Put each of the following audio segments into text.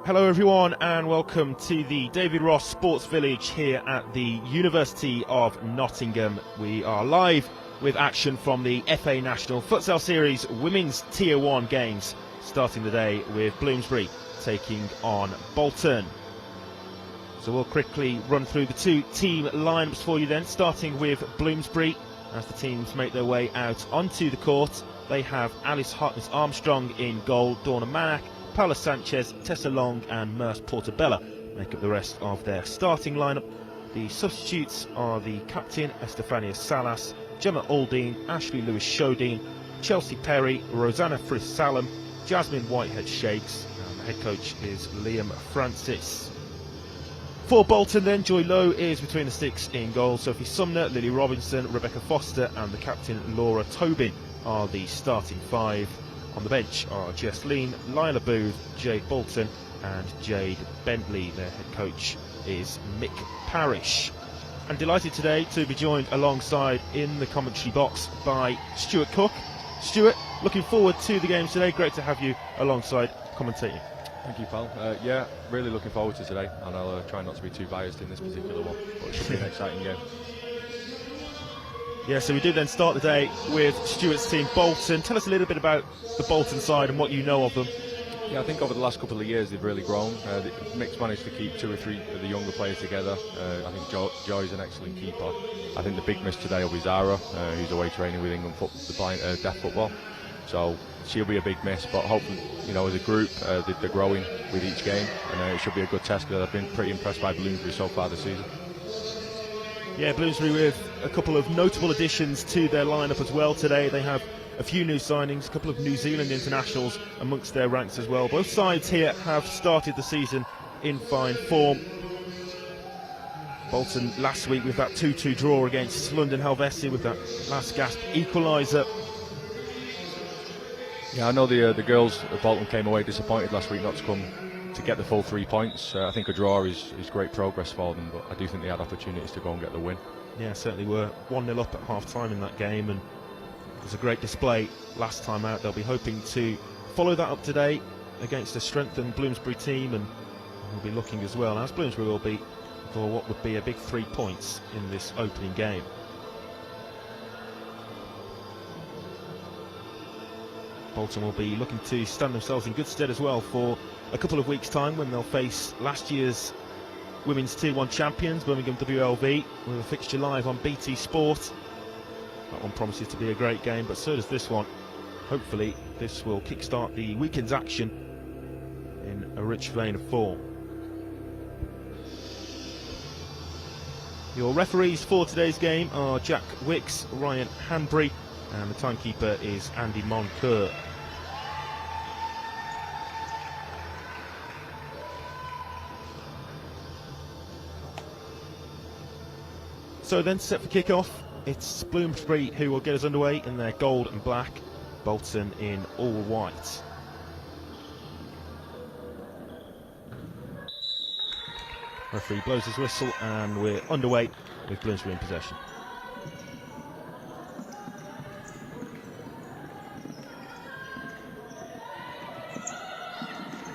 Hello everyone and welcome to the David Ross Sports Village here at the University of Nottingham. We are live with action from the FA National Futsal Series Women's Tier 1 games, starting the day with Bloomsbury taking on Bolton. So we'll quickly run through the two team lineups for you then, starting with Bloomsbury. As the teams make their way out onto the court, they have Alice Hartness-Armstrong in goal, Dawna Manak, Paula Sanchez, Tessa Long and Merce Portabella make up the rest of their starting lineup. The substitutes are the captain Estefania Salas, Gemma Aldine, Ashley Lewis-Shodine, Chelsea Perry, Rosanna Friss-Salem, Jasmine Whitehead-Shakes, and the head coach is Liam Francis. For Bolton then, Joy Lowe is between the sticks in goal. Sophie Sumner, Lily Robinson, Rebecca Foster and the captain Laura Tobin are the starting five. On the bench are Jess Lean, Lila Booth, Jade Bolton and Jade Bentley. Their head coach is Mick Parrish. And delighted today to be joined alongside in the commentary box by Stuart Cook. Stuart, looking forward to the games today. Great to have you alongside commentating. Thank you, pal. Yeah, really looking forward to today, and I'll try not to be too biased in this particular one, but it should be an exciting game. Yeah, so we do then start the day with Stuart's team, Bolton. Tell us a little bit about the Bolton side and what you know of them. Yeah, I think over the last couple of years they've really grown. Mick's managed to keep two or three of the younger players together. I think Joy's an excellent keeper. I think the big miss today will be Zara, who's away training with England deaf football. So she'll be a big miss, but hopefully, you know, as a group, they're growing with each game, and it should be a good test because I've been pretty impressed by Bloomsbury so far this season. Yeah, Bloomsbury with a couple of notable additions to their lineup as well today. They have a few new signings, a couple of New Zealand internationals amongst their ranks as well. Both sides here have started the season in fine form. Bolton last week with that 2-2 draw against London Helvetia with that last gasp equaliser. Yeah, I know the girls at Bolton came away disappointed last week not to come to get the full 3 points. I think a draw is great progress for them, but I do think they had opportunities to go and get the win. Yeah, certainly were 1-0 up at half-time in that game, and it was a great display last time out. They'll be hoping to follow that up today against a strengthened Bloomsbury team, and will be looking as well, as Bloomsbury will be, for what would be a big 3 points in this opening game. Bolton will be looking to stand themselves in good stead as well for a couple of weeks' time when they'll face last year's Women's Tier 1 champions, Birmingham WLV, with a fixture live on BT Sport. That one promises to be a great game, but so does this one. Hopefully this will kickstart the weekend's action in a rich vein of form. Your referees for today's game are Jack Wicks, Ryan Hanbury, and the timekeeper is Andy Moncur. So then, set for kick-off, it's Bloomsbury who will get us underway in their gold and black, Bolton in all white. Referee blows his whistle and we're underway with Bloomsbury in possession.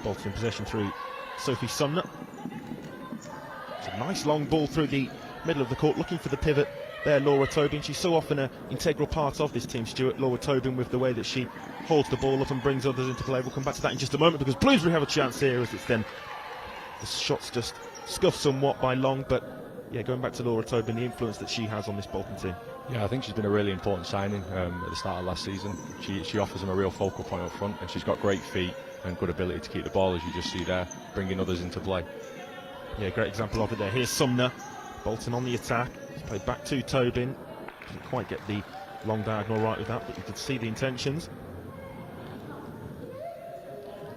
Bolton in possession through Sophie Sumner. It's a nice long ball through the middle of the court, looking for the pivot there, Laura Tobin. She's so often an integral part of this team, Stuart, Laura Tobin, with the way that she holds the ball up and brings others into play. We'll come back to that in just a moment because Bloomsbury have a chance here as it's then the shot's just scuffed somewhat by Long, but yeah, going back to Laura Tobin, the influence that she has on this Bolton team. Yeah, I think she's been a really important signing at the start of last season. She offers them a real focal point up front, and she's got great feet and good ability to keep the ball, as you just see there, bringing others into play. Yeah, great example of it there. Here's Sumner. Bolton on the attack. It's played back to Tobin. Didn't quite get the long diagonal right with that, but you could see the intentions.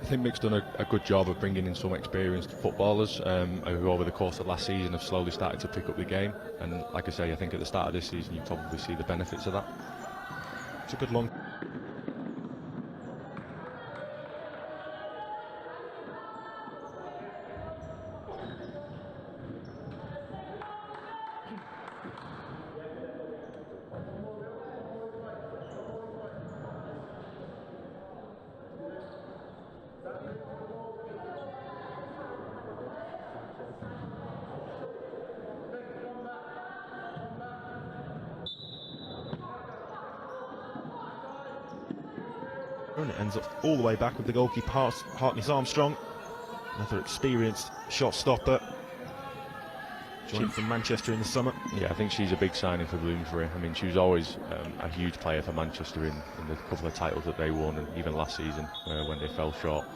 I think Mick's done a good job of bringing in some experienced footballers who over the course of last season have slowly started to pick up the game. And like I say, I think at the start of this season you probably see the benefits of that. It's a good long... And it ends up all the way back with the goalkeeper, Hartness Armstrong. Another experienced shot stopper. Joined from Manchester in the summer. Yeah, I think she's a big signing for Bloomsbury. I mean, she was always a huge player for Manchester in the couple of titles that they won, and even last season when they fell short.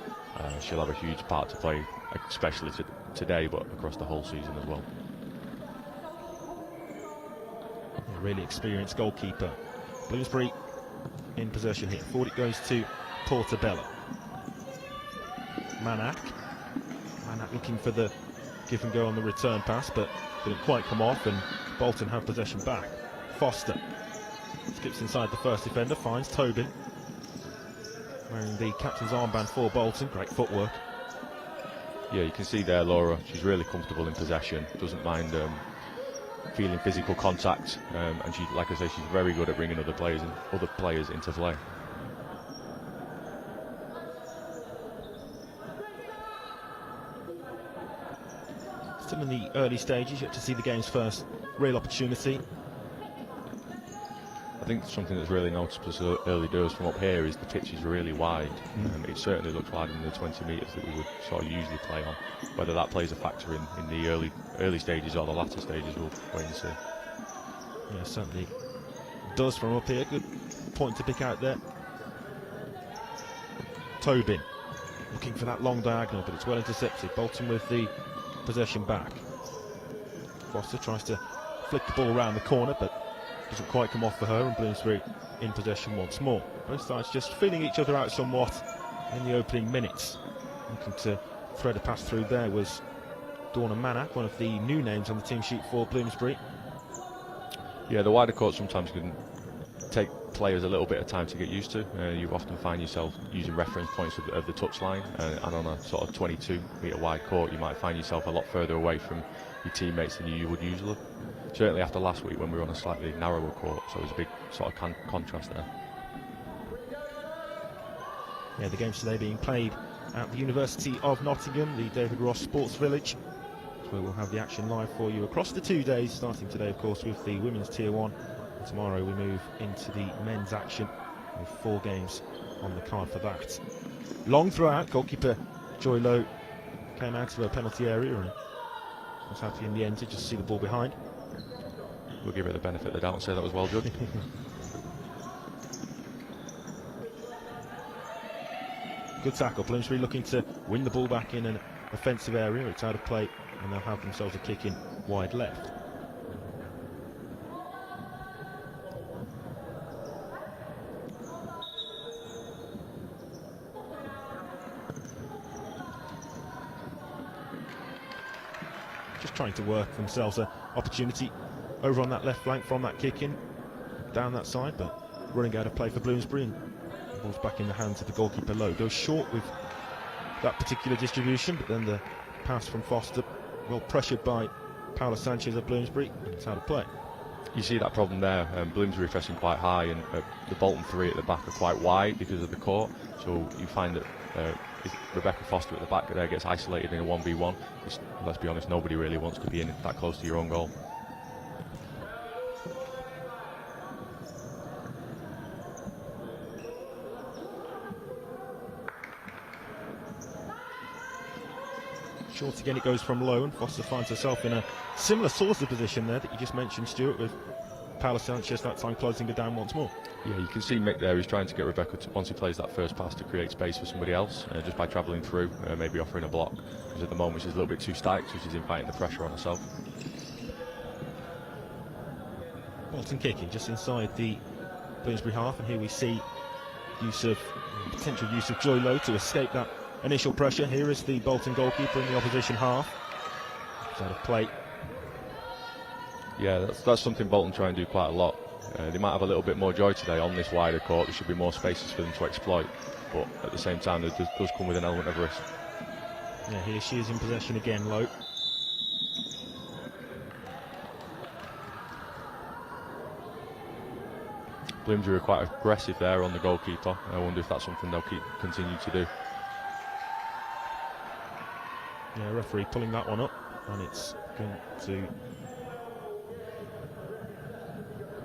She'll have a huge part to play, especially today, but across the whole season as well. A really experienced goalkeeper. Bloomsbury in possession here. Forward it goes to Portobello. Manak looking for the give and go on the return pass, but didn't quite come off, and Bolton have possession back. Foster skips inside the first defender, finds Tobin, wearing the captain's armband for Bolton. Great footwork. Yeah, you can see there, Laura, she's really comfortable in possession, doesn't mind feeling physical contact, and she, like I say, she's very good at bringing other players into play. Still in the early stages, yet to see the game's first real opportunity. I think something that's really noticeable so early doors from up here is the pitch is really wide. It certainly looks wider than the 20 metres that we would sort of usually play on. Whether that plays a factor in the early stages or the latter stages, we'll wait and see. Yeah, certainly does from up here. Good point to pick out there. Tobin looking for that long diagonal, but it's well intercepted. Bolton with the possession back. Foster tries to flick the ball around the corner, but doesn't quite come off for her, and Bloomsbury in possession once more. Both sides just feeling each other out somewhat in the opening minutes. Looking to thread a pass through there was Dawna Manak, one of the new names on the team sheet for Bloomsbury. Yeah, the wider court sometimes can take players a little bit of time to get used to. You often find yourself using reference points of the touchline, and on a sort of 22-metre wide court, you might find yourself a lot further away from your teammates than you would usually. Certainly after last week when we were on a slightly narrower court, so there's a big sort of contrast there. Yeah, the game's today being played at the University of Nottingham, the David Ross Sports Village, where we'll have the action live for you across the 2 days, starting today, of course, with the Women's Tier 1. And tomorrow we move into the men's action with 4 games on the card for that. Long throughout, goalkeeper Joy Lowe came out of her penalty area and was happy in the end to just see the ball behind. We'll give her the benefit of the doubt and say that was well judged. Good tackle. Bloomsbury looking to win the ball back in an offensive area. It's out of play, and they'll have themselves a kick in wide left. Just trying to work themselves an opportunity over on that left flank from that kick in down that side, but running out of play for Bloomsbury, and the ball's back in the hands of the goalkeeper Lowe. Goes short with that particular distribution, but then the pass from Foster, well pressured by Paula Sanchez of Bloomsbury, and it's out of play. You see that problem there. Bloomsbury pressing quite high, and the Bolton 3 at the back are quite wide because of the court, so you find that if Rebecca Foster at the back there gets isolated in a 1v1, let's be honest, nobody really wants to be in that close to your own goal. Short again, it goes from Lowe, and Foster finds herself in a similar sort of position there that you just mentioned, Stuart, with Paula Sanchez that time closing her down once more. Yeah, you can see Mick there, he's trying to get Rebecca once he plays that first pass to create space for somebody else, just by travelling through, maybe offering a block, because at the moment she's a little bit too static, so she's inviting the pressure on herself. Bolton kicking just inside the Bloomsbury half, and here we see potential use of Joy Lowe to escape that initial pressure. Here is the Bolton goalkeeper in the opposition half. It's out of play. Yeah, that's something Bolton try and do quite a lot. They might have a little bit more joy today on this wider court. There should be more spaces for them to exploit, but at the same time, it does come with an element of risk. Yeah, here she is in possession again, Lowe. Bloomsbury are quite aggressive there on the goalkeeper. I wonder if that's something they'll continue to do. Yeah, referee pulling that one up, and it's going to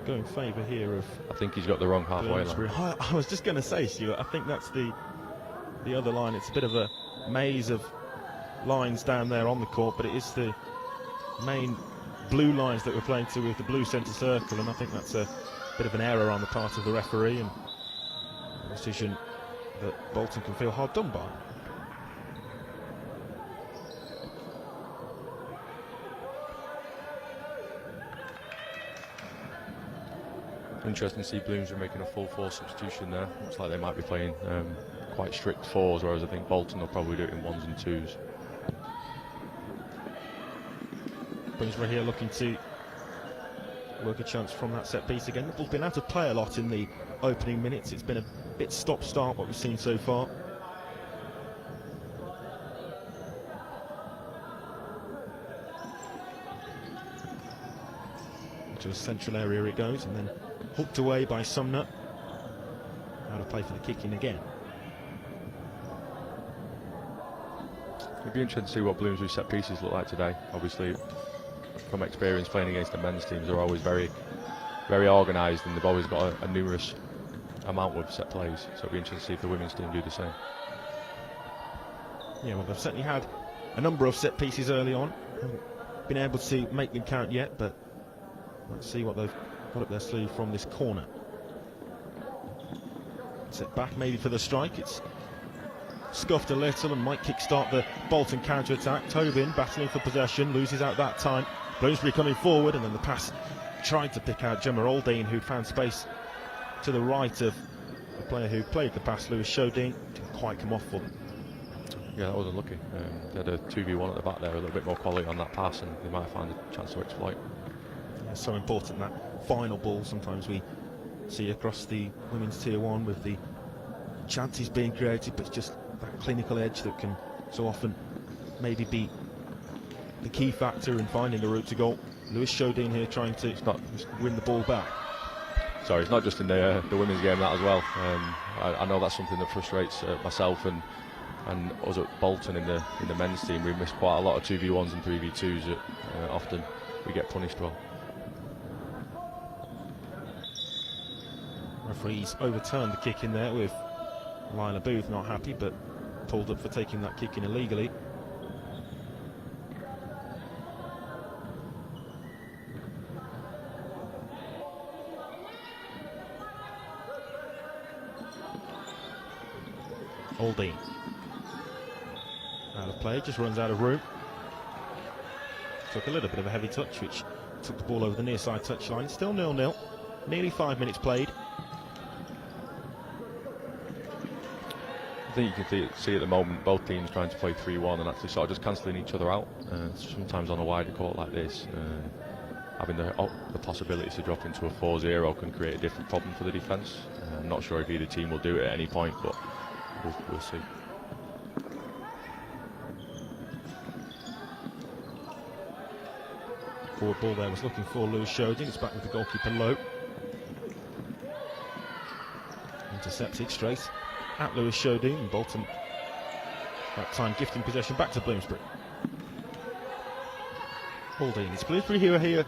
go in favour here of... I think he's got the wrong halfway line. I was just going to say, Stuart, I think that's the other line. It's a bit of a maze of lines down there on the court, but it is the main blue lines that we're playing to with the blue centre circle, and I think that's a bit of an error on the part of the referee, and a decision that Bolton can feel hard done by. Interesting to see Bloomsbury making a full force substitution there. Looks like they might be playing quite strict fours, whereas I think Bolton will probably do it in ones and twos. Bloomsbury here looking to work a chance from that set piece again. The ball's been out of play a lot in the opening minutes. It's been a bit stop-start what we've seen so far. Into a central area it goes, and then hooked away by Sumner. Out of play for the kick in again. It'd be interesting to see what Bloomsbury set pieces look like today. Obviously, from experience playing against the men's teams, they're always very, very organised, and they've always got a numerous amount of set plays. So it'd be interesting to see if the women's team do the same. Yeah, well, they've certainly had a number of set pieces early on. Haven't been able to make them count yet, but let's see what they've got up their sleeve from this corner. Set back maybe for the strike. It's scuffed a little and might kick-start the Bolton counter-attack. Tobin battling for possession, loses out that time. Bloomsbury coming forward, and then the pass tried to pick out Gemma Aldine, who'd found space to the right of the player who played the pass, Lewis Shodine. Didn't quite come off for them. Yeah, that wasn't lucky. They had a 2v1 at the back there, a little bit more quality on that pass, and they might have found a chance to exploit. Yeah, so important, that final ball. Sometimes we see across the women's tier 1 with the chances being created, but it's just that clinical edge that can so often maybe be the key factor in finding a route to goal. Lewis Shodine here trying to win the ball back. Sorry, it's not just in the women's game, that as well. I know that's something that frustrates myself and us at Bolton in the men's team. We miss quite a lot of 2v1s and 3v2s that often we get punished well. Referees overturned the kick in there with Lila Booth not happy, but pulled up for taking that kick in illegally. Aldine out of play, just runs out of room. Took a little bit of a heavy touch, which took the ball over the near side touchline. Still 0-0, nearly 5 minutes played. I think you can see at the moment both teams trying to play 3-1 and actually sort of just cancelling each other out. Sometimes on a wider court like this, having the possibility to drop into a 4-0 can create a different problem for the defence. I'm not sure if either team will do it at any point, but we'll see. Forward ball there was looking for Lewis Shodine. It's back with the goalkeeper low. Intercepts it straight at Lewis Shodine, and Bolton that time gifting possession back to Bloomsbury. Aldine, it's Bloomsbury who are here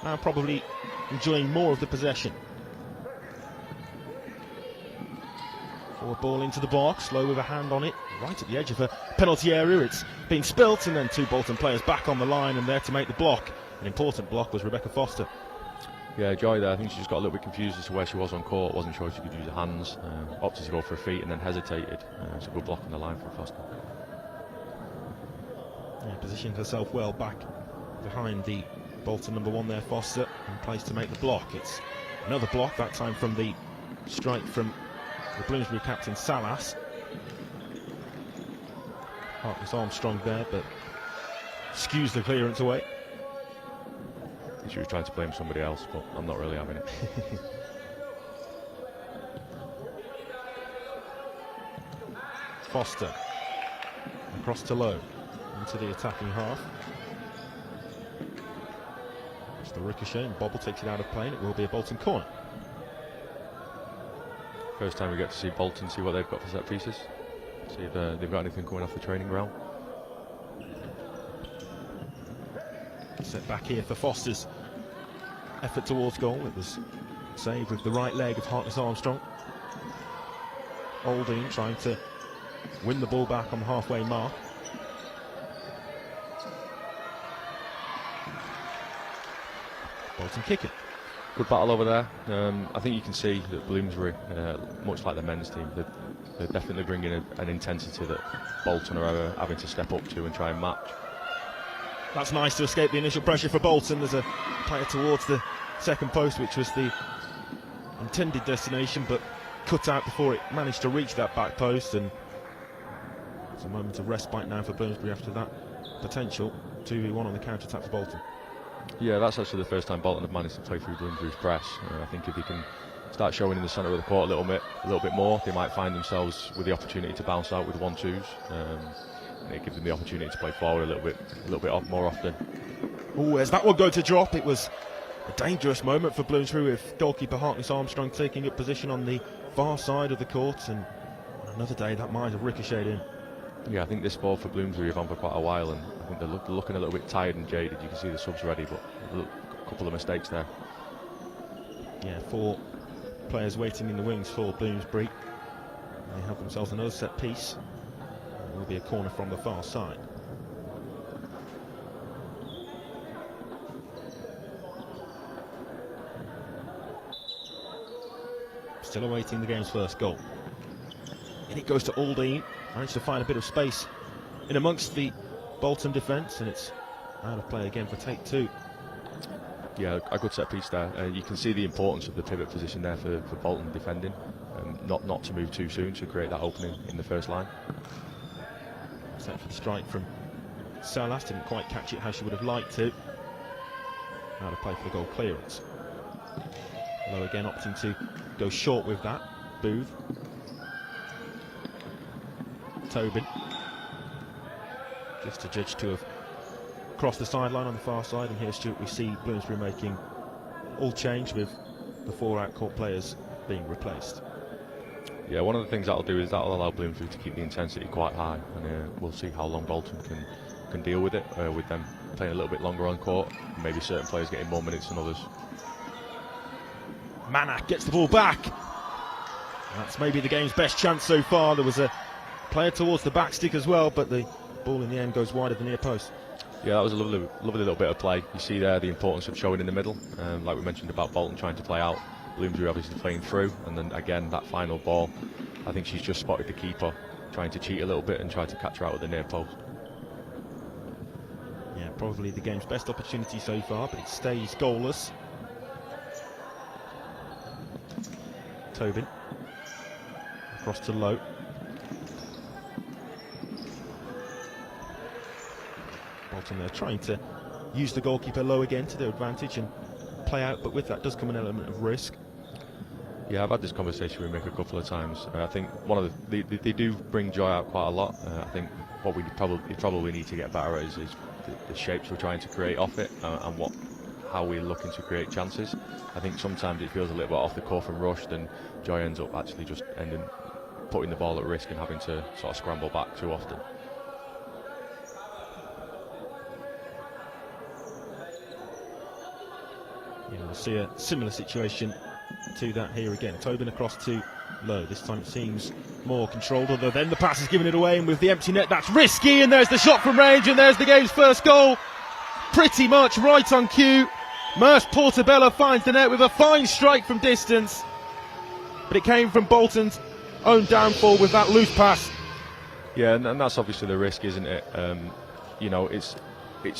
now probably enjoying more of the possession. Forward ball into the box, Low with a hand on it, right at the edge of a penalty area. It's being spilt, and then two Bolton players back on the line and there to make the block. An important block was Rebecca Foster. Yeah, Joy there, I think she just got a little bit confused as to where she was on court. Wasn't sure if she could use her hands, opted to go for her feet and then hesitated. It's a good block on the line for Foster. Yeah, positioned herself well back behind the Bolton number 1 there, Foster, in place to make the block. It's another block, that time from the strike from the Bloomsbury captain Salas. Hartpury Armstrong there, but skews the clearance away. She was trying to blame somebody else, but I'm not really having it. Foster across to Low into the attacking half. It's the ricochet, and Bobble takes it out of play, and it will be a Bolton corner. First time we get to see Bolton, see what they've got for set pieces, see if they've got anything coming off the training ground. Set back here for Foster's effort towards goal. It was Save with the right leg of Hartness-Armstrong. Oldine trying to win the ball back on the halfway mark. Bolton kicking. Good battle over there. I think you can see that Bloomsbury, much like the men's team, they're definitely bringing an intensity that Bolton are having to step up to and try and match. That's nice to escape the initial pressure for Bolton. There's a player towards the second post, which was the intended destination, but cut out before it managed to reach that back post, and it's a moment of respite now for Bloomsbury after that potential 2v1 on the counter-attack for Bolton. Yeah, that's actually the first time Bolton have managed to play through Bloomsbury's press. I think if he can start showing in the centre of the court a little bit more, they might find themselves with the opportunity to bounce out with 1-2s. It gives them the opportunity to play forward a little bit more often. Oh, as that one going to drop, it was a dangerous moment for Bloomsbury with goalkeeper Hartness-Armstrong taking up position on the far side of the court, and another day that might have ricocheted in. Yeah, I think this ball for Bloomsbury have on for quite a while, and I think they're looking a little bit tired and jaded. You can see the subs ready, but a couple of mistakes there. Yeah, 4 players waiting in the wings for Bloomsbury. They have themselves another set piece. It will be a corner from the far side. Still awaiting the game's first goal. And it goes to Aldine. Managed to find a bit of space in amongst the Bolton defence, and it's out of play again for take 2. Yeah, a good set piece there. You can see the importance of the pivot position there for Bolton defending, not to move too soon to create that opening in the first line. Set for the strike from Salas, didn't quite catch it how she would have liked to. Out of play for the goal clearance. Low again, opting to go short with that. Booth. Tobin. Just a judge to have crossed the sideline on the far side, and here, Stuart, we see Bloomsbury making all change with the 4 out-court players being replaced. Yeah, one of the things that'll do is that'll allow Bloomsbury to keep the intensity quite high, and we'll see how long Bolton can deal with it, with them playing a little bit longer on court, and maybe certain players getting more minutes than others. Manak gets the ball back. That's maybe the game's best chance so far. There was a player towards the back stick as well, but the ball in the end goes wide of the near post. Yeah, that was a lovely little bit of play. You see there the importance of showing in the middle, like we mentioned about Bolton trying to play out, Bloomsbury obviously playing through, and then again that final ball, I think she's just spotted the keeper trying to cheat a little bit and try to catch her out at the near post. Yeah, probably the game's best opportunity so far, but it stays goalless. Tobin across to Lowe. Bolton there trying to use the goalkeeper Lowe again to their advantage and play out, but with that does come an element of risk. Yeah, I've had this conversation with Mick a couple of times. I think one of they do bring joy out quite a lot. I think what we probably need to get better at is the shapes we're trying to create off it, and how we're looking to create chances. I think sometimes it feels a little bit off the cuff and rushed, and Joy ends up actually just putting the ball at risk and having to sort of scramble back too often. Yeah, we'll see a similar situation to that here again. Tobin across to Lowe. This time it seems more controlled, although then the pass is giving it away, and with the empty net that's risky, and there's the shot from range, and there's the game's first goal. Pretty much right on cue. Merce Portobello finds the net with a fine strike from distance, but it came from Bolton's own downfall with that loose pass. Yeah, and that's obviously the risk, isn't it? You know, it's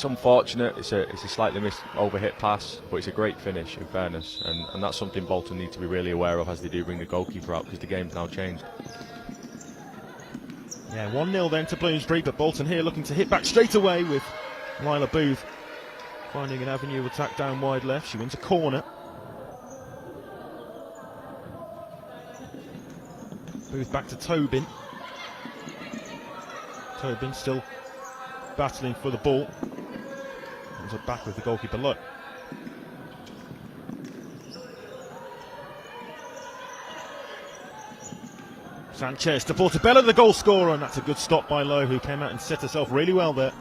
unfortunate. It's a slightly missed overhit pass, but it's a great finish, in fairness, and that's something Bolton need to be really aware of as they do bring the goalkeeper out, because the game's now changed. Yeah, 1-0 then to Bloomsbury, but Bolton here looking to hit back straight away with Lila Booth finding an avenue of attack down wide left. She wins a corner. Booth back to Tobin. Tobin still battling for the ball. Comes up back with the goalkeeper Lowe. Sanchez to Portobello, the goal scorer, and that's a good stop by Lowe, who came out and set herself really well there.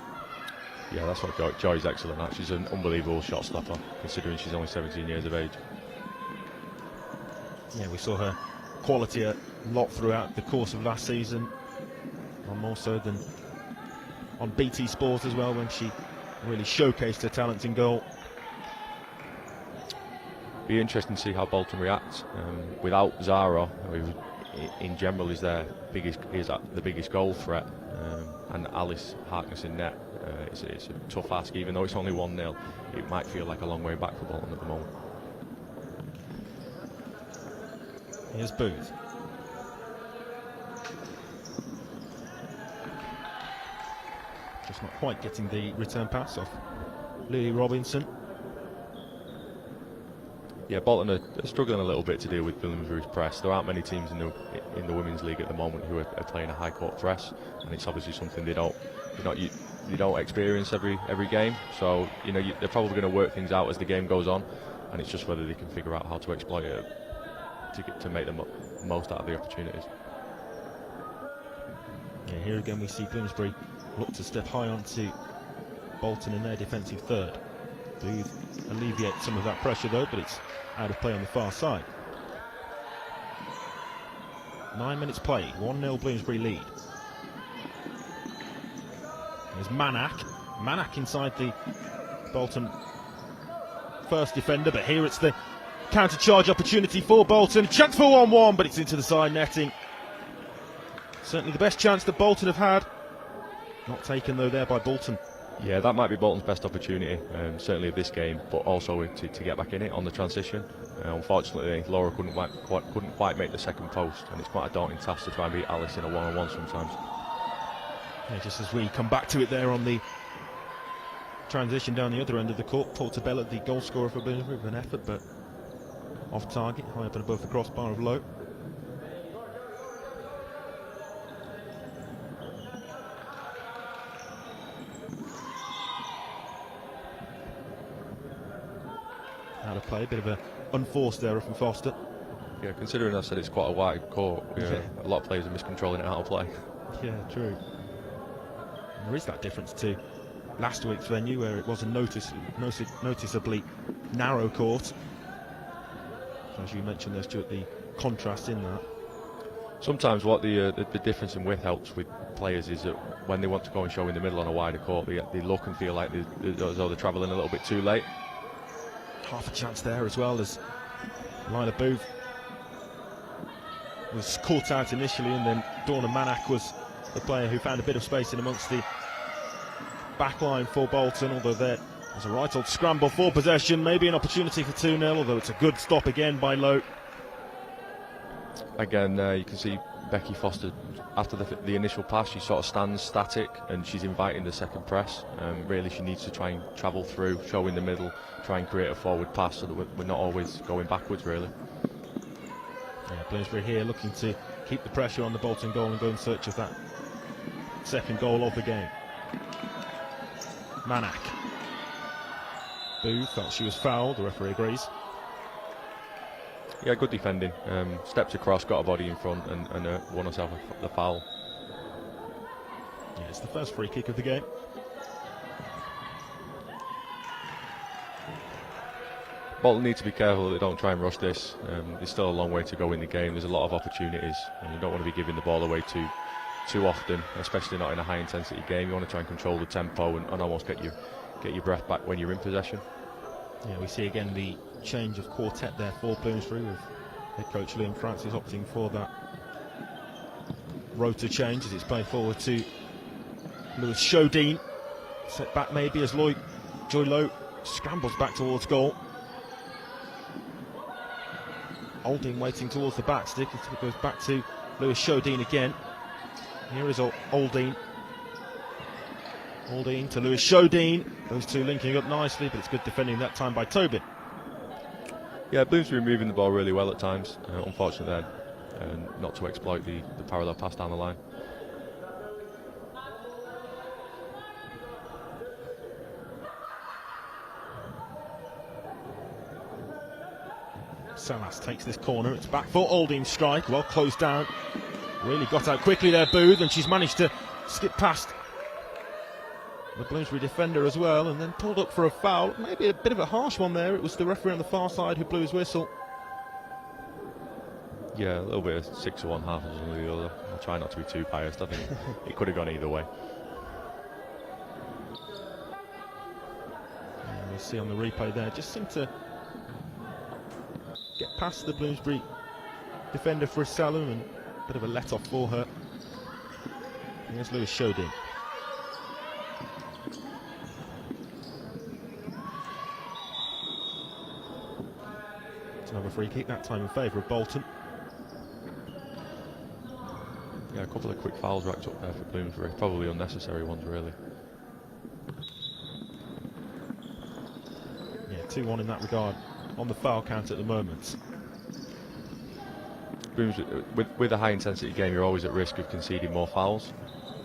Yeah, that's what Joy's excellent at. She's an unbelievable shot stopper, considering she's only 17 years of age. Yeah, we saw her quality a lot throughout the course of last season, and more so than on BT Sport as well, when she really showcased her talents in goal. Be interesting to see how Bolton react without Zara, who in general is the biggest goal threat, and Alice Harkness in net. It's a tough ask, even though it's only 1-0. It might feel like a long way back for Bolton at the moment. Here's Booth. Just not quite getting the return pass off Lily Robinson. Yeah, Bolton are struggling a little bit to deal with Bloomsbury's press. There aren't many teams in the women's league at the moment who are playing a high court press, and it's obviously something they don't experience every game. So they're probably going to work things out as the game goes on, and it's just whether they can figure out how to exploit it to make the most out of the opportunities. Yeah, here again we see Bloomsbury look to step high onto Bolton in their defensive third. Booth alleviates some of that pressure though, but it's out of play on the far side. 9 minutes played, 1-0 Bloomsbury lead. There's Manak inside the Bolton first defender, but here it's the counter charge opportunity for Bolton. Chance for 1-1, but it's into the side netting. Certainly the best chance that Bolton have had. Not taken though there by Bolton. Yeah, that might be Bolton's best opportunity, certainly of this game, but also to get back in it on the transition. Unfortunately, Laura couldn't quite make the second post, and it's quite a daunting task to try and beat Alice in a one-on-one sometimes. Yeah, just as we come back to it there on the transition down the other end of the court, Portobello, the goal scorer for Bloomsbury, with an effort, but off target, high up and above the crossbar of Lowe. Out of play, a bit of an unforced error from Foster. Yeah, considering I said it's quite a wide court, a lot of players are miscontrolling it out of play. Yeah, true. And there is that difference to last week's venue, where it was a noticeably narrow court. As you mentioned there, Stuart, the contrast in that. Sometimes what the difference in width helps with players is that when they want to go and show in the middle on a wider court, they look and feel like as though they're travelling a little bit too late. Half a chance there as well, as Lila Booth was caught out initially, and then Dawna Manak was the player who found a bit of space in amongst the back line for Bolton, although there was a right old scramble for possession, maybe an opportunity for 2-0, although it's a good stop again by Lowe. Again, you can see Becky Foster, after the initial pass, she sort of stands static and she's inviting the second press. Really, she needs to try and travel through, show in the middle, try and create a forward pass so that we're not always going backwards, really. Yeah, Bloomsbury here looking to keep the pressure on the Bolton goal and go in search of that second goal of the game. Manak. Booth felt she was fouled, the referee agrees. Yeah, good defending. Stepped across, got a body in front, and won herself the foul. Yeah, it's the first free kick of the game. Bolton need to be careful that they don't try and rush this. There's still a long way to go in the game. There's a lot of opportunities, and you don't want to be giving the ball away too often, especially not in a high-intensity game. You want to try and control the tempo and almost get your breath back when you're in possession. Yeah, we see again the change of quartet there for Bloomsbury, with head coach Liam Francis opting for that rotor change as it's played forward to Lewis Shodine. Set back maybe as Joy Lowe scrambles back towards goal. Olding waiting towards the back stick. It goes back to Lewis Shodine again. Here is Olding. Olding to Lewis Shodine. Those two linking up nicely, but it's good defending that time by Tobin. Yeah, Bloomsbury moving the ball really well at times. Unfortunately, not to exploit the parallel pass down the line. Salas takes this corner. It's back for Olding's strike. Well closed down. Really got out quickly there, Booth, and she's managed to skip past the Bloomsbury defender as well, and then pulled up for a foul. Maybe a bit of a harsh one there. It was the referee on the far side who blew his whistle. Yeah, a little bit of 6 of one, half of the other. I'll try not to be too biased. I think it could have gone either way. And we'll see on the replay there, just seemed to get past the Bloomsbury defender for Salem, and a bit of a let-off for her. And there's Lewis Shodin. It's another free kick, that time in favour of Bolton. Yeah, a couple of quick fouls racked up there for Bloomsbury. Probably unnecessary ones, really. Yeah, 2-1 in that regard on the foul count at the moment. With a high intensity game, you're always at risk of conceding more fouls.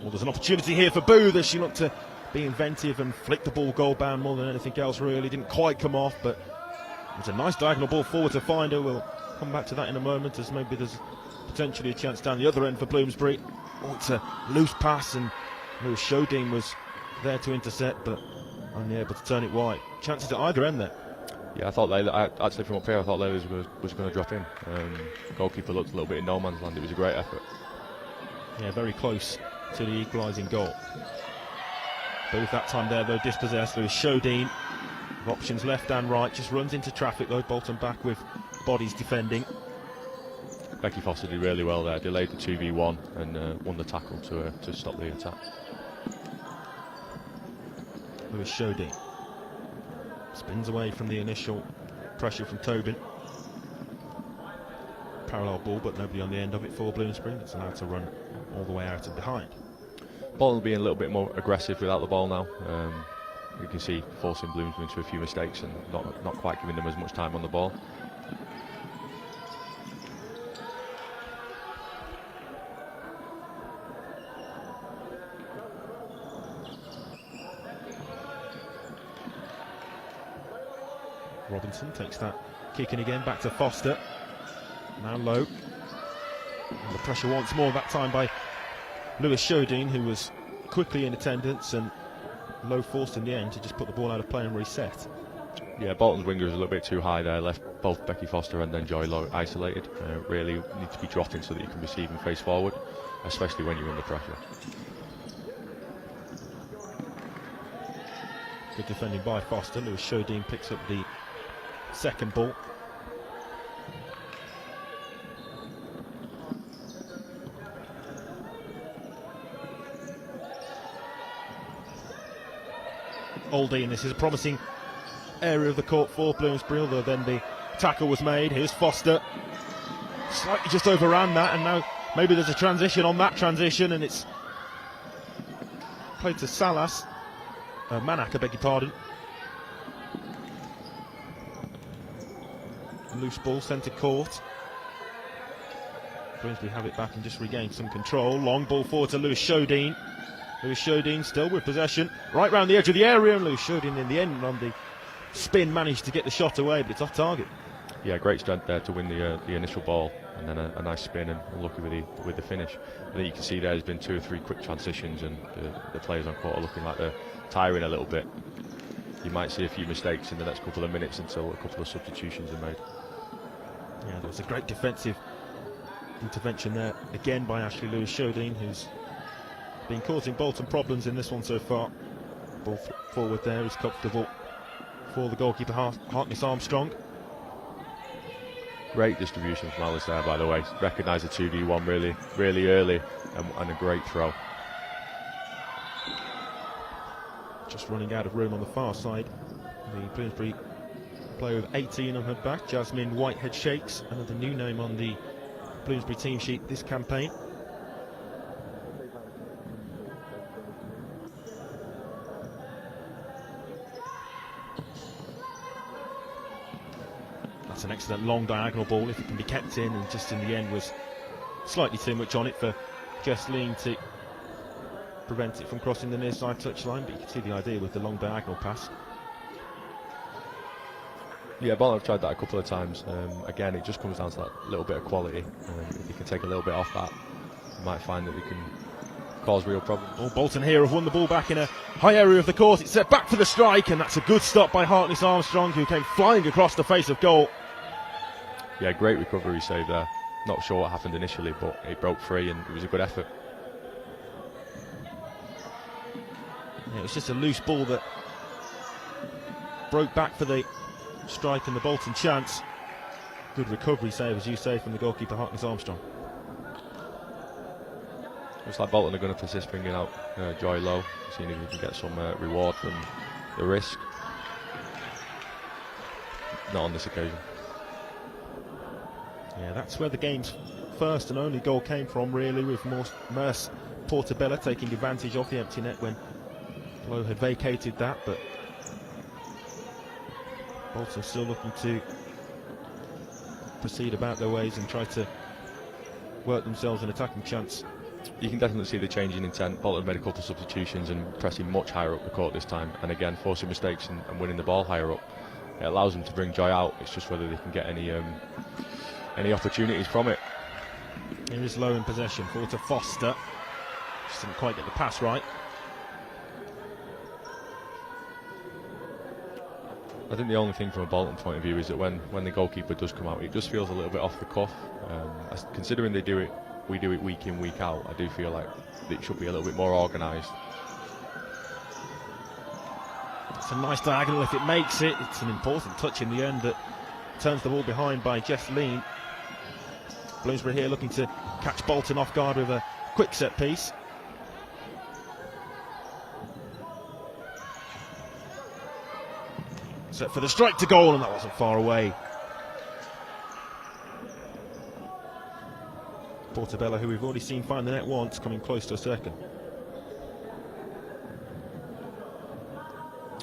Well, there's an opportunity here for Booth as she looked to be inventive and flick the ball goal bound more than anything else, really. Didn't quite come off, but it was a nice diagonal ball forward to find her. We'll come back to that in a moment, as maybe there's potentially a chance down the other end for Bloomsbury. Oh, it's a loose pass, and Lewis Shodin was there to intercept, but only able to turn it wide. Chances at either end there. Yeah, I thought actually from up here, I thought Layla was going to drop in. Goalkeeper looked a little bit in no man's land. It was a great effort. Yeah, very close to the equalising goal. Booth that time there, though, dispossessed. Lewis Shodin, with options left and right, just runs into traffic, though. Bolton back with bodies defending. Becky Foster did really well there, delayed the 2v1 and won the tackle to stop the attack. Lewis Shodin spins away from the initial pressure from Tobin. Parallel ball, but nobody on the end of it for Bloomsbury. It's allowed to run all the way out and behind. Bolton being a little bit more aggressive without the ball now. You can see forcing Bloomsbury into a few mistakes and not quite giving them as much time on the ball. Robinson takes that kick in again, back to Foster. Now low. And the pressure once more, that time by Lewis Shodin, who was quickly in attendance, and Low forced in the end to just put the ball out of play and reset. Yeah, Bolton's winger was a little bit too high there, left both Becky Foster and then Joy Lowe isolated. Really need to be dropping so that you can receive and face forward, especially when you're under pressure. Good defending by Foster. Lewis Shodin picks up the second ball. Oldie, and this is a promising area of the court for Bloomsbury, although then the tackle was made. Here's Foster, slightly just overran that, and now maybe there's a transition on that transition, and it's played to Salas, Manak, I beg your pardon. Loose ball centre court. Bloomsbury have it back and just regain some control. Long ball forward to Lewis Shodin. Lewis Shodin still with possession, right round the edge of the area, and Lewis Shodin in the end on the spin managed to get the shot away, but it's off target. Yeah, great strength there to win the initial ball, and then a nice spin and lucky with the finish. I think you can see there's been 2 or 3 quick transitions, and the players on court are looking like they're tiring a little bit. You might see a few mistakes in the next couple of minutes until a couple of substitutions are made. Yeah, there was a great defensive intervention there again by Ashley Lewis Shodin, who's been causing Bolton problems in this one so far. Ball forward there is comfortable for the goalkeeper Hartness Armstrong. Great distribution from Alice there, by the way. Recognised the 2v1 really early, and a great throw. Just running out of room on the far side. The Bloomsbury player with 18 on her back, Jasmine Whitehead Shakes, another new name on the Bloomsbury team sheet this campaign. That's an excellent long diagonal ball if it can be kept in, and just in the end was slightly too much on it for Jess Ling to prevent it from crossing the near side touchline, but you can see the idea with the long diagonal pass. Yeah, Bolton have tried that a couple of times. Again, it just comes down to that little bit of quality. If you can take a little bit off that, you might find that it can cause real problems. Oh, Bolton here have won the ball back in a high area of the court. It's set back for the strike, and that's a good stop by Hartness Armstrong, who came flying across the face of goal. Yeah, great recovery save there. Not sure what happened initially, but it broke free and it was a good effort. Yeah, it was just a loose ball that broke back for the strike and the Bolton chance. Good recovery save, as you say, from the goalkeeper Hartness Armstrong. Looks like Bolton are going to persist bringing out Joy low, seeing if we can get some reward from the risk. Not on this occasion. Yeah, that's where the game's first and only goal came from, really, with Merce Portabella taking advantage of the empty net when Lowe had vacated that, but Bolton still looking to proceed about their ways and try to work themselves an attacking chance. You can definitely see the change in intent. Bolton made a couple of substitutions and pressing much higher up the court this time, and again forcing mistakes and winning the ball higher up. It allows them to bring Joy out. It's just whether they can get any opportunities from it. Here is Lowe in possession, forward to Foster. Just didn't quite get the pass right. I think the only thing from a Bolton point of view is that when the goalkeeper does come out, it just feels a little bit off the cuff. Considering we do it week in, week out, I do feel like it should be a little bit more organised. It's a nice diagonal if it makes it. It's an important touch in the end that turns the ball behind by Jess Lean. Bloomsbury here looking to catch Bolton off guard with a quick set piece. Set for the strike to goal, and that wasn't far away. Portabella, who we've already seen find the net once, coming close to a second.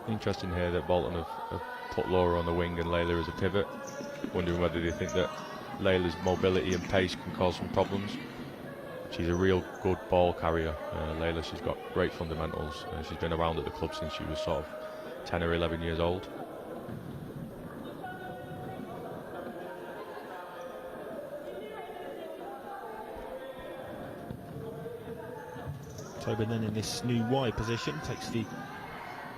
Interesting here that Bolton have put Laura on the wing and Layla as a pivot. Wondering whether they think that Layla's mobility and pace can cause some problems. She's a real good ball carrier. Layla, she's got great fundamentals. She's been around at the club since she was sort of 10 or 11 years old. Tobin then in this new wide position takes the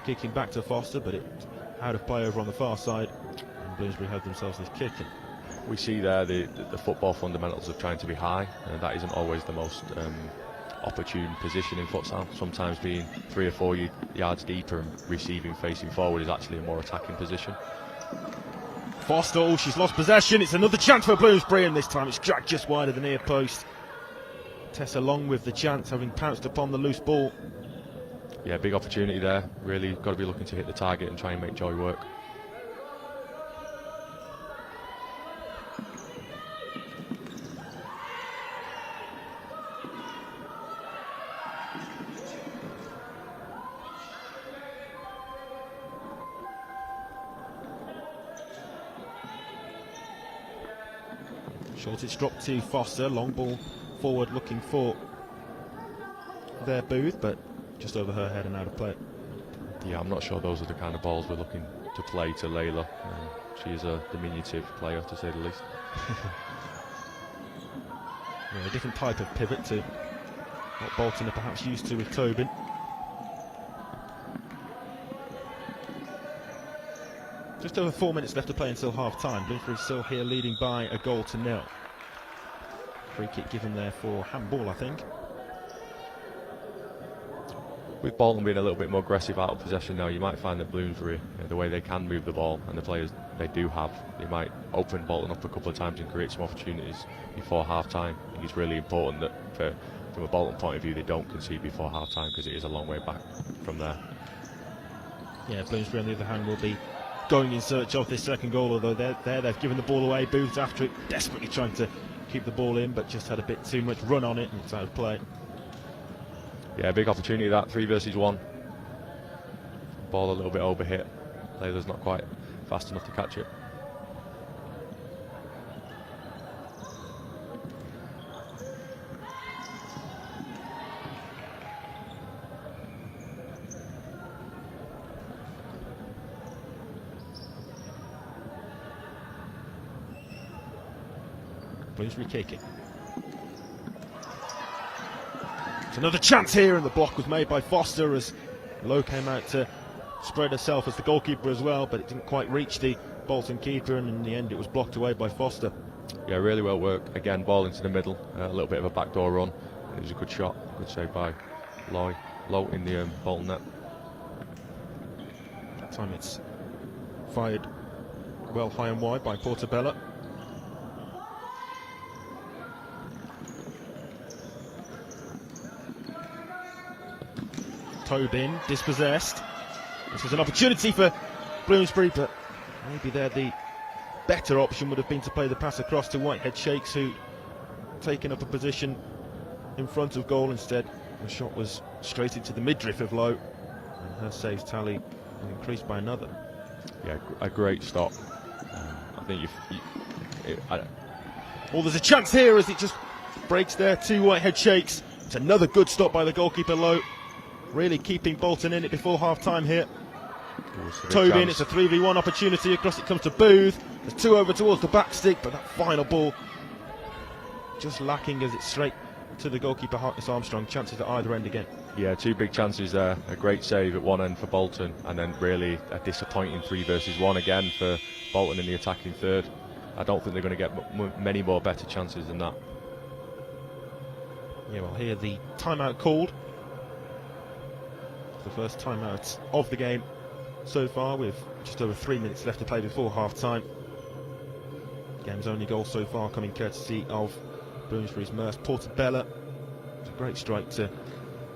kicking back to Foster, but it out of play over on the far side, and Bloomsbury have themselves this kicking. We see there the football fundamentals of trying to be high, and that isn't always the most opportune position in futsal. Sometimes being 3 or 4 yards deeper and receiving facing forward is actually a more attacking position. Foster, oh, she's lost possession. It's another chance for Bloomsbury, and this time it's dragged just wide of the near post. Tessa Long with the chance, having pounced upon the loose ball. Yeah, big opportunity there. Really got to be looking to hit the target and try and make Joy work. Short, it's dropped to Foster. Long ball forward looking for their Booth, but just over her head and out of play. Yeah, I'm not sure those are the kind of balls we're looking to play to Layla. She is a diminutive player, to say the least. Yeah, a different type of pivot to what Bolton are perhaps used to with Tobin. Just over 4 minutes left to play until half-time. Bloomsbury still here leading by a goal to nil. Free kick given there for handball, I think. With Bolton being a little bit more aggressive out of possession now, you might find that Bloomsbury, the way they can move the ball and the players they do have, they might open Bolton up a couple of times and create some opportunities before half-time. I think it's really important that from a Bolton point of view, they don't concede before half-time, because it is a long way back from there. Yeah, Bloomsbury on the other hand will be going in search of this second goal, although they've given the ball away. Booth after it, desperately trying to keep the ball in, but just had a bit too much run on it and it's out of play. Yeah, big opportunity that, 3 versus 1. Ball a little bit overhit. Layla's not quite fast enough to catch it. Bloomsbury kicking. It's another chance here, and the block was made by Foster as Lowe came out to spread herself as the goalkeeper as well, but it didn't quite reach the Bolton keeper, and in the end it was blocked away by Foster. Yeah, really well worked. Again, ball into the middle, a little bit of a backdoor run. It was a good shot, good save by Loy. Low in the Bolton net. That time it's fired well high and wide by Portobello. Tobin dispossessed. This was an opportunity for Bloomsbury, but maybe there the better option would have been to play the pass across to Whitehead Shakes, who taken up a position in front of goal. Instead, the shot was straight into the midriff of Lowe, and her saves tally increased by another. Yeah, a great stop. I think there's a chance here as it just breaks there to Whitehead Shakes. It's another good stop by the goalkeeper Lowe, really keeping Bolton in it before half time here. Tobin, it's a 3v1 opportunity. Across it comes to Booth. There's two over towards the back stick, but that final ball just lacking as it's straight to the goalkeeper Hartness Armstrong. Chances at either end again. Yeah, two big chances there. A great save at one end for Bolton, and then really a disappointing 3 versus 1 again for Bolton in the attacking third. I don't think they're going to get many more better chances than that. Yeah, well, here the timeout called. The first timeout of the game so far, with just over 3 minutes left to play before half time. Game's only goal so far coming courtesy of Bloomsbury's Merce Portobello. It's a great strike to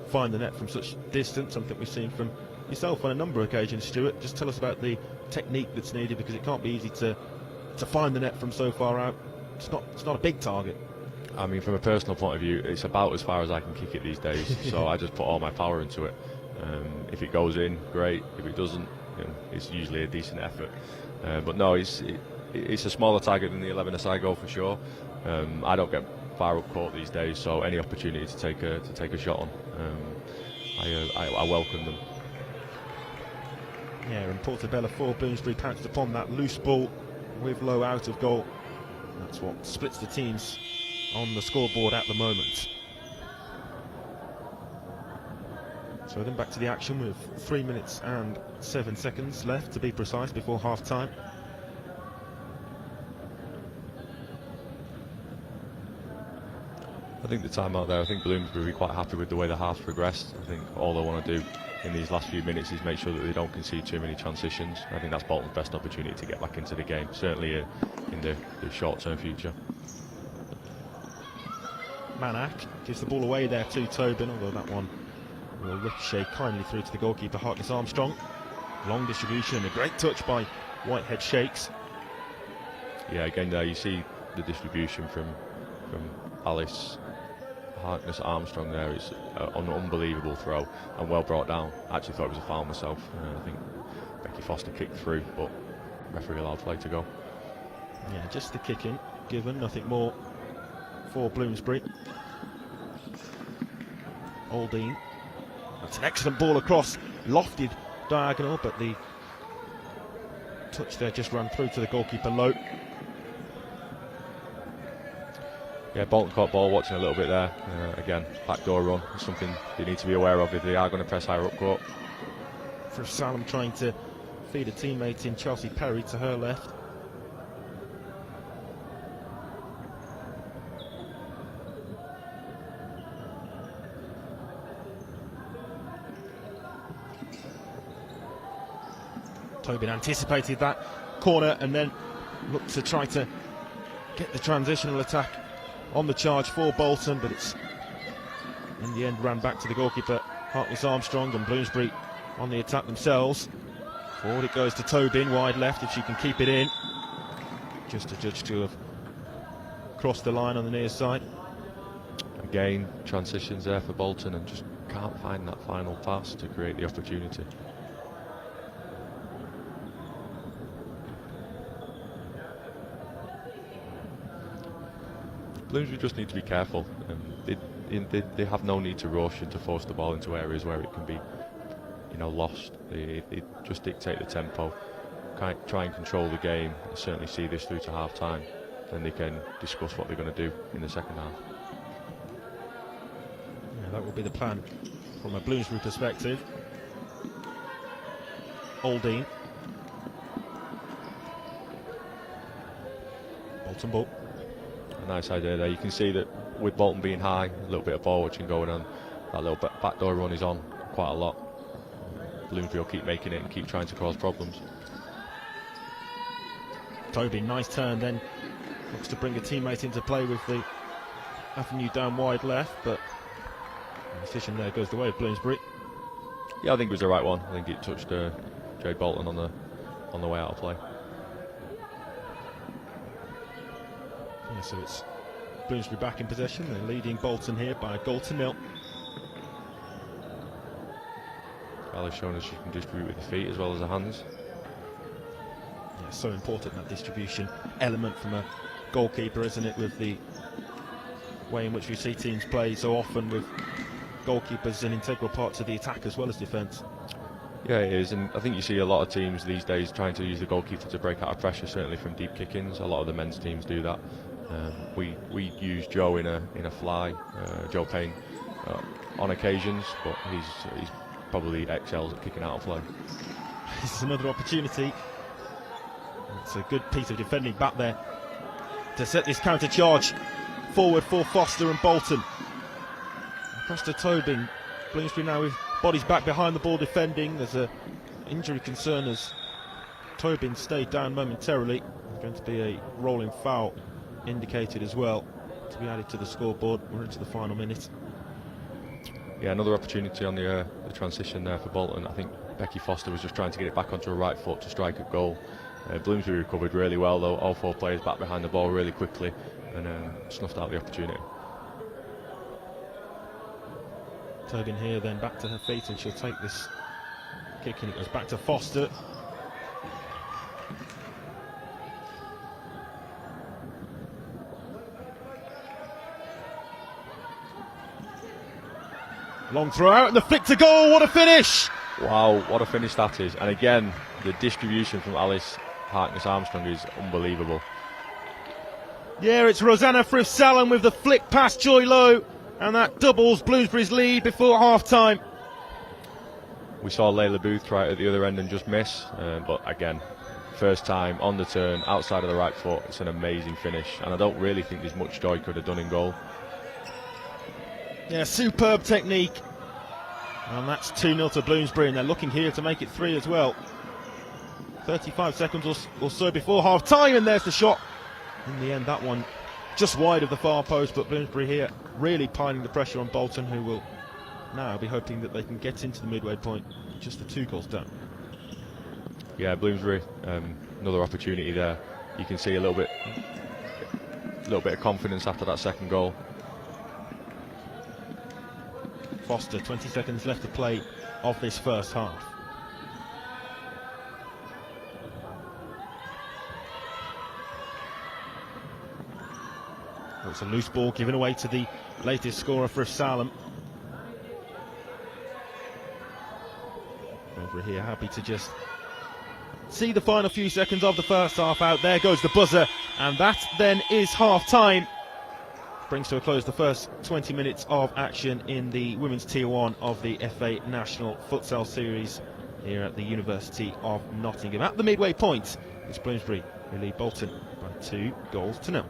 find the net from such distance, something we've seen from yourself on a number of occasions, Stuart. Just tell us about the technique that's needed, because it can't be easy to find the net from so far out. It's not a big target. I mean, from a personal point of view, it's about as far as I can kick it these days. So I just put all my power into it. If it goes in, great. If it doesn't, it's usually a decent effort. But no, it's a smaller target than the 11-a-side goal for sure. I don't get far up court these days, so any opportunity to take a shot on, I welcome them. Yeah, and Portobello for Bloomsbury pounced upon that loose ball with Lowe out of goal. That's what splits the teams on the scoreboard at the moment. So then back to the action with 3 minutes and 7 seconds left, to be precise, before half time. I think the timeout there, I think Bloomsbury will be quite happy with the way the half's progressed. I think all they want to do in these last few minutes is make sure that they don't concede too many transitions. I think that's Bolton's best opportunity to get back into the game, certainly in the short-term future. Manak gives the ball away there to Tobin, although that one will ricochet kindly through to the goalkeeper Hartness Armstrong. Long distribution, a great touch by Whitehead Shakes. Yeah, again there you see the distribution from Alice Hartness Armstrong there. It's an unbelievable throw and well brought down. I actually thought it was a foul myself. I think Becky Foster kicked through, but referee allowed play to go. Yeah, just the kick in given, nothing more for Bloomsbury. Aldine. That's an excellent ball across, lofted diagonal, but the touch there just ran through to the goalkeeper Lowe. Yeah, Bolton caught ball watching a little bit there. Again, backdoor run, something they need to be aware of if they are going to press higher up court. For Salem trying to feed a teammate in Chelsea Perry to her left. Tobin anticipated that corner and then looked to try to get the transitional attack on the charge for Bolton, but it's in the end ran back to the goalkeeper Hartness Armstrong, and Bloomsbury on the attack themselves. Forward it goes to Tobin, wide left if she can keep it in. Just a judge to have crossed the line on the near side. Again, transitions there for Bolton and just can't find that final pass to create the opportunity. Bloomsbury just need to be careful. They have no need to rush and to force the ball into areas where it can be, lost. They just dictate the tempo, try and control the game, and certainly see this through to half time. Then they can discuss what they're going to do in the second half. Yeah, that will be the plan from a Bloomsbury perspective. Aldine. Bolton ball. nice idea there. You can see that with Bolton being high, a little bit of ball watching going on, that little bit backdoor run is on quite a lot. Bloomsbury will keep making it and keep trying to cause problems. Tobin, nice turn then. Looks to bring a teammate into play with the avenue down wide left, but the decision there goes the way of Bloomsbury. Yeah, I think it was the right one. I think it touched Jade Bolton on the way out of play. Yeah, so it's Bloomsbury back in possession. They're leading Bolton here by a goal to nil. Ali's shown us she can distribute with the feet as well as the hands. Yeah, so important, that distribution element from a goalkeeper, isn't it, with the way in which we see teams play so often with goalkeepers an integral part to the attack as well as defence. Yeah, it is, and I think you see a lot of teams these days trying to use the goalkeeper to break out of pressure, certainly from deep kick-ins. A lot of the men's teams do that. We use Joe in a fly, Joe Payne, on occasions, but he's probably excels at kicking out of play. This is another opportunity. It's a good piece of defending back there to set this counter charge forward for Foster and Bolton. Across to Tobin. Bloomsbury now with bodies back behind the ball defending. There's a injury concern as Tobin stayed down momentarily. There's going to be a rolling foul indicated as well to be added to the scoreboard. We're into the final minute. Yeah, another opportunity on the transition there for Bolton. I think Becky Foster was just trying to get it back onto her right foot to strike a goal. Bloomsbury recovered really well though, all four players back behind the ball really quickly and snuffed out the opportunity. Tobin here then back to her feet and she'll take this kick and it goes back to Foster. Long throw out and the flick to goal, what a finish! Wow, what a finish that is. And again, the distribution from Alice Harkness-Armstrong is unbelievable. Yeah, it's Rosanna Frith-Salem with the flick past Joy Lowe, and that doubles Bloomsbury's lead before half-time. We saw Layla Booth try it at the other end and just miss, but again, first time on the turn, outside of the right foot. It's an amazing finish, and I don't really think there's much Joy could have done in goal. Yeah, superb technique. And that's 2-0 to Bloomsbury, and they're looking here to make it 3 as well. 35 seconds or so before half-time, and there's the shot. In the end, that one just wide of the far post, but Bloomsbury here really piling the pressure on Bolton, who will now be hoping that they can get into the midway point just the 2 goals down. Yeah, Bloomsbury, another opportunity there. You can see a little bit of confidence after that second goal. Foster, 20 seconds left to play of this first half. It's a loose ball given away to the latest scorer for Salem. Over here, happy to just see the final few seconds of the first half out. There goes the buzzer, and that then is half-time. Brings to a close the first 20 minutes of action in the Women's Tier 1 of the FA National Futsal Series here at the University of Nottingham. At the midway point, it's Bloomsbury who lead Bolton by 2 goals to 0.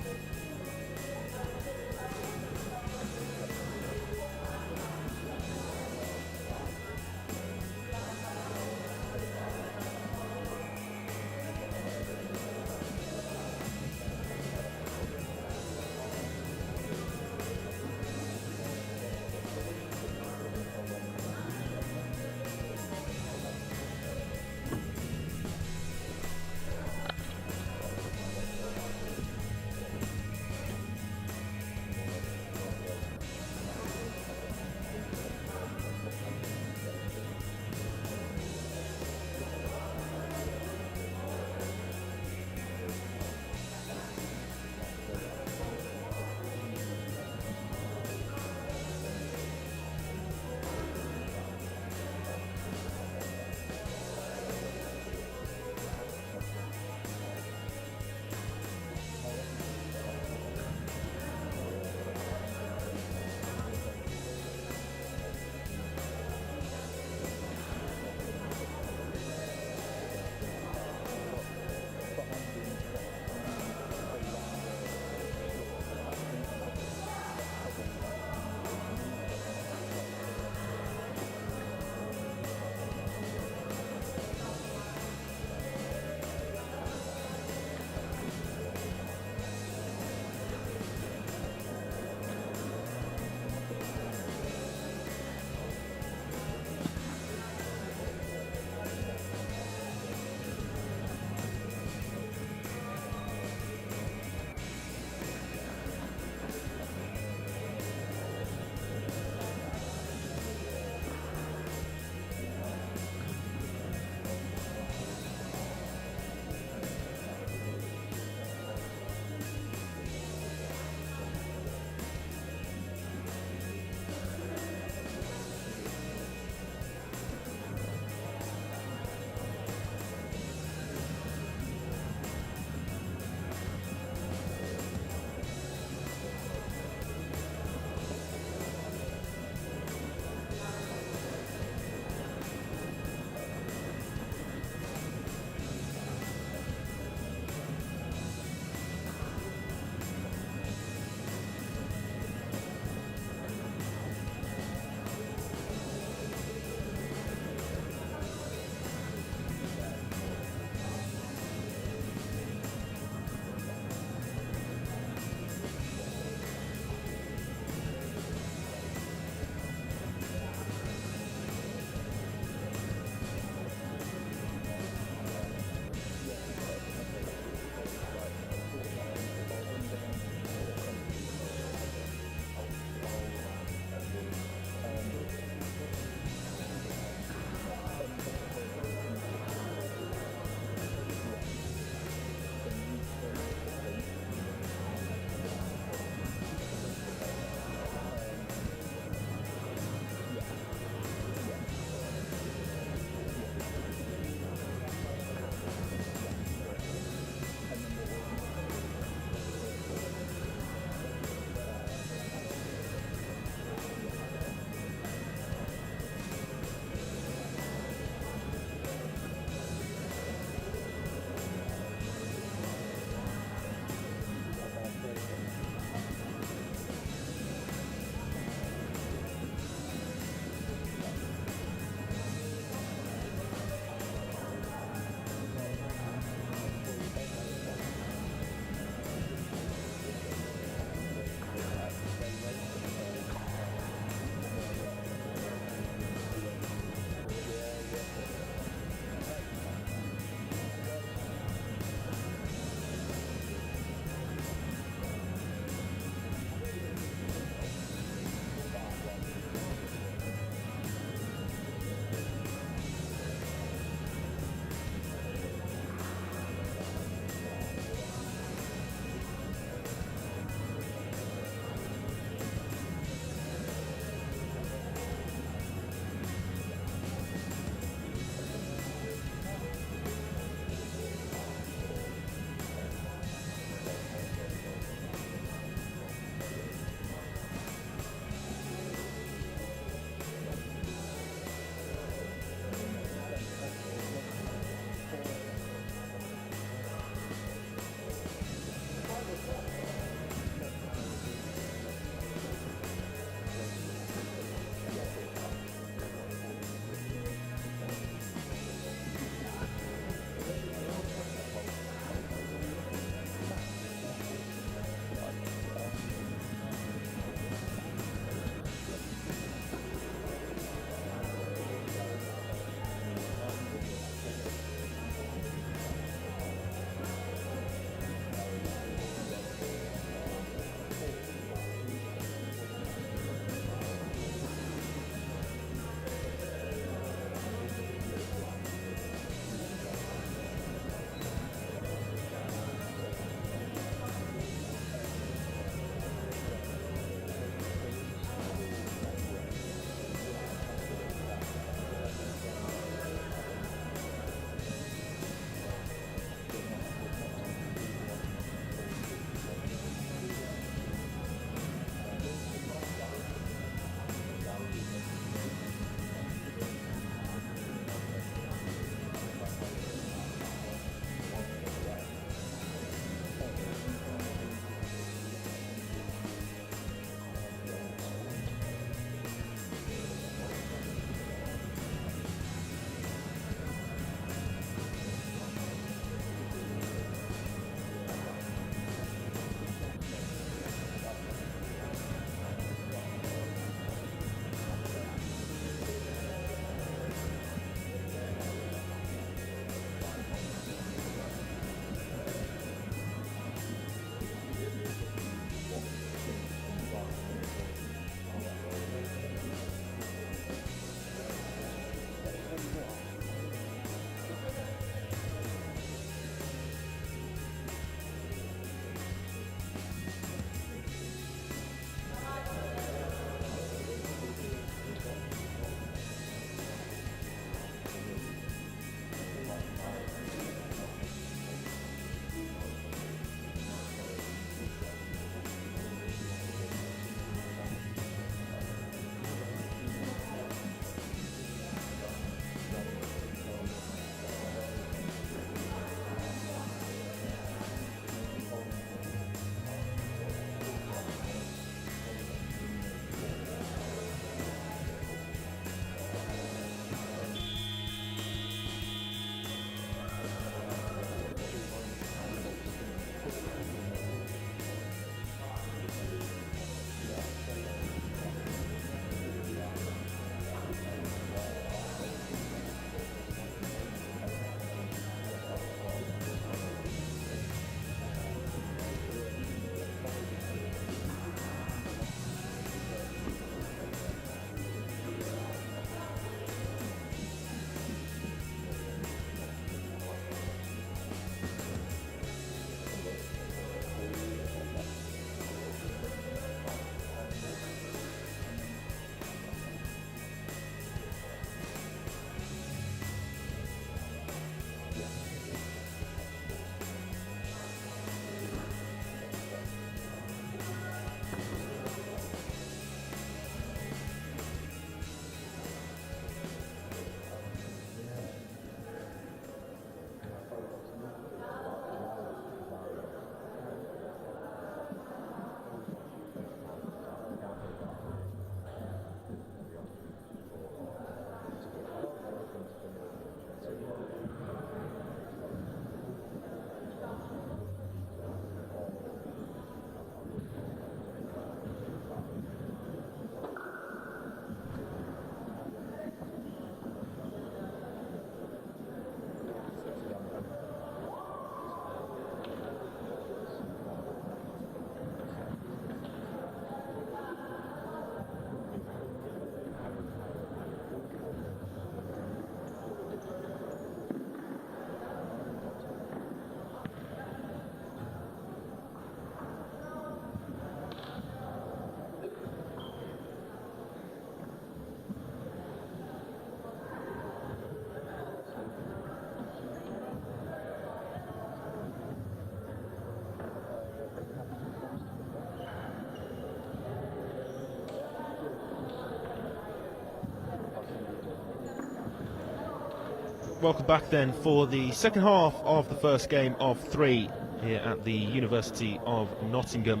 welcome back then for the second half of the first game of 3 here at the University of Nottingham.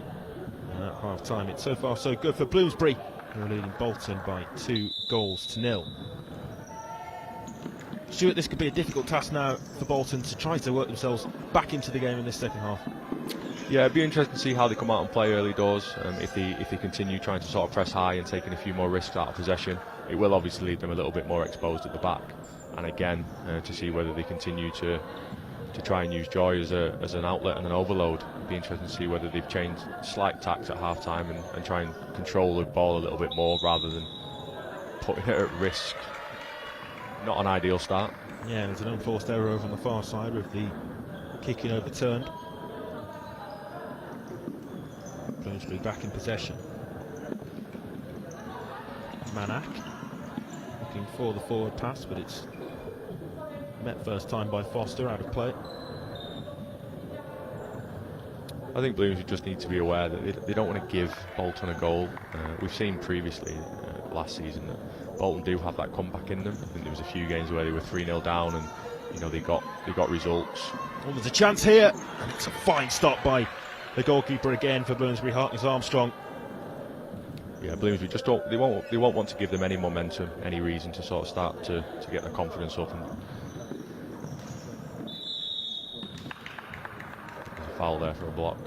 And at half time, it's so far so good for Bloomsbury, who are leading Bolton by 2-0. Stuart, this could be a difficult task now for Bolton to try to work themselves back into the game in this second half. Yeah, it'd be interesting to see how they come out and play early doors. If they continue trying to sort of press high and taking a few more risks out of possession, it will obviously leave them a little bit more exposed at the back. And again, to see whether they continue to try and use Joy as an outlet and an overload. It'd be interesting to see whether they've changed slight tacks at half time and try and control the ball a little bit more rather than putting it at risk. Not an ideal start. Yeah, there's an unforced error over on the far side with the kicking overturned. Bloomsbury back in possession. Manak looking for the forward pass, but it's met first time by Foster, out of play. I think Bloomsbury just need to be aware that they don't want to give Bolton a goal. We've seen previously last season that Bolton do have that comeback in them. I think there was a few games where they were 3-0 down and they got results. Oh, there's a chance here, and it's a fine stop by the goalkeeper again for Bloomsbury, Hartpury Armstrong. Yeah, Bloomsbury just they won't want to give them any momentum, any reason to sort of start to get their confidence up. And there's a foul there for a block.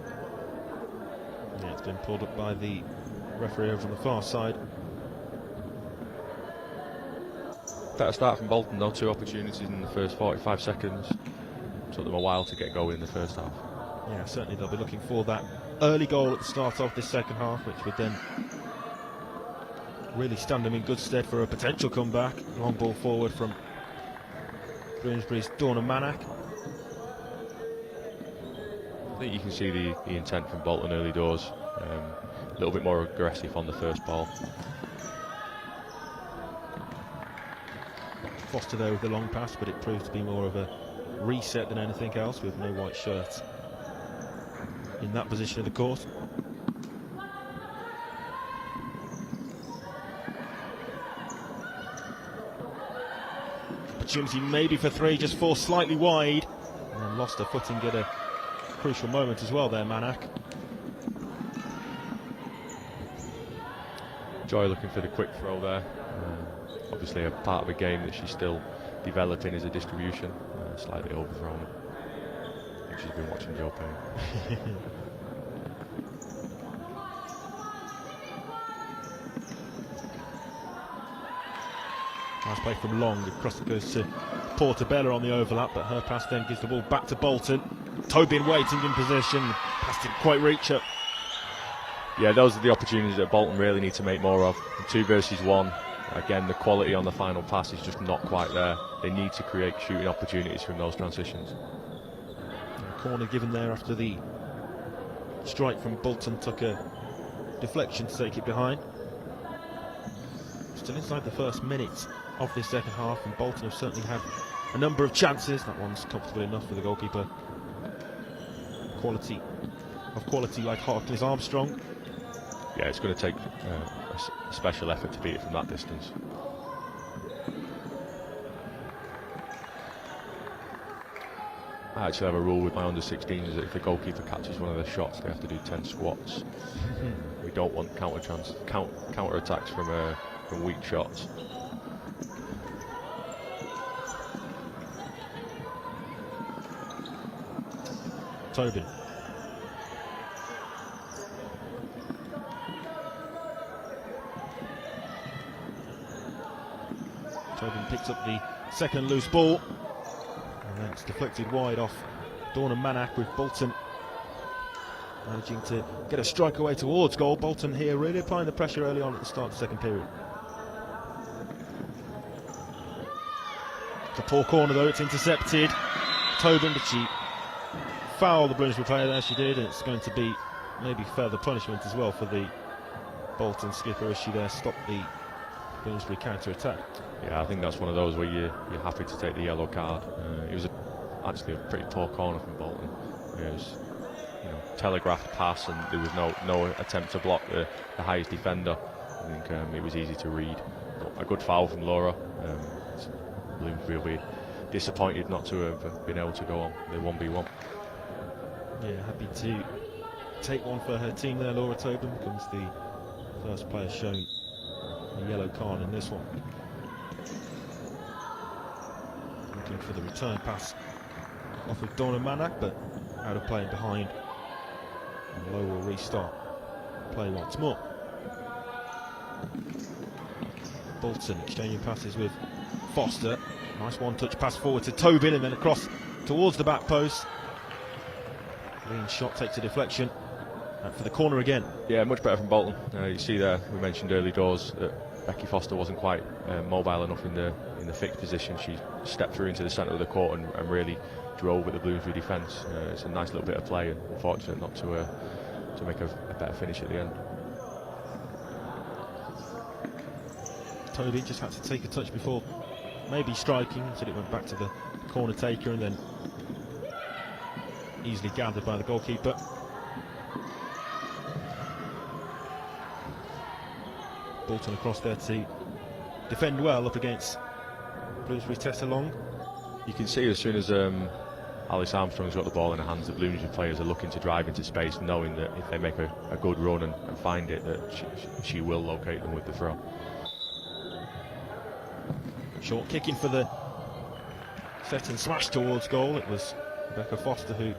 Yeah, it's been pulled up by the referee over on the far side. Better start from Bolton though, 2 opportunities in the first 45 seconds. Took them a while to get going in the first half. Yeah, certainly they'll be looking for that early goal at the start of this second half, which would then really stand them in good stead for a potential comeback. Long ball forward from Bloomsbury's Dornan Manak. I think you can see the intent from Bolton early doors. A little bit more aggressive on the first ball. Foster there with the long pass, but it proved to be more of a reset than anything else, with no white shirt in that position of the court. Opportunity maybe for 3, just 4 slightly wide, and then lost her footing at a crucial moment as well there, Manak. Joy looking for the quick throw there. Obviously a part of a game that she's still developing is a distribution. Slightly overthrown. I think she's been watching Joe Payne. Nice play from Long. Across it goes to Portabella on the overlap, but her pass then gives the ball back to Bolton. Tobin waiting in position. Pass didn't quite reach her. Yeah, those are the opportunities that Bolton really need to make more of. 2 versus 1. Again, the quality on the final pass is just not quite there. They need to create shooting opportunities from those transitions. A corner given there after the strike from Bolton took a deflection to take it behind. Still inside the first minute of this second half, and Bolton have certainly had a number of chances. That one's comfortable enough for the goalkeeper. Quality like Hartpury Armstrong. Yeah, it's going to take a special effort to beat it from that distance. I actually have a rule with my under-16s is that if the goalkeeper catches one of their shots, they have to do 10 squats. We don't want counter attacks from weak shots. Tobin. Tobin picks up the second loose ball, and then it's deflected wide off Dornan Manak, with Bolton managing to get a strike away towards goal. Bolton here really applying the pressure early on at the start of the second period. It's a poor corner though, it's intercepted. Tobin, but she fouled the Bloomsbury player there, she did, and it's going to be maybe further punishment as well for the Bolton skipper as she there stopped the Bloomsbury counter-attack. Yeah, I think that's one of those where you're happy to take the yellow card. It was actually a pretty poor corner from Bolton. It was telegraphed pass, and there was no attempt to block the highest defender. I think it was easy to read. But a good foul from Laura. Bloomsbury will be disappointed not to have been able to go on the 1v1. Yeah, happy to take one for her team there. Laura Tobin becomes the first player shown a yellow card in this one. Looking for the return pass off of Donna Manak, but out of play behind. And Low will restart play once more. Bolton exchanging passes with Foster. Nice one-touch pass forward to Tobin and then across towards the back post. Lean shot takes a deflection. And for the corner again. Yeah, much better from Bolton. You see there, we mentioned early doors that Becky Foster wasn't quite mobile enough in the fixed position. She stepped through into the centre of the court and really drove at the Bloomsbury defence. It's a nice little bit of play, and unfortunate not to make a better finish at the end. Toby just had to take a touch before maybe striking, until it went back to the corner taker and then easily gathered by the goalkeeper. Bolton across there to defend well up against Bloomsbury Tessa Long. You can see as soon as Alice Armstrong's got the ball in her hands, the Bloomsbury players are looking to drive into space, knowing that if they make a good run and find it, that she will locate them with the throw. Short kicking for the set and smash towards goal. It was Rebecca Foster who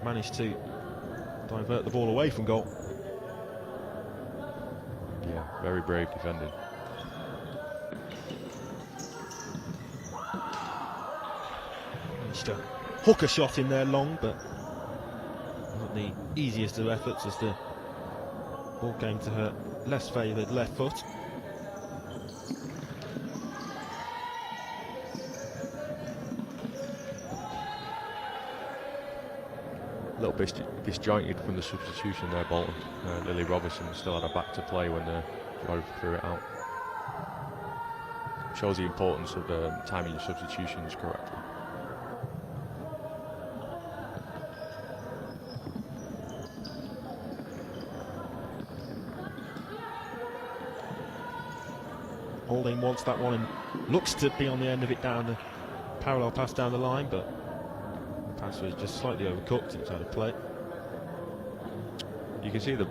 managed to divert the ball away from goal. Yeah, very brave defending. Managed to hook a shot in there long, but not the easiest of efforts as the ball came to her less favoured left foot. A little bit disjointed from the substitution there, Bolton. Lily Robertson still had her back to play when Joy threw it out. Shows the importance of timing your substitutions correctly. Holding wants that one and looks to be on the end of it down the parallel pass down the line, but the pass was just slightly overcooked. It's out of play. You can see the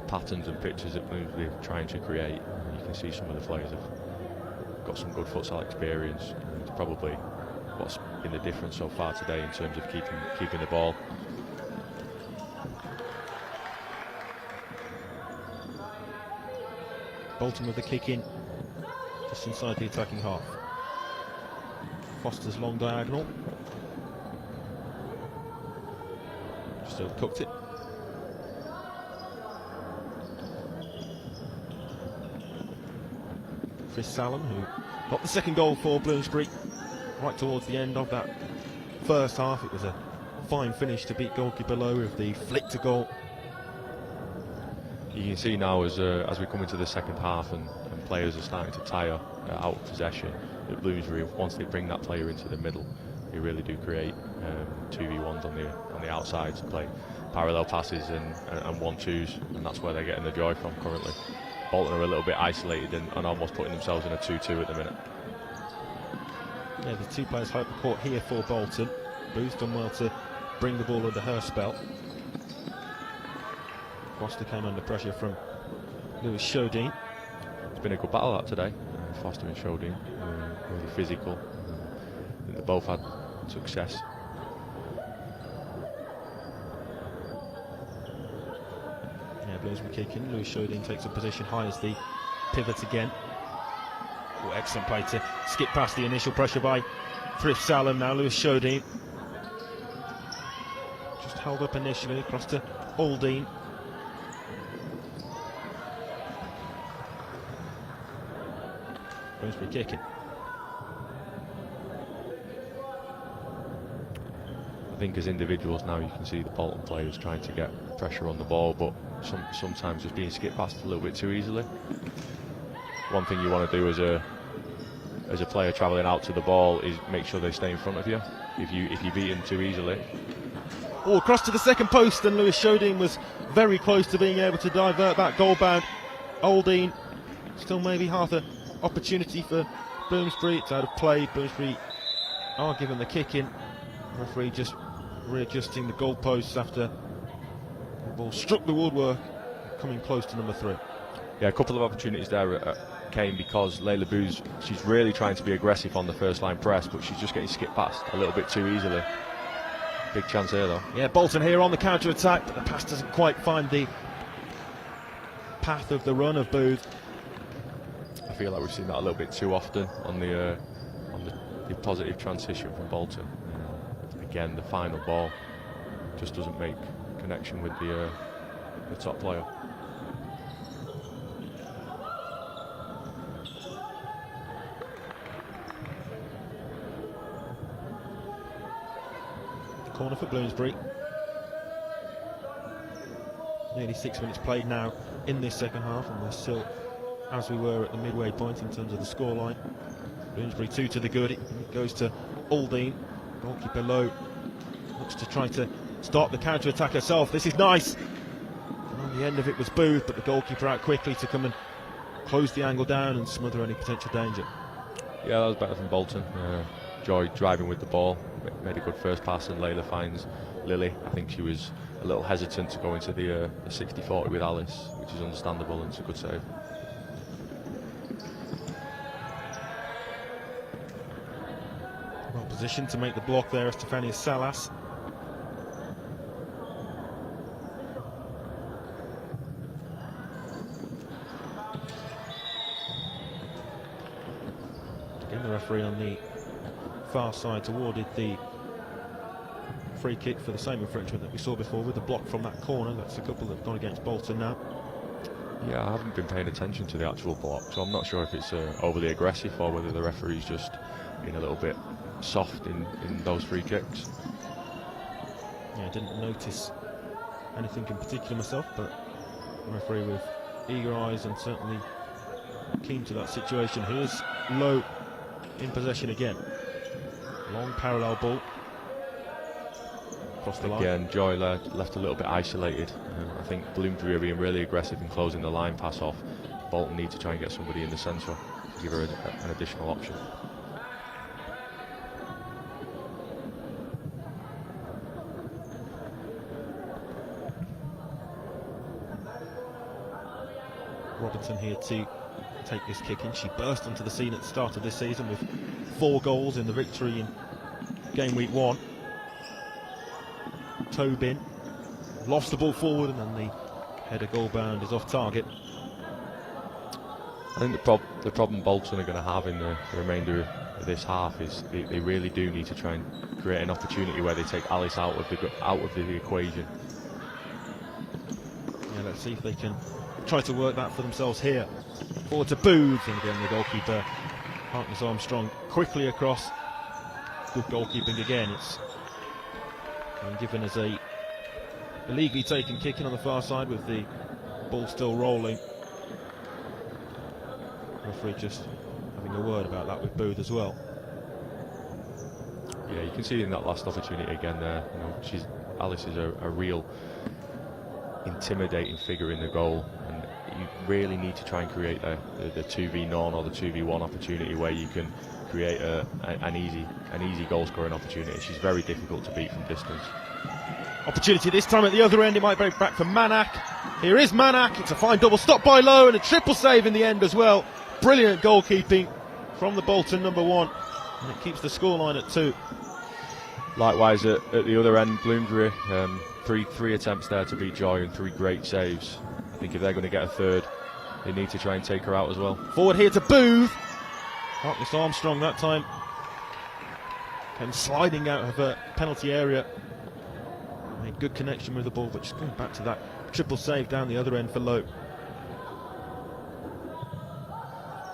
patterns and pictures that Bloomsbury are trying to create. You can see some of the players have got some good futsal experience. It's probably what's been the difference so far today in terms of keeping the ball. Bolton with the kick in, just inside the attacking half. Foster's long diagonal. Just overcooked it. Chris Salem, who got the second goal for Bloomsbury right towards the end of that first half. It was a fine finish to beat goalkeeper Lowe with the flick to goal. You can see now as we come into the second half and players are starting to tire out of possession, that Bloomsbury, once they bring that player into the middle, they really do create 2v1s on the outside to play parallel passes and 1-2s, and that's where they're getting the joy from currently. Bolton are a little bit isolated and almost putting themselves in a 2-2 at the minute. Yeah, the two players hope the court here for Bolton. Booth done well to bring the ball under her spell. Foster came under pressure from Lewis Shodine. It's been a good battle that today, Foster and Shodine, really physical. I think they both had success. Yeah, Bloomsbury kicking. Lewis Shodine takes a position high as the pivot again. Oh, excellent play to skip past the initial pressure by Thrift Salem. Now Lewis Shodine just held up initially across to Aldine. Bloomsbury kicking. I think as individuals now you can see the Bolton players trying to get pressure on the ball, but sometimes just being skipped past a little bit too easily. One thing you want to do as a player travelling out to the ball is make sure they stay in front of you. If you beat them too easily. Oh, across to the second post, and Lewis Shodine was very close to being able to divert that goal-bound Aldine. Still maybe half an opportunity for Bloomsbury. It's out of play. Bloomsbury are given the kick in. Referee just readjusting the goalposts after the ball struck the woodwork, coming close to number 3. Yeah, a couple of opportunities there came because Layla Booz, she's really trying to be aggressive on the first line press, but she's just getting skipped past a little bit too easily. Big chance here though. Yeah, Bolton here on the counter attack, but the pass doesn't quite find the path of the run of Booth. I feel like we've seen that a little bit too often on the positive transition from Bolton. Again, the final ball just doesn't make connection with the top player. Corner for Bloomsbury. Nearly 6 minutes played now in this second half, and we're still as we were at the midway point in terms of the scoreline. Bloomsbury 2 to the good. It goes to Aldine. Goalkeeper low. Looks to try to start the counter attack herself. This is nice. And on the end of it was Booth, but the goalkeeper out quickly to come and close the angle down and smother any potential danger. Yeah, that was better than Bolton. Joy driving with the ball, made a good first pass, and Layla finds Lily. I think she was a little hesitant to go into the 60-40 with Alice, which is understandable, and it's a good save. Well positioned to make the block there, Estefania Salas. Again, the referee on the far side awarded the free kick for the same infringement that we saw before with the block from that corner. That's a couple that have gone against Bolton now. Yeah, I haven't been paying attention to the actual block, so I'm not sure if it's overly aggressive or whether the referee's just been a little bit soft in those free kicks. Yeah, I didn't notice anything in particular myself, but the referee with eager eyes and certainly keen to that situation. Here's Lowe in possession again. Long parallel ball across the line. Again, Joy left a little bit isolated. I think Bloomsbury are being really aggressive in closing the line pass off. Bolton need to try and get somebody in the centre to give her an additional option. Robinson here to take this kick in. She burst onto the scene at the start of this season with 4 goals in the victory in game week 1. Tobin lofts the ball forward, and then the header goal bound is off target. I think the problem Bolton are going to have in the remainder of this half is they really do need to try and create an opportunity where they take Alice out of the equation. Yeah, let's see if they can try to work that for themselves here. Forward to Booth, and again the goalkeeper, Hartness Armstrong, quickly across. Good goalkeeping again. It's been given as a illegally taken kick in on the far side with the ball still rolling. Referee just having a word about that with Booth as well. Yeah, you can see in that last opportunity again there, you know, Alice is a real intimidating figure in the goal, and you really need to try and create the 2v none or the 2v1 opportunity where you can create an easy goal scoring opportunity. She's very difficult to beat from distance. Opportunity this time at the other end. It might break back for Manak. Here is Manak. It's a fine double stop by Lowe and a triple save in the end as well. Brilliant goalkeeping from the Bolton number 1, and it keeps the scoreline at 2. Likewise at the other end, Bloomsbury, three attempts there to beat Joy and 3 great saves. I think if they're going to get a third, they need to try and take her out as well. Forward here to Booth. Hartness Armstrong that time came sliding out of her penalty area. Made good connection with the ball, but just going back to that triple save down the other end for Lowe.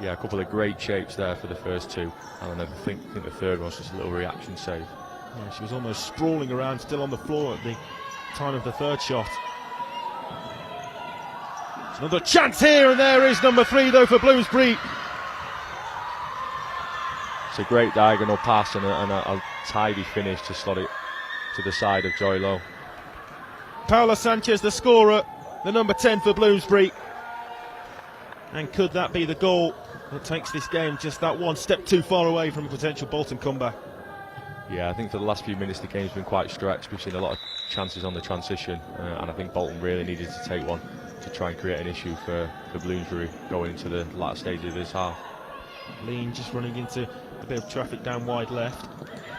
Yeah, a couple of great shapes there for the first 2, and I think the third one was just a little reaction save. Yeah, she was almost sprawling around, still on the floor at the time of the third shot. It's another chance here, and there is number 3 though for Bloomsbury. It's a great diagonal pass and a tidy finish to slot it to the side of Joy Lowe. Paula Sanchez, the scorer, the number 10 for Bloomsbury. And could that be the goal that takes this game just that one step too far away from a potential Bolton comeback? Yeah, I think for the last few minutes the game's been quite stretched. We've seen a lot of chances on the transition, and I think Bolton really needed to take one to try and create an issue for Bloomsbury going into the latter stage of this half. Lean just running into a bit of traffic down wide left.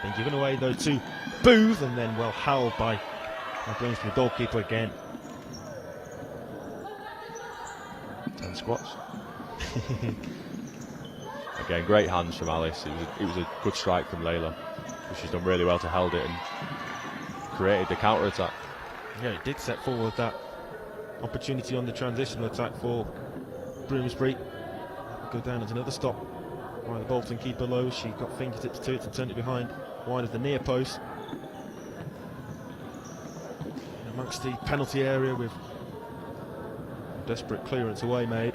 Been given away though to Booth, and then well held by Bloomsbury goalkeeper again. 10 squats. Again, great hands from Alice. It was a good strike from Layla. She's done really well to held it and created the counter attack. Yeah, it did set forward that opportunity on the transitional attack for Bloomsbury. Go down as another stop by the Bolton keeper low. She got fingertips to it and turned it behind wide of the near post. Amongst the penalty area with a desperate clearance away made.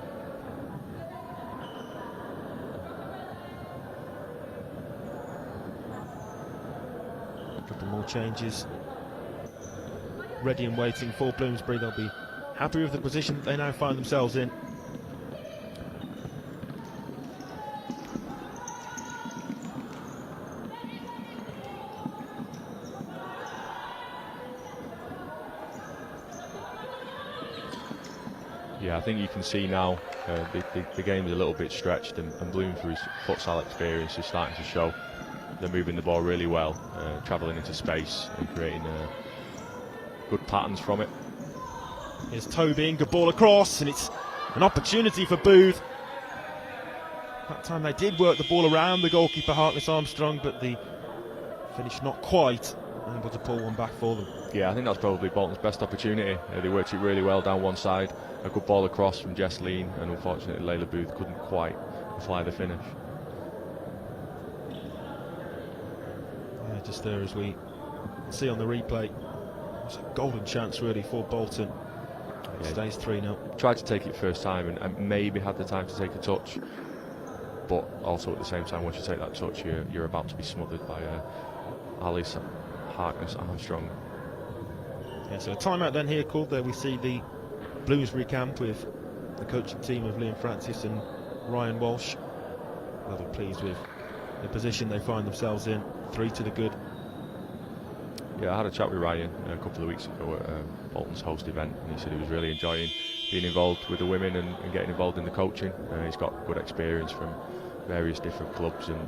A couple more changes ready and waiting for Bloomsbury. They'll be happy with the position that they now find themselves in. Yeah, I think you can see now the game's a little bit stretched, and Bloomsbury's futsal experience is starting to show. They're moving the ball really well, travelling into space and creating good patterns from it. Here's Toby, good ball across, and it's an opportunity for Booth. That time they did work the ball around the goalkeeper Hartness Armstrong, but the finish not quite able to pull one back for them. Yeah, I think that's probably Bolton's best opportunity. They worked it really well down one side. A good ball across from Jess Lean, and unfortunately Layla Booth couldn't quite fly the finish. Yeah, just there as we see on the replay. It's a golden chance really for Bolton. It stays 3-0. Tried to take it first time and maybe had the time to take a touch, but also at the same time, once you take that touch, you're about to be smothered by Alice Hartness Armstrong. Yeah, so a timeout then here called. There we see the Bloomsbury camp with the coaching team of Liam Francis and Ryan Walsh. They'll be pleased with the position they find themselves in. 3 to the good. Yeah, I had a chat with Ryan a couple of weeks ago at Bolton's host event, and he said he was really enjoying being involved with the women and getting involved in the coaching. He's got good experience from various different clubs, and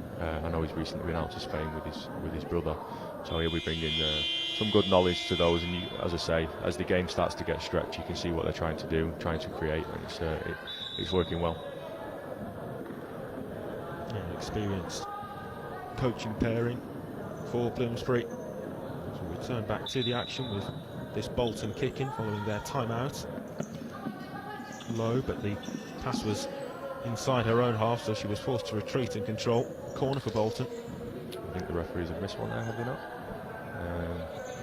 I know he's recently been out to Spain with his brother, so he'll be bringing some good knowledge to those. And as I say, as the game starts to get stretched, you can see what they're trying to do, trying to create, and it's working well. Yeah, experienced coaching pairing for Bloomsbury. So we turn back to the action with this Bolton kick-in following their timeout. Low, but the pass was inside her own half, so she was forced to retreat and control. Corner for Bolton. I think the referees have missed one there, have they not?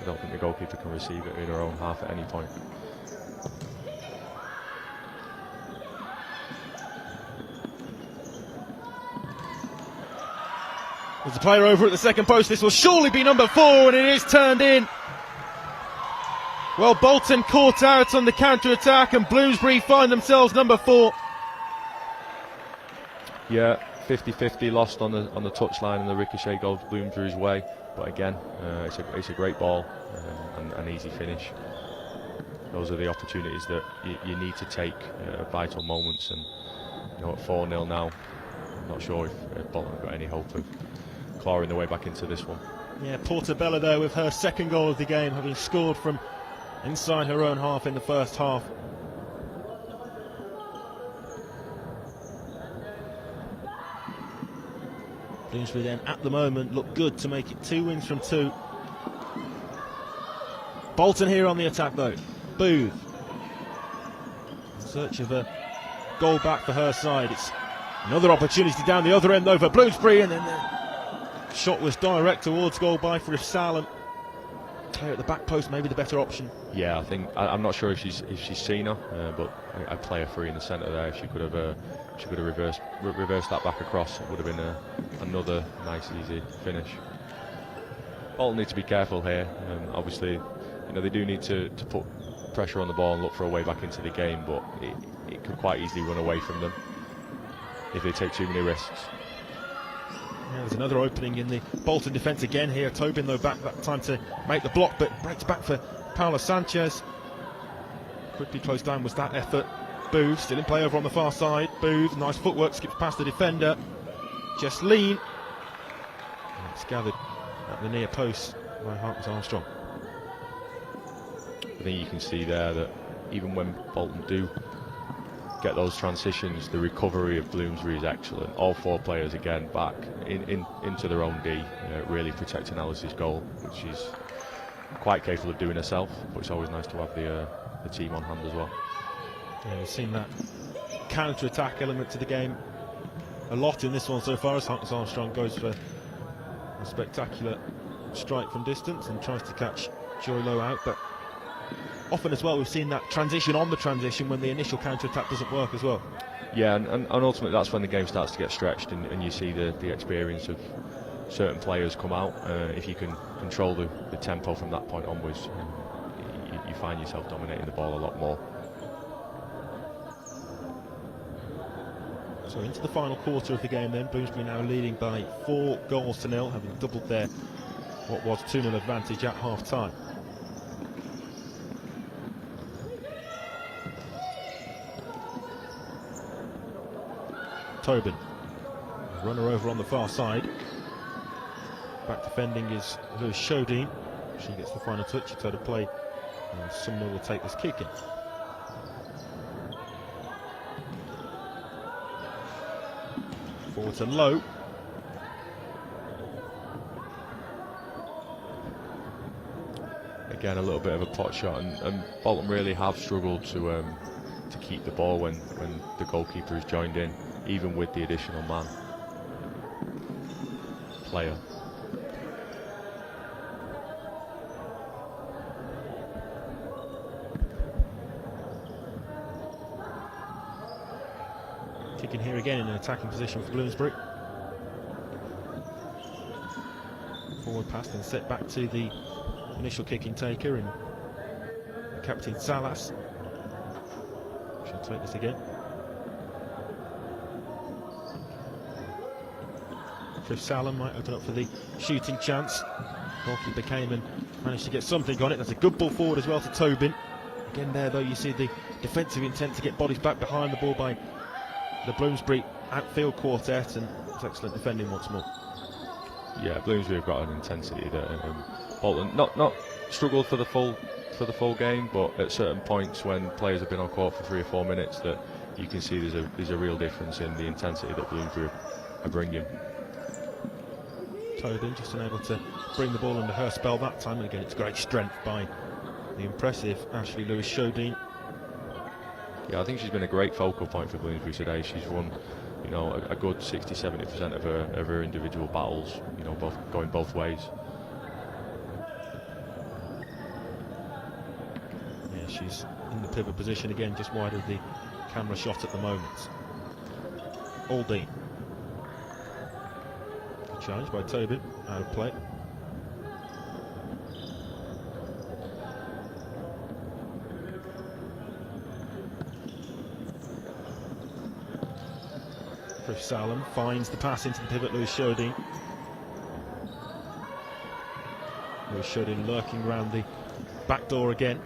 I don't think the goalkeeper can receive it in her own half at any point. There's a player over at the second post. This will surely be number 4, and it is turned in. Well, Bolton caught out on the counter-attack, and Bloomsbury find themselves number 4. Yeah, 50-50 lost on the touchline, and the ricochet goes Bloomsbury's way. But again, it's a great ball and an easy finish. Those are the opportunities that you need to take at vital moments. And at 4-0 now, I'm not sure if Bolton have got any hope of clawing their way back into this one. Yeah, Portobello there with her second goal of the game, having scored from inside her own half in the first half. Bloomsbury then at the moment look good to make it 2 wins from 2. Bolton here on the attack though. Booth in search of a goal back for her side. It's another opportunity down the other end though for Bloomsbury, and then the shot was direct towards goal by Frith Salem. Clear at the back post, maybe the better option. Yeah, I think I'm not sure if she's seen her, but I play her free in the centre there. If she could have reversed that back across, it would have been another nice easy finish. Bolton need to be careful here. Obviously, they do need to put pressure on the ball and look for a way back into the game, but it could quite easily run away from them if they take too many risks. Yeah, there's another opening in the Bolton defence again here. Tobin, though, back that time to make the block, but breaks back for Paolo Sanchez. Quickly closed down was that effort. Booth still in play over on the far side. Booth, nice footwork, skips past the defender. Just lean. And it's gathered at the near post by Hartpury Armstrong. I think you can see there that even when Bolton do get those transitions, the recovery of Bloomsbury is excellent. All four players again back into their own D, really protecting Alice's goal, which she's quite capable of doing herself, but it's always nice to have the team on hand as well. Yeah, we've seen that counter-attack element to the game a lot in this one so far, as Hartpury Armstrong goes for a spectacular strike from distance and tries to catch Joy Lowe out, but often as well we've seen that transition on the transition when the initial counter-attack doesn't work as well. Yeah, and ultimately that's when the game starts to get stretched, and you see the experience of certain players come out. If you can control the tempo from that point onwards, you find yourself dominating the ball a lot more. So into the final quarter of the game then, Bloomsbury now leading by 4-0, having doubled their what was 2-0 advantage at half-time. Tobin, runner over on the far side. Back defending is Lewis Shodine. She gets the final touch, it's out of play, and Sumner will take this kick in. Forward to Lowe. Again, a little bit of a pot shot, and Bolton really have struggled to keep the ball when the goalkeeper has joined in, even with the additional player. Kicking here again in an attacking position for Bloomsbury. Forward pass and set back to the initial kicking taker and Captain Salas. She'll take this again. Trish Salem might open up for the shooting chance. Goalkeeper came and managed to get something on it. That's a good ball forward as well to Tobin. Again there though you see the defensive intent to get bodies back behind the ball by the Bloomsbury outfield quartet, and it's excellent defending once more. Yeah, Bloomsbury have got an intensity that Bolton not struggled for the full game, but at certain points when players have been on court for 3 or 4 minutes, that you can see there's a real difference in the intensity that Bloomsbury are bringing. Tobin just unable to bring the ball under her spell that time, and again it's great strength by the impressive Ashley Lewis Shodine. Yeah, I think she's been a great focal point for Bloomsbury today. She's won, a good 60-70% of her individual battles, going both ways. Yeah, she's in the pivot position again, just wide of the camera shot at the moment. Aldine. Good challenge by Tobin, out of play. Trish Salem finds the pass into the pivot, Lewis Shodine. Lewis Shodine lurking around the back door again.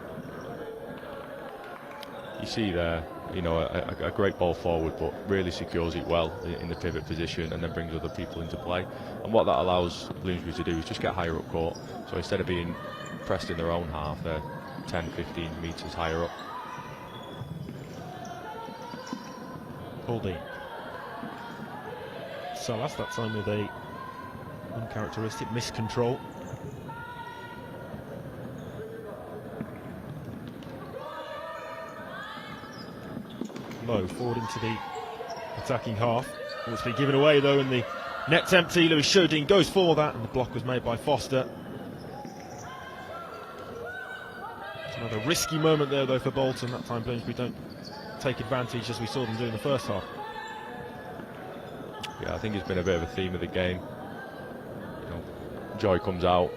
You see there, a great ball forward, but really secures it well in the pivot position and then brings other people into play. And what that allows Bloomsbury to do is just get higher up court. So instead of being pressed in their own half, they're 10-15 metres higher up. Aldine. Salas that time with a uncharacteristic miscontrol. Low forward into the attacking half. It's been given away though, and the net's empty. Lewis Shodine goes for that, and the block was made by Foster. It's another risky moment there though for Bolton. That time Bloomsbury don't take advantage as we saw them do in the first half. Yeah, I think it's been a bit of a theme of the game. Joy comes out,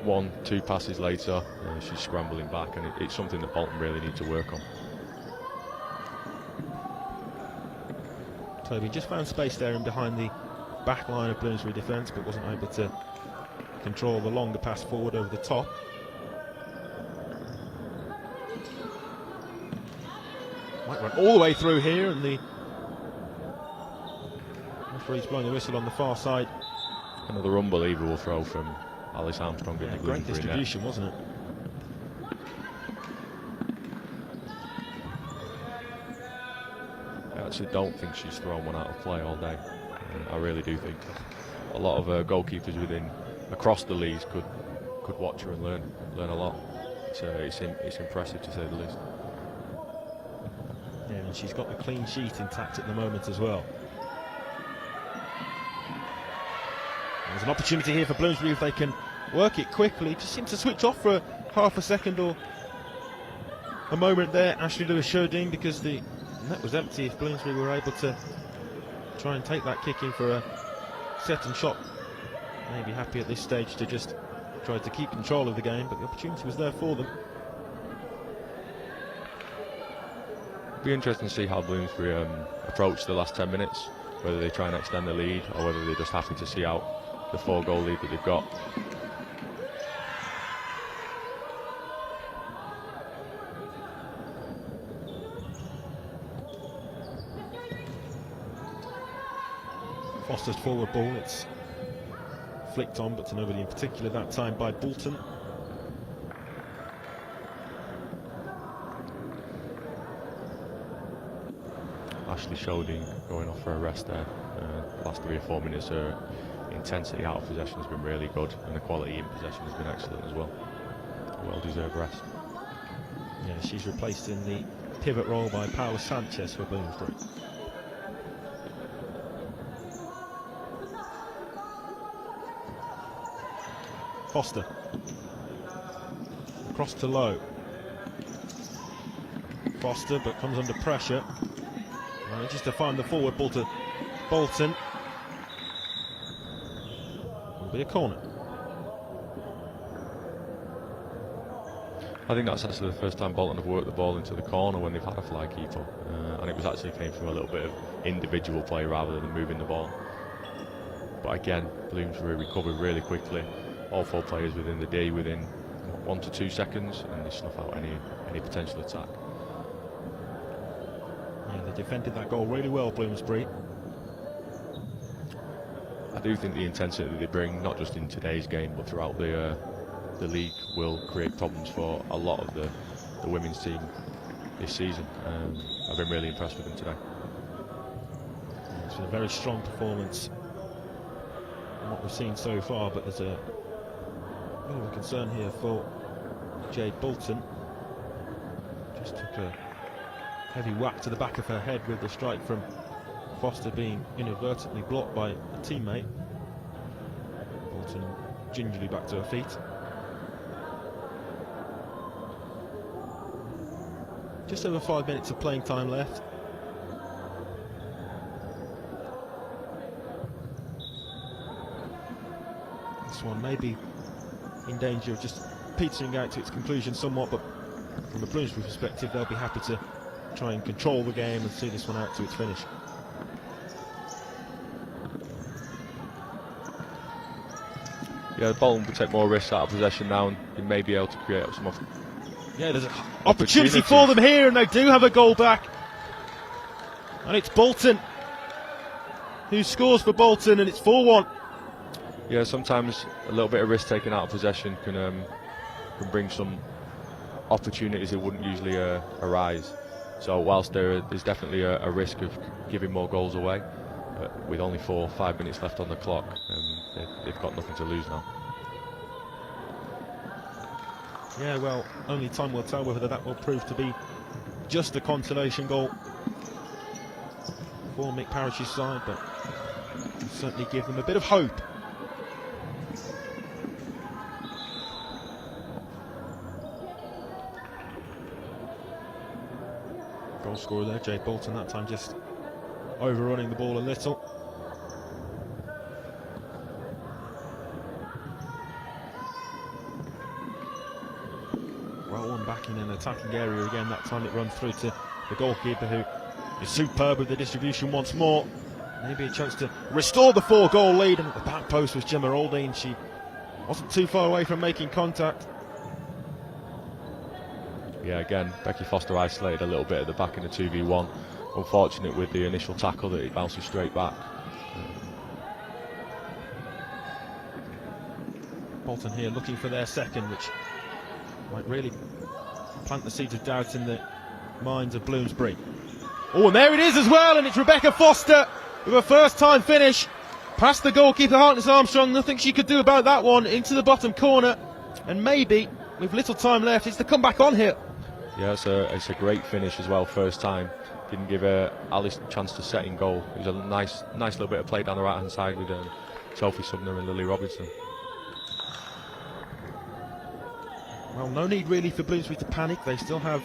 1-2 passes later, she's scrambling back, and it's something that Bolton really need to work on. Toby just found space there and behind the back line of Bloomsbury defence, but wasn't able to control the longer pass forward over the top. Might run all the way through here, and the referee's blowing the whistle on the far side. Another unbelievable throw from Alice Armstrong. Yeah, great distribution, wasn't it? I actually don't think she's thrown one out of play all day. I really do think a lot of goalkeepers across the leagues could watch her and learn a lot. It's impressive, to say the least. Yeah, and she's got the clean sheet intact at the moment as well. There's an opportunity here for Bloomsbury if they can work it quickly. Just seemed to switch off for half a second or a moment there, Ashley Lewis-Sherding, because the net was empty. If Bloomsbury were able to try and take that kick in for a set and shot, maybe happy at this stage to just try to keep control of the game, but the opportunity was there for them. Be interesting to see how Bloomsbury approach the last 10 minutes, whether they try and extend the lead or whether they're just happy to see out the 4-goal lead that they've got. Foster's forward ball, it's flicked on, but to nobody in particular that time by Bolton. Ashley Sherding going off for a rest there. Last 3 or 4 minutes, her intensity out of possession has been really good, and the quality in possession has been excellent as well. Well-deserved rest. Yeah, she's replaced in the pivot role by Paula Sanchez for Bloomsbury. Foster. Across to Lowe. Foster, but comes under pressure. Manages to find the forward ball to Bolton. Will be a corner. I think that's actually the first time Bolton have worked the ball into the corner when they've had a fly keeper, and it was actually came from a little bit of individual play rather than moving the ball. But again, Bloomsbury recovered really quickly. All 4 players within the D within 1 to 2 seconds, and they snuff out any potential attack. Yeah, they defended that goal really well, Bloomsbury. I do think the intensity that they bring, not just in today's game but throughout the league, will create problems for a lot of the women's team this season. I've been really impressed with them today. It's been a very strong performance from what we've seen so far, but there's a bit of a concern here for Jade Bolton. Just took a heavy whack to the back of her head with the strike from Foster being inadvertently blocked by a teammate. Bolton gingerly back to her feet. Just over 5 minutes of playing time left. This one may be in danger of just petering out to its conclusion somewhat, but from a Bloomsbury perspective, they'll be happy to try and control the game and see this one out to its finish. Yeah, Bolton will take more risks out of possession now, and they may be able to create some Yeah, there's an opportunity for them here, and they do have a goal back. And it's Bolton who scores for Bolton, and it's 4-1. Yeah, sometimes a little bit of risk taken out of possession can bring some opportunities that wouldn't usually arise. So whilst there's definitely a risk of giving more goals away, with only 4 or 5 minutes left on the clock, they've got nothing to lose now. Yeah, well, only time will tell whether that will prove to be just a consolation goal for Mick Parish's side, but it'll certainly give them a bit of hope. Goal scorer there, Jade Bolton, that time just overrunning the ball a little. Well, one back in an attacking area again. That time it runs through to the goalkeeper, who is superb with the distribution once more. Maybe a chance to restore the 4-goal lead, and at the back post was Gemma Aldine. She wasn't too far away from making contact. Yeah, again, Becky Foster isolated a little bit at the back in the 2v1. Unfortunate with the initial tackle that it bounces straight back. Bolton here looking for their second, which might really plant the seeds of doubt in the minds of Bloomsbury. Oh, and there it is as well, and it's Rebecca Foster with a first-time finish. Past the goalkeeper, Hartness Armstrong, nothing she could do about that one, into the bottom corner. And maybe, with little time left, it's the comeback on here. Yeah, it's a great finish as well, first time. Didn't give Alice a chance to set in goal. It was a nice little bit of play down the right-hand side with Sophie Sumner and Lily Robinson. Well, no need really for Bloomsbury to panic. They still have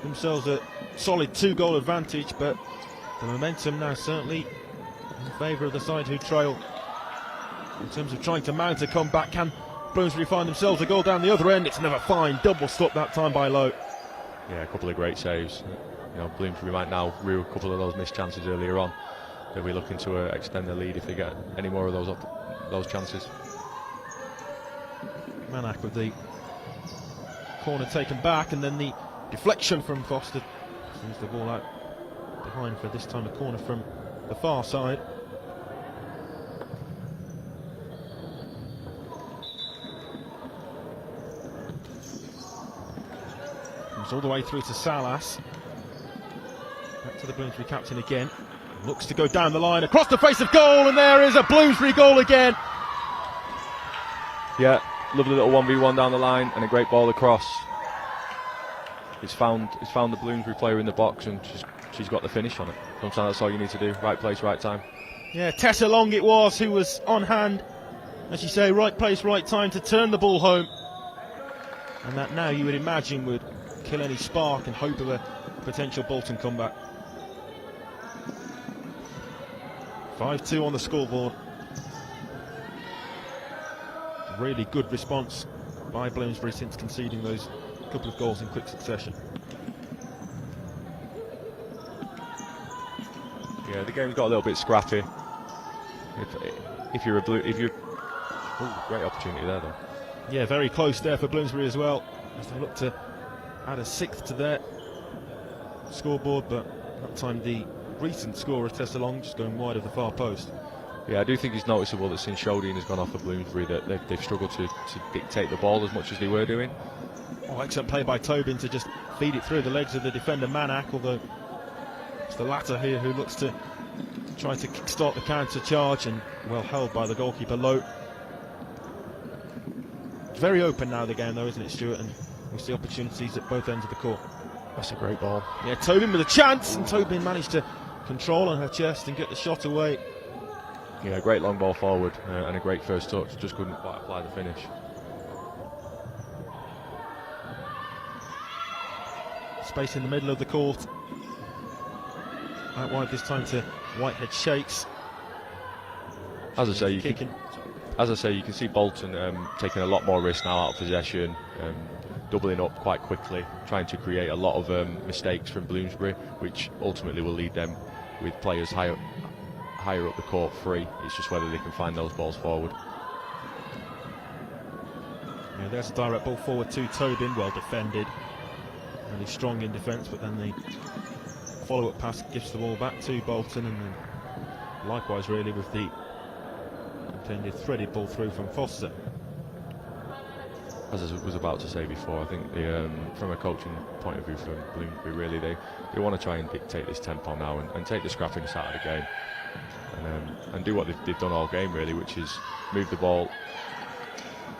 themselves a solid 2-goal advantage, but the momentum now certainly in favour of the side who trail. In terms of trying to mount a comeback, can Bloomsbury find themselves a goal down the other end? It's another fine double stop that time by Lowe. Yeah, a couple of great saves. You know, Bloomsbury might now rue a couple of those missed chances earlier on. They'll be looking to extend the lead if they get any more of those chances. Manak with the corner taken back, and then the deflection from Foster sends the ball out behind for this time a corner from the far side. Comes all the way through to Salas. Back to the Bloomsbury captain again. Looks to go down the line across the face of goal, and there is a Bloomsbury goal again. Yeah, lovely little 1v1 down the line and a great ball across. It's found the Bloomsbury player in the box, and she's got the finish on it. Sometimes that's all you need to do. Right place, right time. Yeah, Tessa Long it was who was on hand. As you say, right place, right time to turn the ball home. And that now you would imagine would kill any spark and hope of a potential Bolton comeback. 5-2 on the scoreboard. Really good response by Bloomsbury since conceding those couple of goals in quick succession. Yeah, the game's got a little bit scrappy. If you're great opportunity there though. Yeah, very close there for Bloomsbury as well, as they look to add a 6th to their scoreboard, but that time the recent scorer Tessa Long just going wide of the far post. Yeah, I do think it's noticeable that since Shodine has gone off for Bloomsbury that they've struggled to dictate the ball as much as they were doing. Oh, excellent play by Tobin to just feed it through the legs of the defender Manak, although it's the latter here who looks to try to kickstart the counter charge, and well held by the goalkeeper Lowe. It's very open now the game though, isn't it, Stuart? And we see opportunities at both ends of the court. That's a great ball. Yeah, Tobin with a chance, and Tobin managed to control on her chest and get the shot away. Yeah, great long ball forward and a great first touch. Just couldn't quite apply the finish. Space in the middle of the court. Out wide this time to Whitehead Shakes. As I say, you can see Bolton taking a lot more risk now out of possession, doubling up quite quickly, trying to create a lot of mistakes from Bloomsbury, which ultimately will lead them with players higher up the court free. It's just whether they can find those balls forward. Yeah, there's a direct ball forward to Tobin, well defended, really strong in defence, but then the follow-up pass gives the ball back to Bolton, and then likewise really with the intended threaded ball through from Foster. As I was about to say before, I think from a coaching point of view from Bloomsbury, really they want to try and dictate this tempo now and take the scrappiness out of the game, and do what they've done all game really, which is move the ball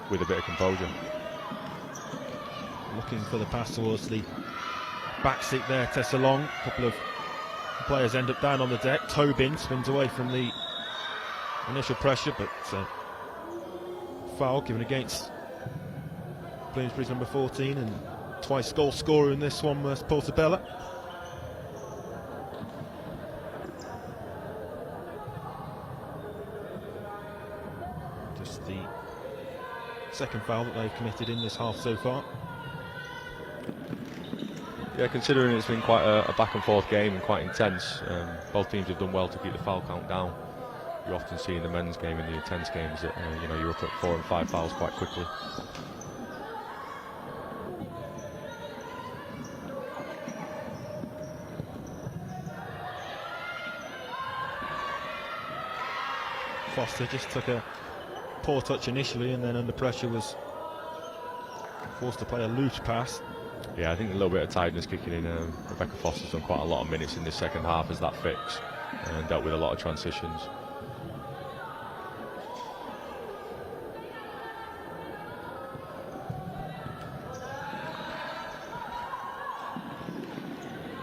with a bit of composure. Looking for the pass towards the back seat there, Tessa Long. A couple of players end up down on the deck. Tobin spins away from the initial pressure, but foul given against Bloomsbury's number 14, and twice goal scorer in this one was Portabella. Just the second foul that they've committed in this half so far. Yeah, Yeah, considering it's been quite a back and forth game and quite intense, both teams have done well to keep the foul count down. You often see in the men's game, in the intense games, that you're up at 4 and 5 fouls quite quickly. Foster just took a poor touch initially, and then under pressure was forced to play a loose pass. Yeah, I think a little bit of tiredness kicking in. Rebecca Foster's done quite a lot of minutes in the second half as that fix, and dealt with a lot of transitions.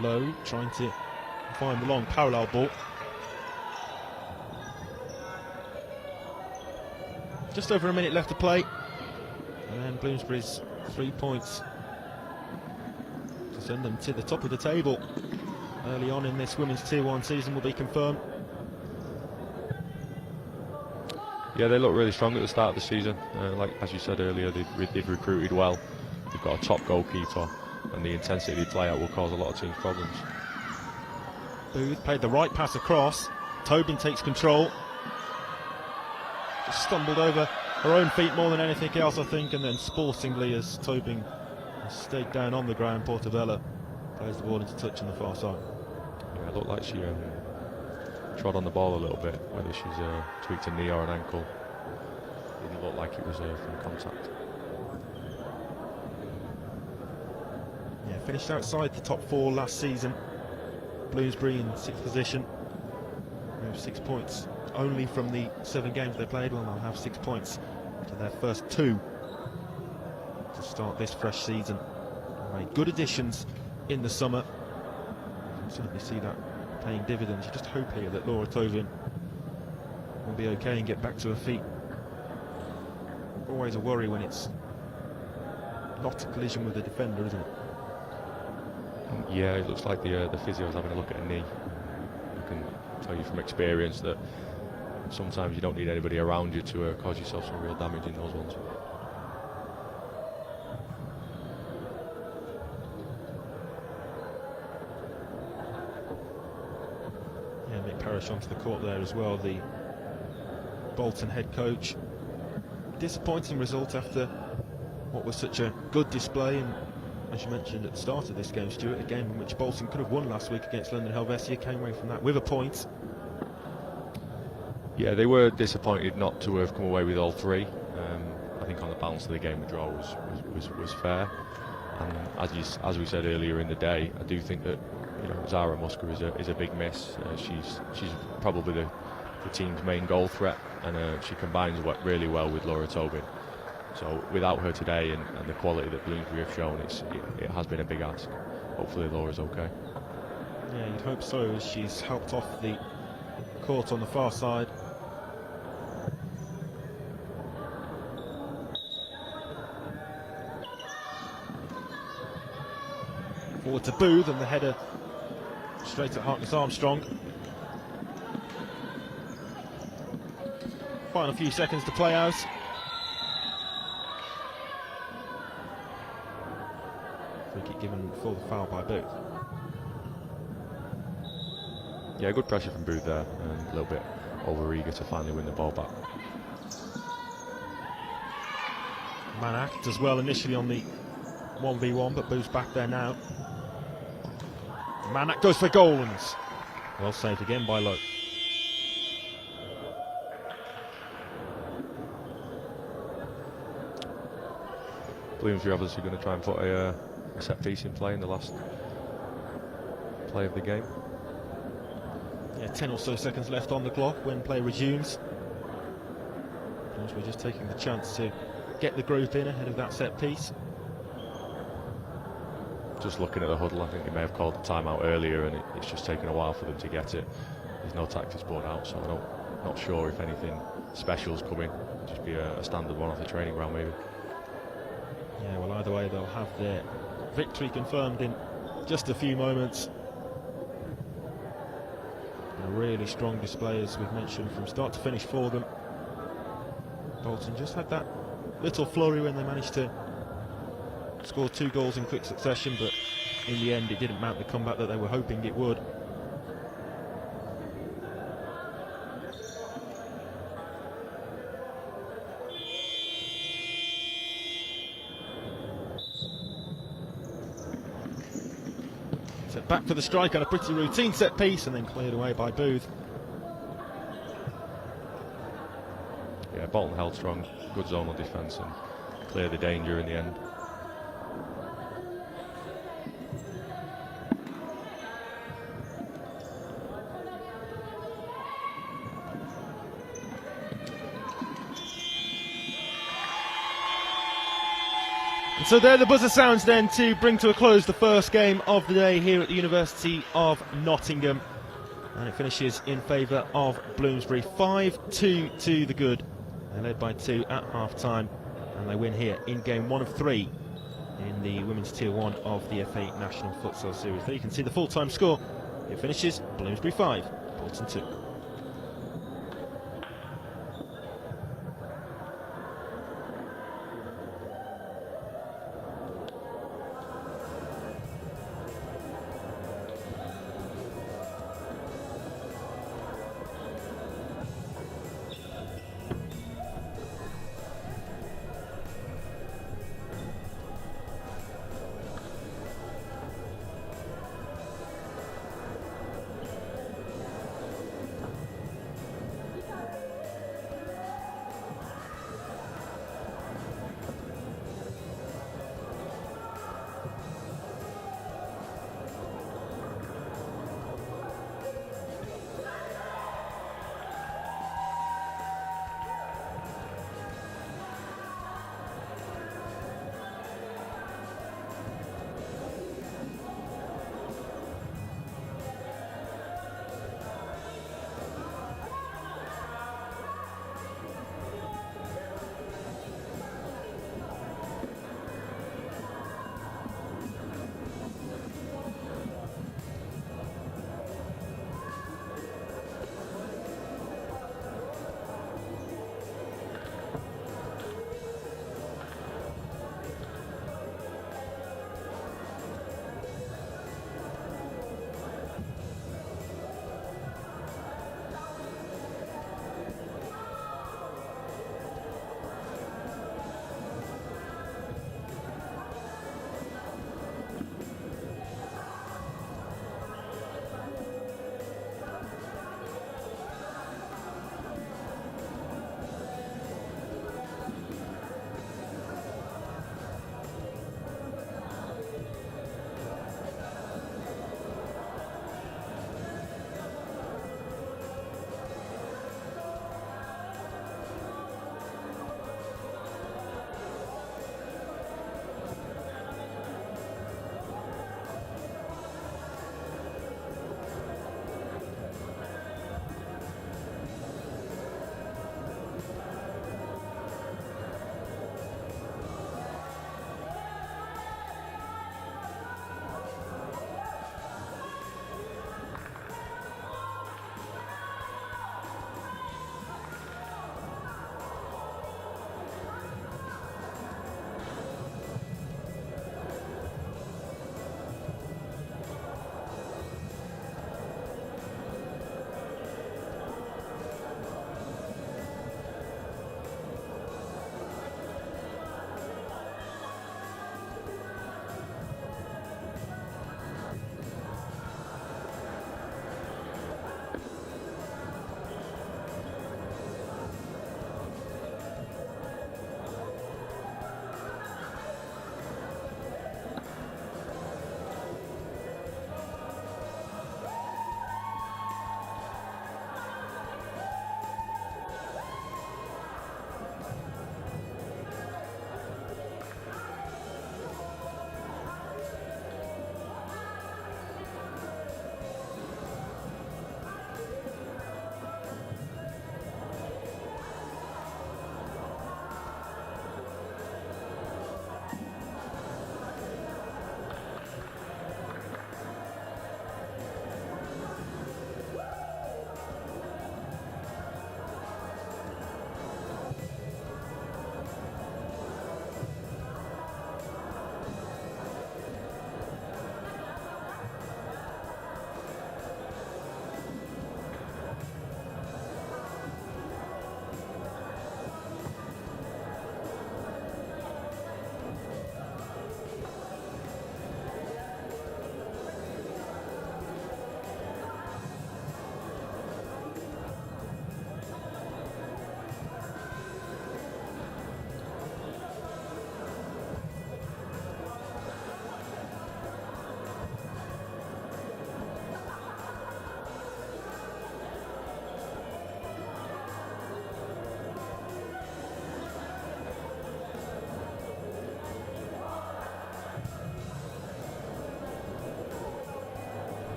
Low trying to find the long parallel ball. Just over a minute left to play, and Bloomsbury's 3 points to send them to the top of the table early on in this women's Tier 1 season will be confirmed. Yeah, they look really strong at the start of the season. Like as you said earlier, they've recruited well. They've got a top goalkeeper, and the intensity they play at will cause a lot of teams problems. Booth played the right pass across. Tobin takes control. Just stumbled over her own feet more than anything else, I think, and then sportingly, as Tobin stayed down on the ground, Portabella plays the ball into touch on the far side. Yeah, it looked like she trod on the ball a little bit, whether she's tweaked a knee or an ankle. It didn't look like it was from contact. Yeah, finished outside the top 4 last season. Bloomsbury in 6th position. They have 6 points only from the 7 games they played. Well, they'll have 6 points to their first 2 to start this fresh season. Made good additions in the summer. You certainly see that paying dividends. You just hope here that Laura Tobin will be okay and get back to her feet. Always a worry when it's not a collision with the defender, isn't it? Yeah, it looks like the physio's having a look at her knee. I can tell you from experience that sometimes you don't need anybody around you to cause yourself some real damage in those ones. Yeah, Mick Parrish onto the court there as well, the Bolton head coach. Disappointing result after what was such a good display, and as you mentioned at the start of this game, Stuart, a game in which Bolton could have won last week against London Helvetia, came away from that with a point. Yeah, they were disappointed not to have come away with all 3. I think on the balance of the game, the draw was fair. And as we said earlier in the day, I do think that Zara Musker is a big miss. She's probably the team's main goal threat, and she combines really well with Laura Tobin. So without her today and the quality that Bloomsbury have shown, it has been a big ask. Hopefully Laura's okay. Yeah, you'd hope so, as she's helped off the court on the far side. Forward to Booth, and the header straight at Harkness Armstrong. Final few seconds to play out. Free kick given for the foul by Booth. Yeah, good pressure from Booth there, and a little bit over-eager to finally win the ball back. Manak does well initially on the 1v1, but Booth's back there now. Manak goes for goal, and well saved again by Lowe. Bloomsbury obviously going to try and put a set piece in play in the last play of the game. Yeah, 10 or so seconds left on the clock when play resumes. Bloomsbury just taking the chance to get the group in ahead of that set piece. Just looking at the huddle, I think they may have called the timeout earlier, and it's just taken a while for them to get it. There's no tactics board out, so I'm not sure if anything special's coming. Just be a standard one off the training ground, maybe. Yeah, well, either way, they'll have their victory confirmed in just a few moments. A really strong display, as we've mentioned, from start to finish for them. Bolton just had that little flurry when they managed to score 2 goals in quick succession, but in the end it didn't mount the comeback that they were hoping it would. So back for the strike on a pretty routine set piece and then cleared away by Booth. Yeah, Bolton held strong, good zonal defence and cleared the danger in the end. So there the buzzer sounds then to bring to a close the first game of the day here at the University of Nottingham, and it finishes in favour of Bloomsbury 5-2 to the good. They're led by 2 at half time, and they win here in game 1 of 3 in the Women's Tier 1 of the FA National Futsal Series. There you can see the full-time score. It finishes Bloomsbury 5, Bolton 2.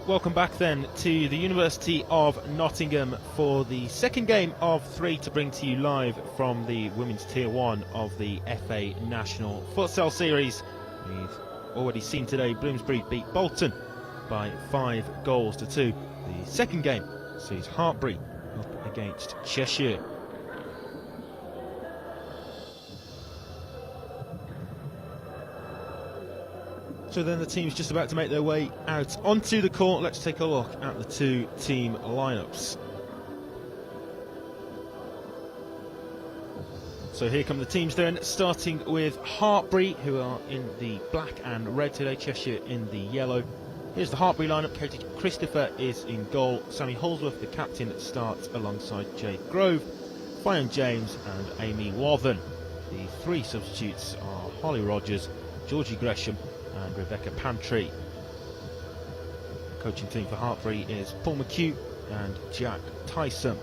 Welcome back then to the University of Nottingham for the second game of 3 to bring to you live from the Women's Tier 1 of the FA National Futsal Series. We've already seen today Bloomsbury beat Bolton by 5-2. The second game sees Hartpury up against Cheshire. So then the team's just about to make their way out onto the court. Let's take a look at the two team lineups. So here come the teams then, starting with Hartpury, who are in the black and red today, Cheshire in the yellow. Here's the Hartpury lineup. Katie Christopher is in goal. Sammy Holsworth, the captain, starts alongside Jade Grove, Fionn James and Amy Wathen. The three substitutes are Holly Rogers, Georgie Gresham and Rebecca Pantry. Coaching team for Hartpury is Paul McHugh and Jack Tyson.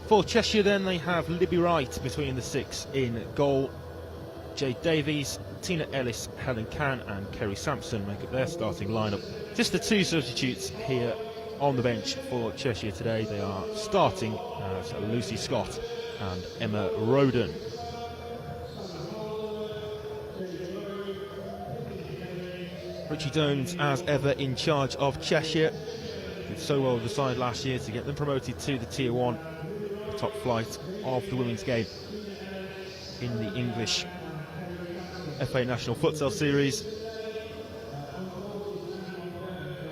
For Cheshire then, they have Libby Wright between the six in goal. Jade Davies, Tina Ellis, Helen Cann and Kerry Sampson make up their starting lineup. Just the two substitutes here on the bench for Cheshire today. They are starting as Lucy Scott and Emma Roden. Richie Jones, as ever, in charge of Cheshire. Did so well with the side last year to get them promoted to the Tier 1, the top flight of the women's game in the English FA National Futsal Series.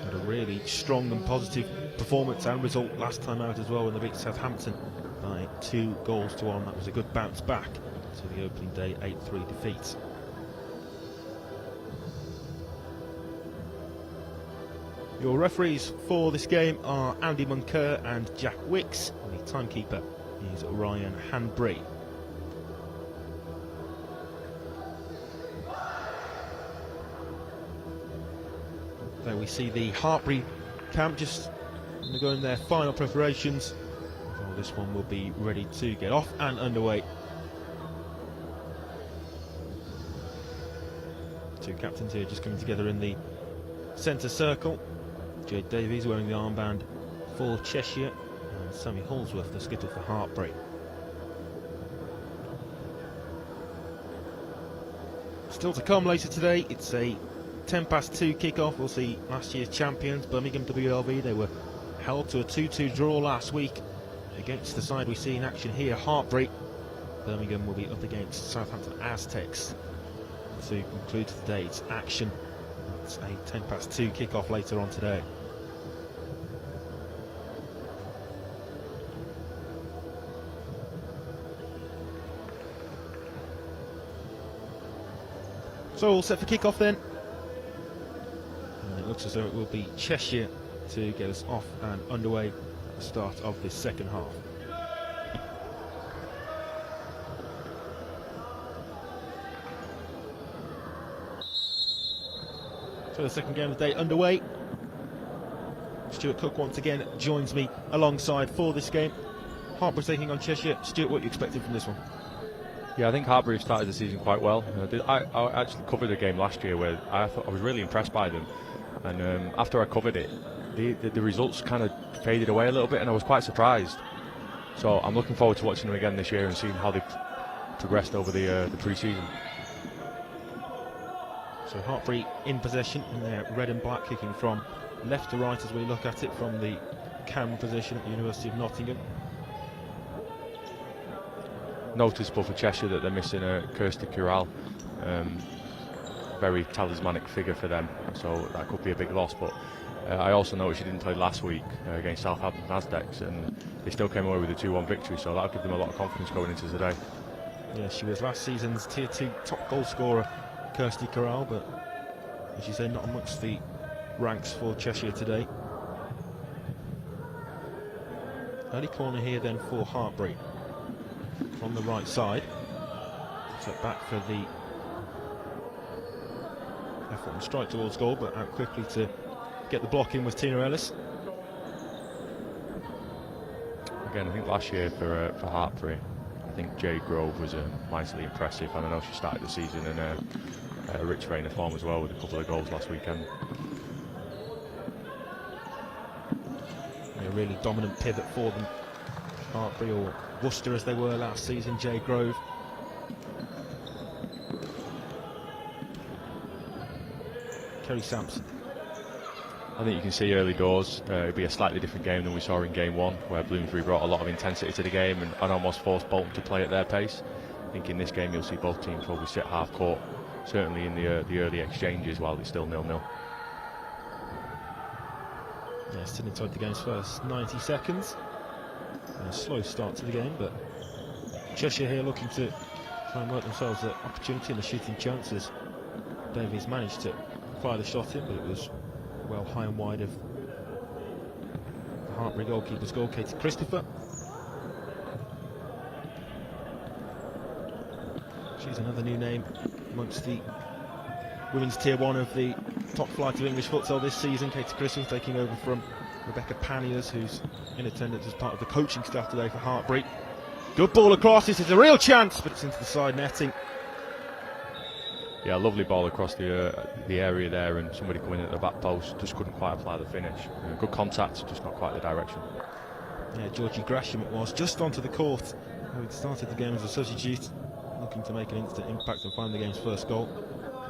Had a really strong and positive performance and result last time out as well when they beat Southampton by 2-1. That was a good bounce back to the opening day 8-3 defeat. Your referees for this game are Andy Munker and Jack Wicks, and the timekeeper is Ryan Hanbury. There we see the Hartpury camp just undergoing their final preparations. Oh, this one will be ready to get off and underway. Two captains here just coming together in the centre circle. Jade Davies wearing the armband for Cheshire, and Sammy Holsworth, the skittle for Hartpury. Still to come later today, it's a 2 kick-off. We'll see last year's champions, Birmingham WLV. They were held to a 2-2 draw last week against the side we see in action here, Hartpury. Birmingham will be up against Southampton Aztecs to conclude today's action. It's a 2 kick-off later on today. So all set for kick-off then. And it looks as though it will be Cheshire to get us off and underway at the start of this second half. So the second game of the day underway. Stuart Cook once again joins me alongside for this game. Hartpury taking on Cheshire. Stuart, what are you expecting from this one? Yeah, I think Hartpury started the season quite well. I actually covered a game last year where I thought I was really impressed by them, and after I covered it, the results kind of faded away a little bit, and I was quite surprised. So I'm looking forward to watching them again this year and seeing how they've progressed over the pre-season. So Hartpury in possession in their red and black, kicking from left to right as we look at it from the cam position at the University of Nottingham. Noticeable for Cheshire that they're missing Kirsty Corral, very talismanic figure for them, so that could be a big loss. But I also noticed she didn't play last week against Southampton Aztecs, and they still came away with a 2-1 victory, so that'll give them a lot of confidence going into today. Yeah, she was last season's Tier 2 top goal scorer, Kirsty Corral, but as you say, not amongst the ranks for Cheshire today. Early corner here then for Hartpury from the right side. So back for the effort and strike towards goal, but out quickly to get the block in with Tina Ellis. Again, I think last year for Hartpury, think Jade Grove was mightily impressive, and I know she started the season in a rich vein of form as well, with a couple of goals last weekend. A really dominant pivot for them, Hartpury, or Worcester as they were last season, Jade Grove. Kerry Sampson. I think you can see early doors it'll be a slightly different game than we saw in game one, where Bloomsbury brought a lot of intensity to the game and almost forced Bolton to play at their pace. I think in this game you'll see both teams probably sit half court, certainly in the early exchanges while it's still 0-0. Yeah, still inside the game's first 90 seconds. A slow start to the game, but Cheshire here looking to try and work themselves an opportunity in the shooting chances. Davies managed to fire the shot in, but it was well high and wide of the Hartpury goalkeeper's goal, Katie Christopher. She's another new name amongst the women's tier 1 of the top flight of English futsal this season. Katie Christopher taking over from Rebecca Panniers, who's in attendance as part of the coaching staff today for Hartpury. Good ball across, this is a real chance, but it's into the side netting. Yeah, lovely ball across the area there, and somebody coming in at the back post just couldn't quite apply the finish. Good contact, just not quite the direction. Yeah, Georgie Gresham it was, just onto the court, who had started the game as a substitute, looking to make an instant impact and find the game's first goal,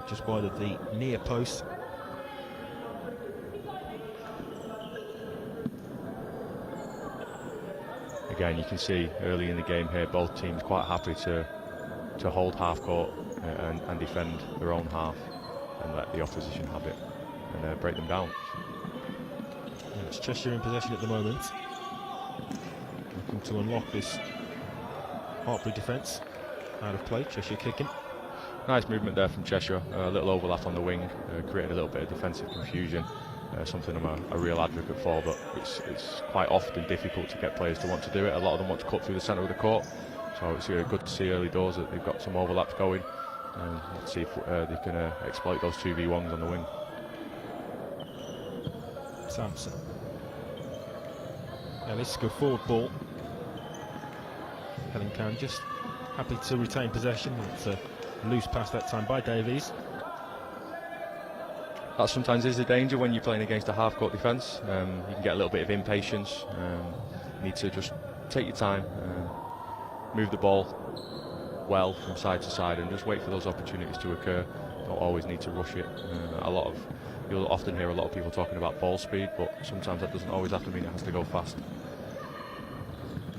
just wide of the near post. Again, you can see early in the game here, both teams quite happy to hold half court and defend their own half and let the opposition have it and break them down. Yeah, it's Cheshire in possession at the moment, looking to unlock this Hartpury defence. Out of play, Cheshire kicking. Nice movement there from Cheshire, a little overlap on the wing, created a little bit of defensive confusion, something I'm a real advocate for, but it's quite often difficult to get players to want to do it. A lot of them want to cut through the centre of the court, so it's good to see early doors that they've got some overlaps going. Let's see if they can exploit those 2v1s on the wing. Sampson. Yeah, this is a good forward ball. Helen Cowan just happy to retain possession. It's a loose pass that time by Davies. That sometimes is a danger when you're playing against a half-court defence. You can get a little bit of impatience. You need to just take your time, move the ball well from side to side, and just wait for those opportunities to occur. Don't always need to rush it. You'll often hear a lot of people talking about ball speed, but sometimes that doesn't always have to mean it has to go fast.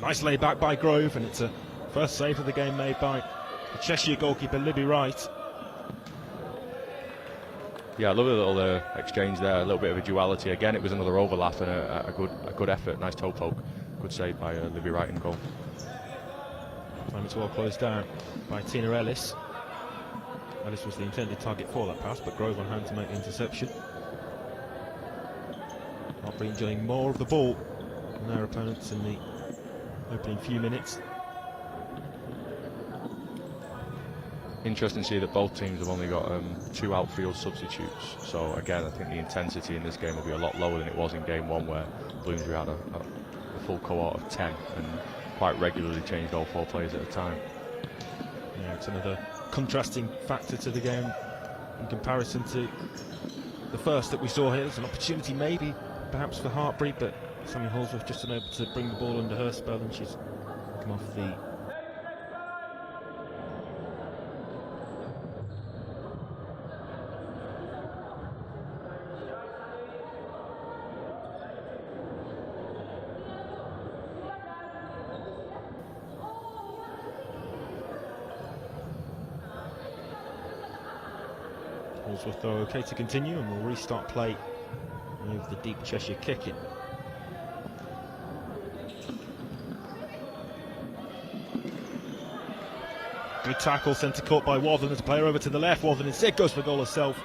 Nice lay back by Grove, and it's a first save of the game made by the Cheshire goalkeeper Libby Wright. Yeah, I love a little exchange there, a little bit of a duality. Again, it was another overlap and a good effort, nice toe poke. Good save by Libby Wright in goal. Time it's well closed down by Tina Ellis. Ellis was the intended target for that pass, but Grove on hand to make the interception. Hartpury enjoying more of the ball than their opponents in the opening few minutes. Interesting to see that both teams have only got 2 outfield substitutes. So again, I think the intensity in this game will be a lot lower than it was in game 1, where Bloomsbury had a full cohort of 10 and quite regularly changed all 4 players at a time. Yeah, it's another contrasting factor to the game in comparison to the first that we saw here. There's an opportunity maybe perhaps for Hartpury, but Sammy Holsworth just unable to bring the ball under her spell, and she's come off the Holsworth though okay to continue, and we'll restart play with the deep Cheshire kicking. Good tackle, centre court by Wathen. There's a player over to the left. Wathen instead goes for goal herself.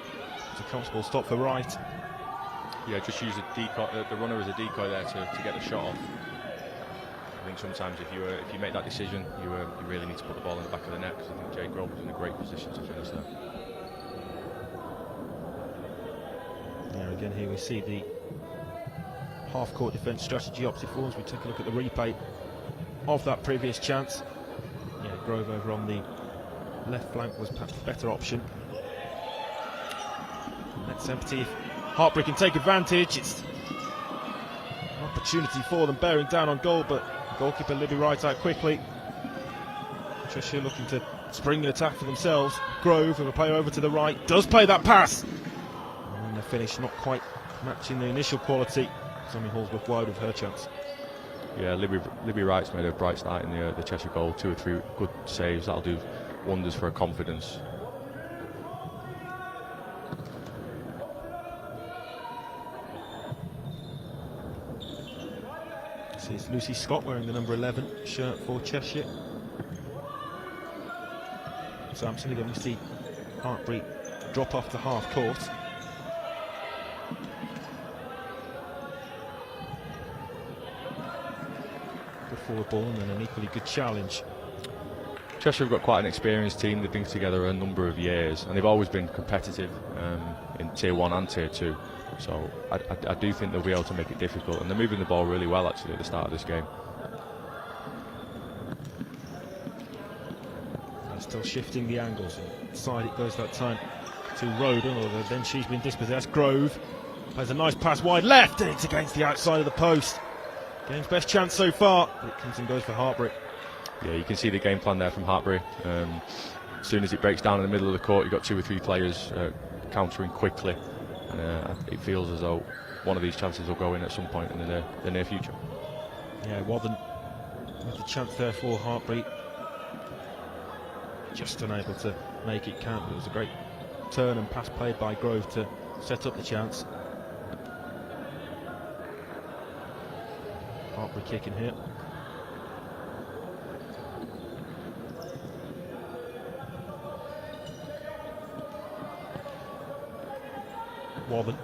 It's a comfortable stop for Wright. Yeah, just use a decoy, the runner as a decoy there to get the shot off. I think sometimes if you make that decision, you really need to put the ball in the back of the net, because I think Jade Grove was in a great position to finish there. Yeah, again here we see the half-court defence strategy opted for as we take a look at the replay of that previous chance. Grove over on the left flank was perhaps a better option. That's empty. If Hartpury can take advantage, it's an opportunity for them bearing down on goal, but goalkeeper Libby Wright out quickly. Cheshire looking to spring an attack for themselves. Grove with a play over to the right, does play that pass, and the finish not quite matching the initial quality. Sammy Hallsworth wide with her chance. Yeah, Libby Wright's made a bright start in the Cheshire goal. 2 or 3 good saves. That'll do wonders for her confidence. This is Lucy Scott wearing the number 11 shirt for Cheshire. Sampson again, we see Hartpury drop off to half court. Good forward ball and then an equally good challenge. Cheshire have got quite an experienced team. They've been together a number of years and they've always been competitive in Tier 1 and Tier 2. So I do think they'll be able to make it difficult, and they're moving the ball really well actually at the start of this game. Still shifting the angles. Side it goes that time to Roden, although then she's been dispossessed. Grove plays a nice pass wide left, and it's against the outside of the post. Game's best chance so far, but it comes and goes for Hartpury. Yeah, you can see the game plan there from Hartpury. As soon as it breaks down in the middle of the court, you've got 2 or 3 players countering quickly, and it feels as though one of these chances will go in at some point in the near future. Yeah, Wathen with the chance there for Hartpury. Just unable to make it count, but it was a great turn and pass played by Grove to set up the chance. Hartpury kicking here. Wathen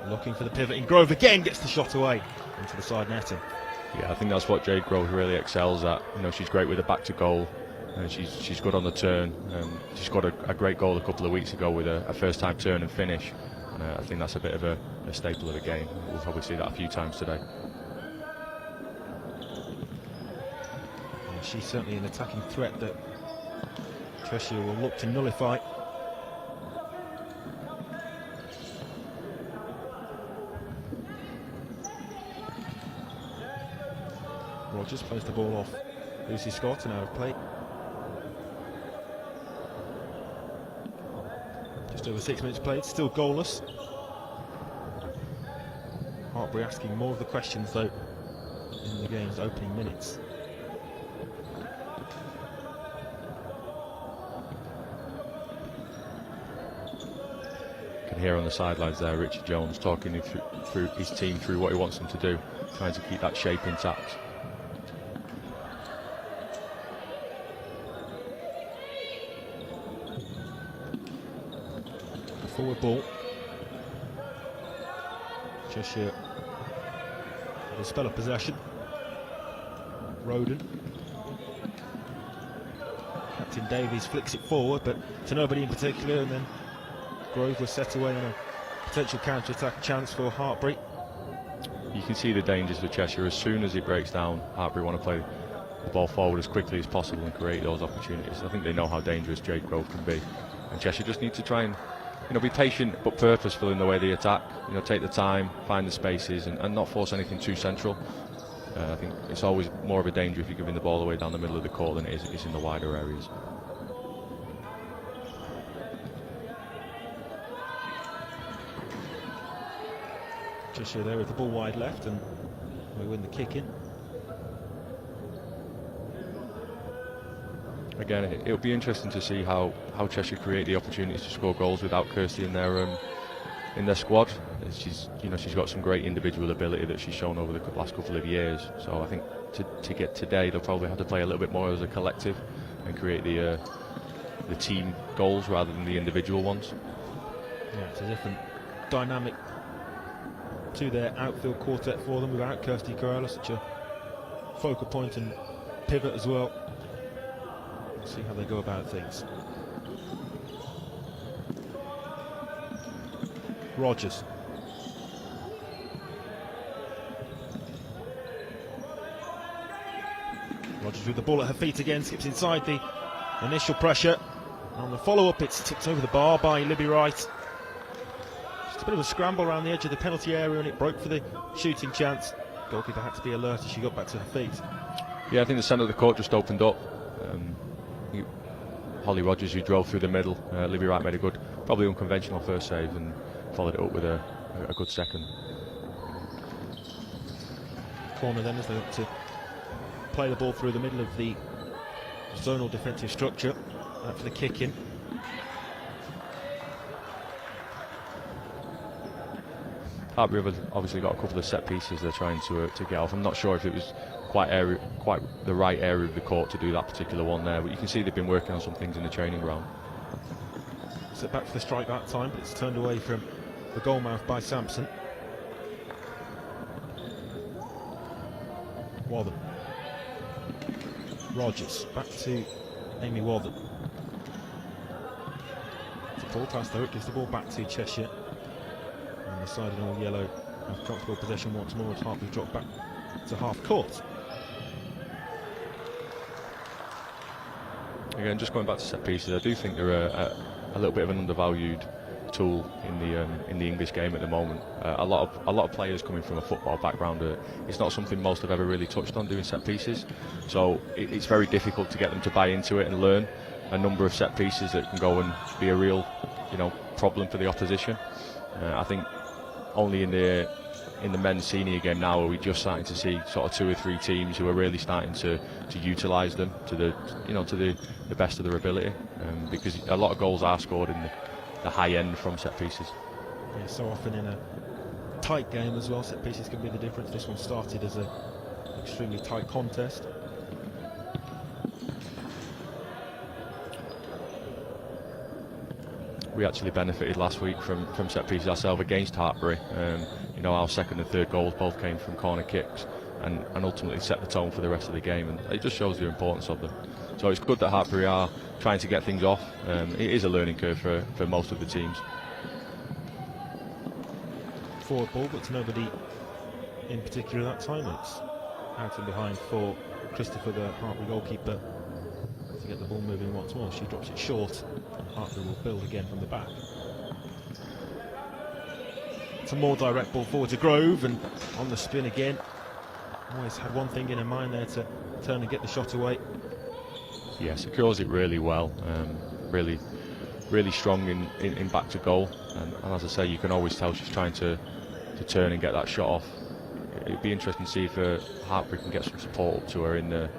looking for the pivot in. Grove again gets the shot away into the side netting. Yeah, I think that's what Jade Grove really excels at. You know, she's great with the back to goal. She's good on the turn. She's got a great goal a couple of weeks ago with a first-time turn and finish. And I think that's a bit of a staple of the game. We'll probably see that a few times today. And she's certainly an attacking threat that Cheshire will look to nullify. Rogers plays the ball off Lucy Scott, and out of play. Just over 6 minutes played, still goalless. Hartpury asking more of the questions though in the game's opening minutes. You can hear on the sidelines there Richard Jones talking through his team through what he wants them to do, trying to keep that shape intact. Forward ball. Cheshire with a spell of possession. Roden. Captain Davies flicks it forward, but to nobody in particular, and then Grove was set away on a potential counter-attack chance for Hartpury. You can see the dangers for Cheshire. As soon as it breaks down, Hartpury want to play the ball forward as quickly as possible and create those opportunities. I think they know how dangerous Jade Grove can be, and Cheshire just need to try and be patient but purposeful in the way they attack. Take the time, find the spaces, and not force anything too central. I think it's always more of a danger if you're giving the ball away down the middle of the court than it is if it's in the wider areas. Cheshire there with the ball wide left, and we win the kick in. Again, it'll be interesting to see how Cheshire create the opportunities to score goals without Kirsty in their squad. She's got some great individual ability that she's shown over the last couple of years. So I think to get today, they'll probably have to play a little bit more as a collective and create the team goals rather than the individual ones. Yeah, it's a different dynamic to their outfield quartet for them without Kirsty Corella, such a focal point and pivot as well. We'll see how they go about things. Rogers. Rogers Rogers with the ball at her feet again, skips inside the initial pressure. On the follow-up, it's tipped over the bar by Libby Wright. Just a bit of a scramble around the edge of the penalty area, and it broke for the shooting chance. Goalkeeper had to be alert as she got back to her feet. Yeah, I think the centre of the court just opened up. Holly Rogers, who drove through the middle. Libby Wright made a good, probably unconventional first save, and followed it up with a good second. Corner then as they look to play the ball through the middle of the zonal defensive structure. Out for the kick in. Hartpury have obviously got a couple of set pieces they're trying to get off. I'm not sure if it was quite the right area of the court to do that particular one there, but you can see they've been working on some things in the training ground. So back for the strike that time, but it's turned away from the goal mouth by Sampson. Wathen. Rogers back to Amy Wathen. It's a ball pass though, it gives the ball back to Cheshire. And the side in all yellow have comfortable possession once more as Hartpury drop back to half court. Again, just going back to set pieces, I do think they're a little bit of an undervalued tool in the English game at the moment. A lot of players coming from a football background, it's not something most have ever really touched on, doing set pieces. So it's very difficult to get them to buy into it and learn a number of set pieces that can go and be a real, problem for the opposition. I think only in the men's senior game now are we just starting to see sort of 2 or 3 teams who are really starting to utilise them to the best of their ability, because a lot of goals are scored in the high end from set pieces. Yeah, so often in a tight game as well, set pieces can be the difference. This one started as an extremely tight contest. We actually benefited last week from set pieces ourselves against Hartpury. Our second and third goals both came from corner kicks and ultimately set the tone for the rest of the game, and it just shows the importance of them. So it's good that Hartpury are trying to get things off. It is a learning curve for most of the teams. Forward ball, but to nobody in particular that time. It's out and behind for Christopher, the Hartpury goalkeeper, to get the ball moving once more. She drops it short, and Hartpury will build again from the back. It's a more direct ball forward to Grove, and on the spin again. Always had one thing in her mind there, to turn and get the shot away. Yeah, secures it really well. Really strong in back to goal, and as I say, you can always tell she's trying to turn and get that shot off. It'd be interesting to see if Hartpury can get some support up to her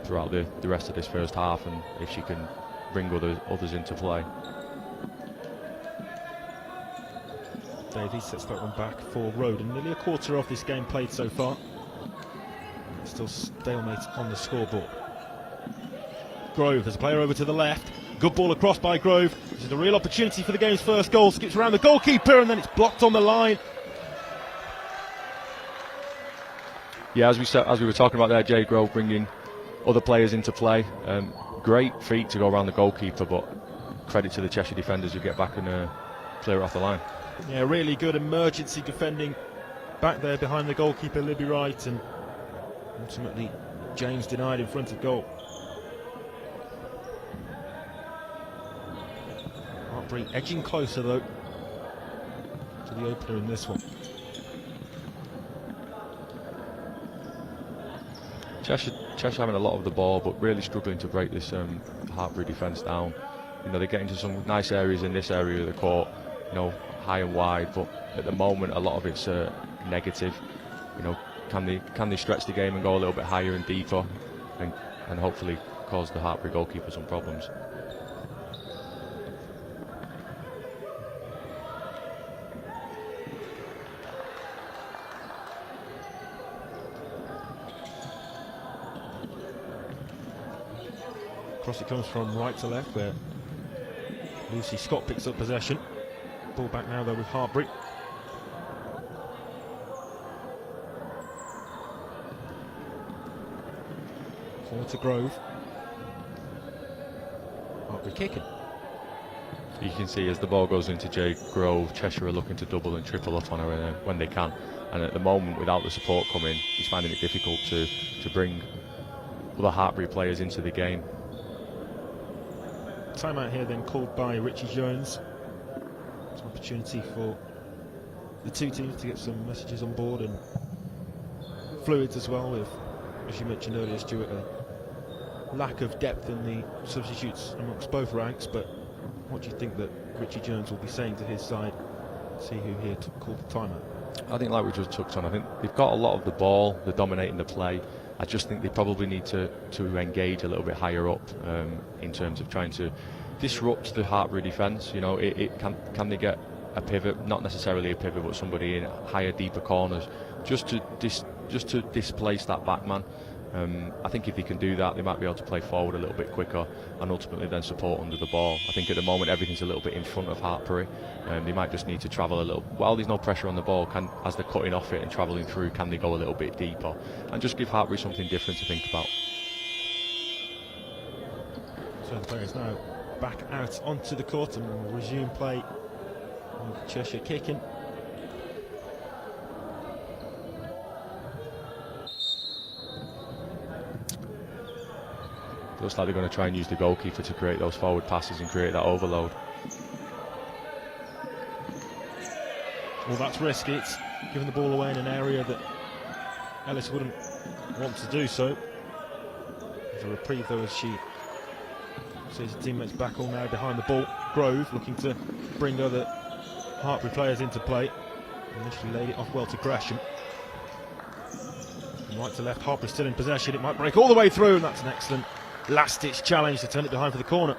throughout the rest of this first half, and if she can bring others into play. Davies sets that one back for Roden. Nearly a quarter of this game played so far. Still stalemate on the scoreboard. Grove has a player over to the left. Good ball across by Grove. This is a real opportunity for the game's first goal. Skips around the goalkeeper, and then it's blocked on the line. Yeah, as we were talking about there, Jay Grove bringing other players into play. Great feat to go around the goalkeeper, but credit to the Cheshire defenders who get back and clear it off the line. Yeah, really good emergency defending back there behind the goalkeeper, Libby Wright, and ultimately James denied in front of goal. Hartpury edging closer though to the opener in this one. Cheshire having a lot of the ball, but really struggling to break this Hartpury defence down. They get into some nice areas in this area of the court, high and wide, but at the moment a lot of it's negative. Can they stretch the game and go a little bit higher and deeper, and hopefully cause the Hartpury goalkeeper some problems. Across it comes from right to left, where Lucy Scott picks up possession. Ball back now though with Hartpury. Forward to Grove. Hartpury kicking. You can see as the ball goes into Jay Grove, Cheshire are looking to double and triple up on her when they can. And at the moment, without the support coming, he's finding it difficult to bring other Hartpury players into the game. Timeout here then called by Richie Jones. It's an opportunity for the two teams to get some messages on board and fluids as well, with, as you mentioned earlier, Stuart, a lack of depth in the substitutes amongst both ranks. But what do you think that Richie Jones will be saying to his side? See who here called the timeout. I think, like we just touched on, I think they've got a lot of the ball, they're dominating the play. I just think they probably need to engage a little bit higher up in terms of trying to disrupt the Hartpury defence. You know, can they get a pivot, not necessarily a pivot, but somebody in higher, deeper corners, just to displace that backman. I think if they can do that, they might be able to play forward a little bit quicker and ultimately then support under the ball. I think at the moment everything's a little bit in front of Hartpury. They might just need to travel a little. While there's no pressure on the ball, as they're cutting off it and travelling through, can they go a little bit deeper and just give Hartpury something different to think about? So the players now back out onto the court and will resume play with Cheshire kicking. Looks like they're going to try and use the goalkeeper to create those forward passes and create that overload. Well, that's risky. It's giving the ball away in an area that Ellis wouldn't want to do so. There's a reprieve though as she sees her teammates back all now behind the ball. Grove looking to bring other Hartpury players into play. Initially laid it off well to Gresham. From right to left, Hartpury still in possession. It might break all the way through, and that's an excellent last-ditch challenge to turn it behind for the corner.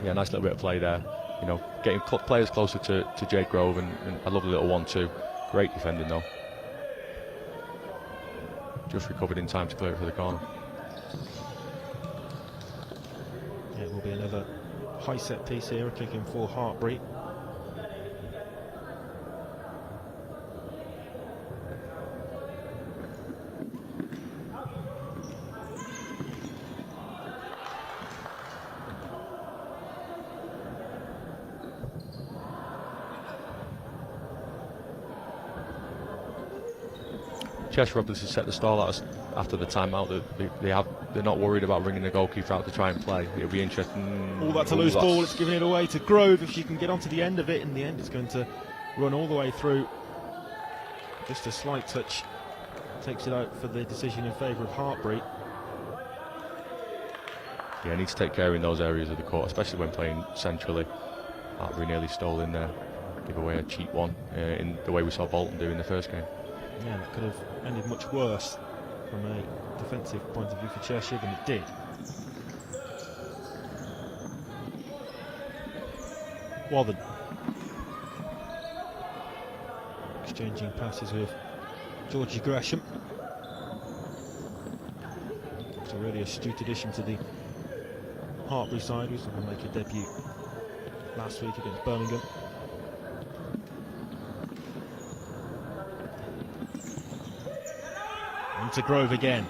Yeah, nice little bit of play there. You know, getting players closer to Jake Grove, and a lovely little 1-2. Great defending though. Just recovered in time to clear it for the corner. Yeah, it will be another high set piece here, a kick in for Hartpury. Cheshire obviously set the stall out after the timeout. They're not worried about bringing the goalkeeper out to try and play. It'll be interesting. Oh, that's a loose ball. It's giving it away to Grove. If she can get onto the end of it, in the end it's going to run all the way through. Just a slight touch takes it out for the decision in favour of Hartpury. Yeah, needs to take care in those areas of the court, especially when playing centrally. Hartpury nearly stole in there, give away a cheap one in the way we saw Bolton do in the first game. Yeah, that could have ended much worse from a defensive point of view for Cheshire than it did. Wathen exchanging passes with Georgie Gresham. It's a really astute addition to the Hartpury side, who's going to make a debut last week against Birmingham. To Grove again.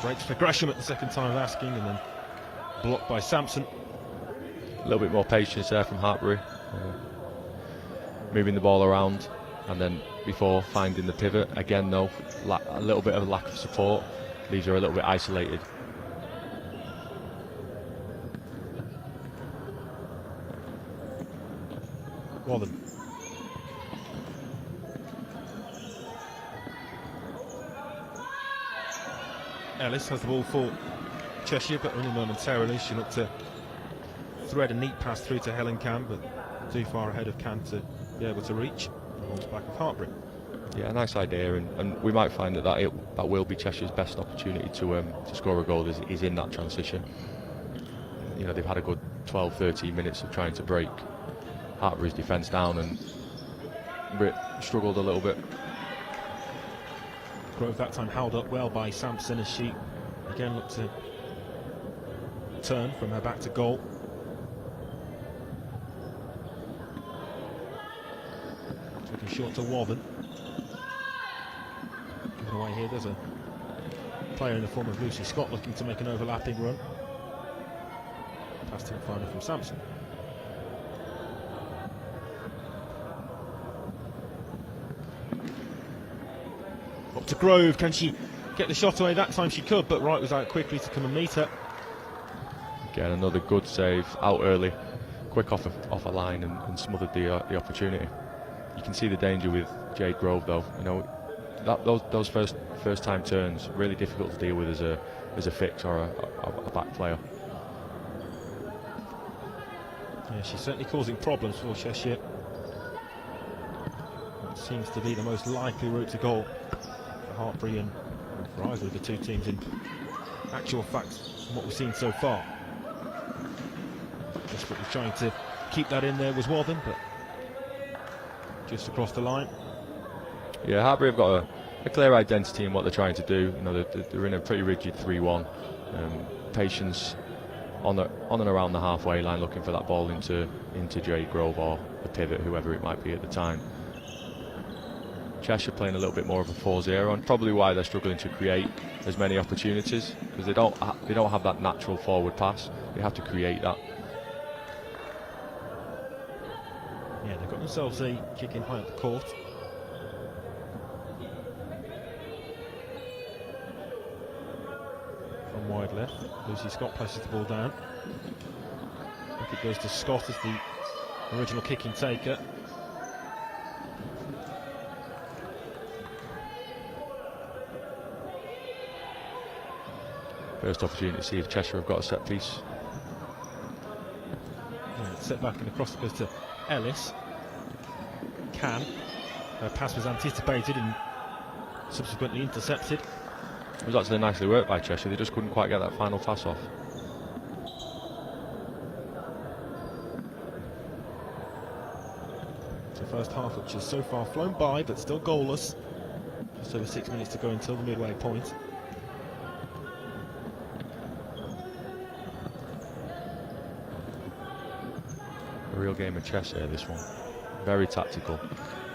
Breaks for Gresham at the second time of asking, and then blocked by Sampson. A little bit more patience there from Hartpury. Moving the ball around, and then before finding the pivot. Again though, a little bit of a lack of support. Leaves her a little bit isolated. Wathen. Ellis has the ball for Cheshire, but only momentarily. She looked to thread a neat pass through to Helen Can, but too far ahead of Can to be able to reach. Holds back of Hartpury. Yeah, nice idea, and we might find that will be Cheshire's best opportunity to score a goal is in that transition. You know, they've had a good 12-13 minutes of trying to break Hartpury's defence down, and struggled a little bit. Grove that time held up well by Sampson as she again looked to turn from her back to goal. Taking short to Wathen. Given away here, there's a player in the form of Lucy Scott looking to make an overlapping run. Passed in finally from Sampson. Up to Grove, can she get the shot away that time she could, but Wright was out quickly to come and meet her. Again, another good save, out early, quick off a line and smothered the opportunity. You can see the danger with Jade Grove though. You know, those first time turns really difficult to deal with as a fix or a back player. Yeah, she's certainly causing problems for Cheshire. It seems to be the most likely route to goal for Hartpury and for either of the two teams in actual fact from what we've seen so far. Desperately trying to keep that in there was Wathen, but just across the line. Yeah, Hartpury have got a clear identity in what they're trying to do. You know, they're in a pretty rigid 3-1. Patience on and around the halfway line, looking for that ball into Jade Grove or the pivot, whoever it might be at the time. Cheshire playing a little bit more of a 4-0, and probably why they're struggling to create as many opportunities, because they don't have that natural forward pass. They have to create that. Yeah, they've got themselves a kick in high at the court. From wide left, Lucy Scott places the ball down. I think it goes to Scott as the original kicking taker. First opportunity to see if Cheshire have got a set piece. Yeah, set back and across it goes to Ellis. Her pass was anticipated and subsequently intercepted. It was actually nicely worked by Cheshire, they just couldn't quite get that final pass off. The first half, which has so far flown by but still goalless. Just over 6 minutes to go until the midway point. A real game of chess here, this one. Very tactical,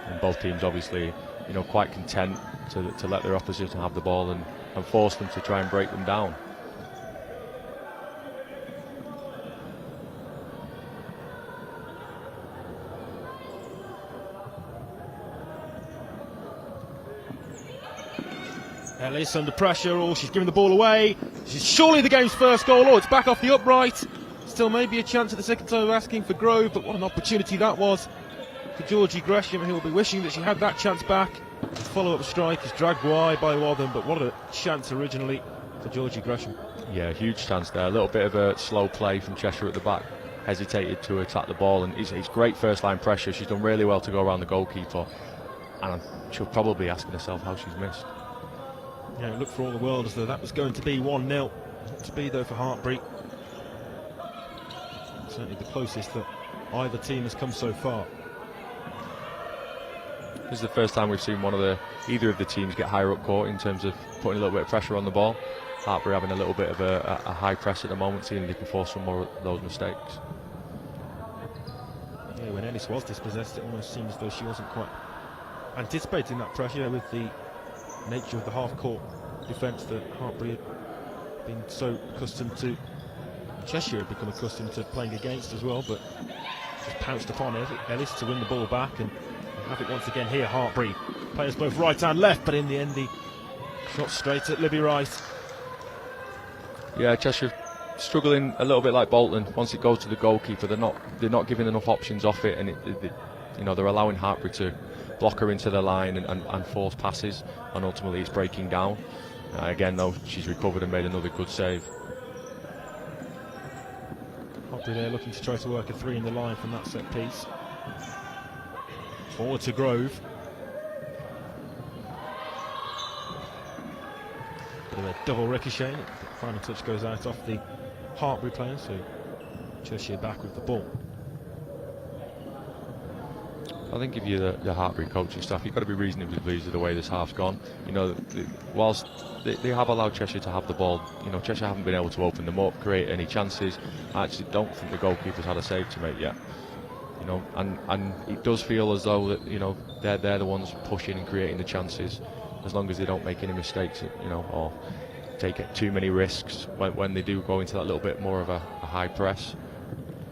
and both teams obviously, you know, quite content to let their opposition have the ball and force them to try and break them down. Ellis under pressure, she's giving the ball away. She's surely the game's first goal. It's back off the upright. Still maybe a chance at the second time of asking for Grove, but what an opportunity that was for Georgie Gresham, who will be wishing that she had that chance back. The follow-up strike is dragged wide by Wathen, but what a chance originally for Georgie Gresham. Yeah, huge chance there. A little bit of a slow play from Cheshire at the back. Hesitated to attack the ball, and it's great first-line pressure. She's done really well to go around the goalkeeper, and she'll probably be asking herself how she's missed. Yeah, it looked for all the world as though that was going to be 1-0. Not to be though for Hartpury. Certainly the closest that either team has come so far. This is the first time we've seen either of the teams get higher up court in terms of putting a little bit of pressure on the ball. Hartpury having a little bit of a high press at the moment, seeing if they can force some more of those mistakes. Yeah, when Ellis was dispossessed, it almost seems as though she wasn't quite anticipating that pressure with the nature of the half-court defence that Hartpury had been so accustomed to. Cheshire had become accustomed to playing against as well, but just pounced upon Ellis to win the ball back and have it once again here. Hartpury players both right and left, but in the end the shot straight at Libby Wright. Yeah, Cheshire struggling a little bit like Bolton. Once it goes to the goalkeeper, they're not giving enough options off it, and they're allowing Hartpury to block her into the line and force passes, and ultimately it's breaking down. Again though, she's recovered and made another good save. Hartpury there looking to try to work a three in the line from that set piece. Forward to Grove. Bit of a double ricochet. The final touch goes out off the Hartpury player, so Cheshire back with the ball. I think if you're the Hartpury coaching staff, you've got to be reasonably pleased with the way this half's gone. You know, whilst they have allowed Cheshire to have the ball, you know, Cheshire haven't been able to open them up, create any chances. I actually don't think the goalkeeper's had a save to make yet. You know, and it does feel as though that, you know, they're the ones pushing and creating the chances, as long as they don't make any mistakes, you know, or take too many risks when they do go into that little bit more of a high press.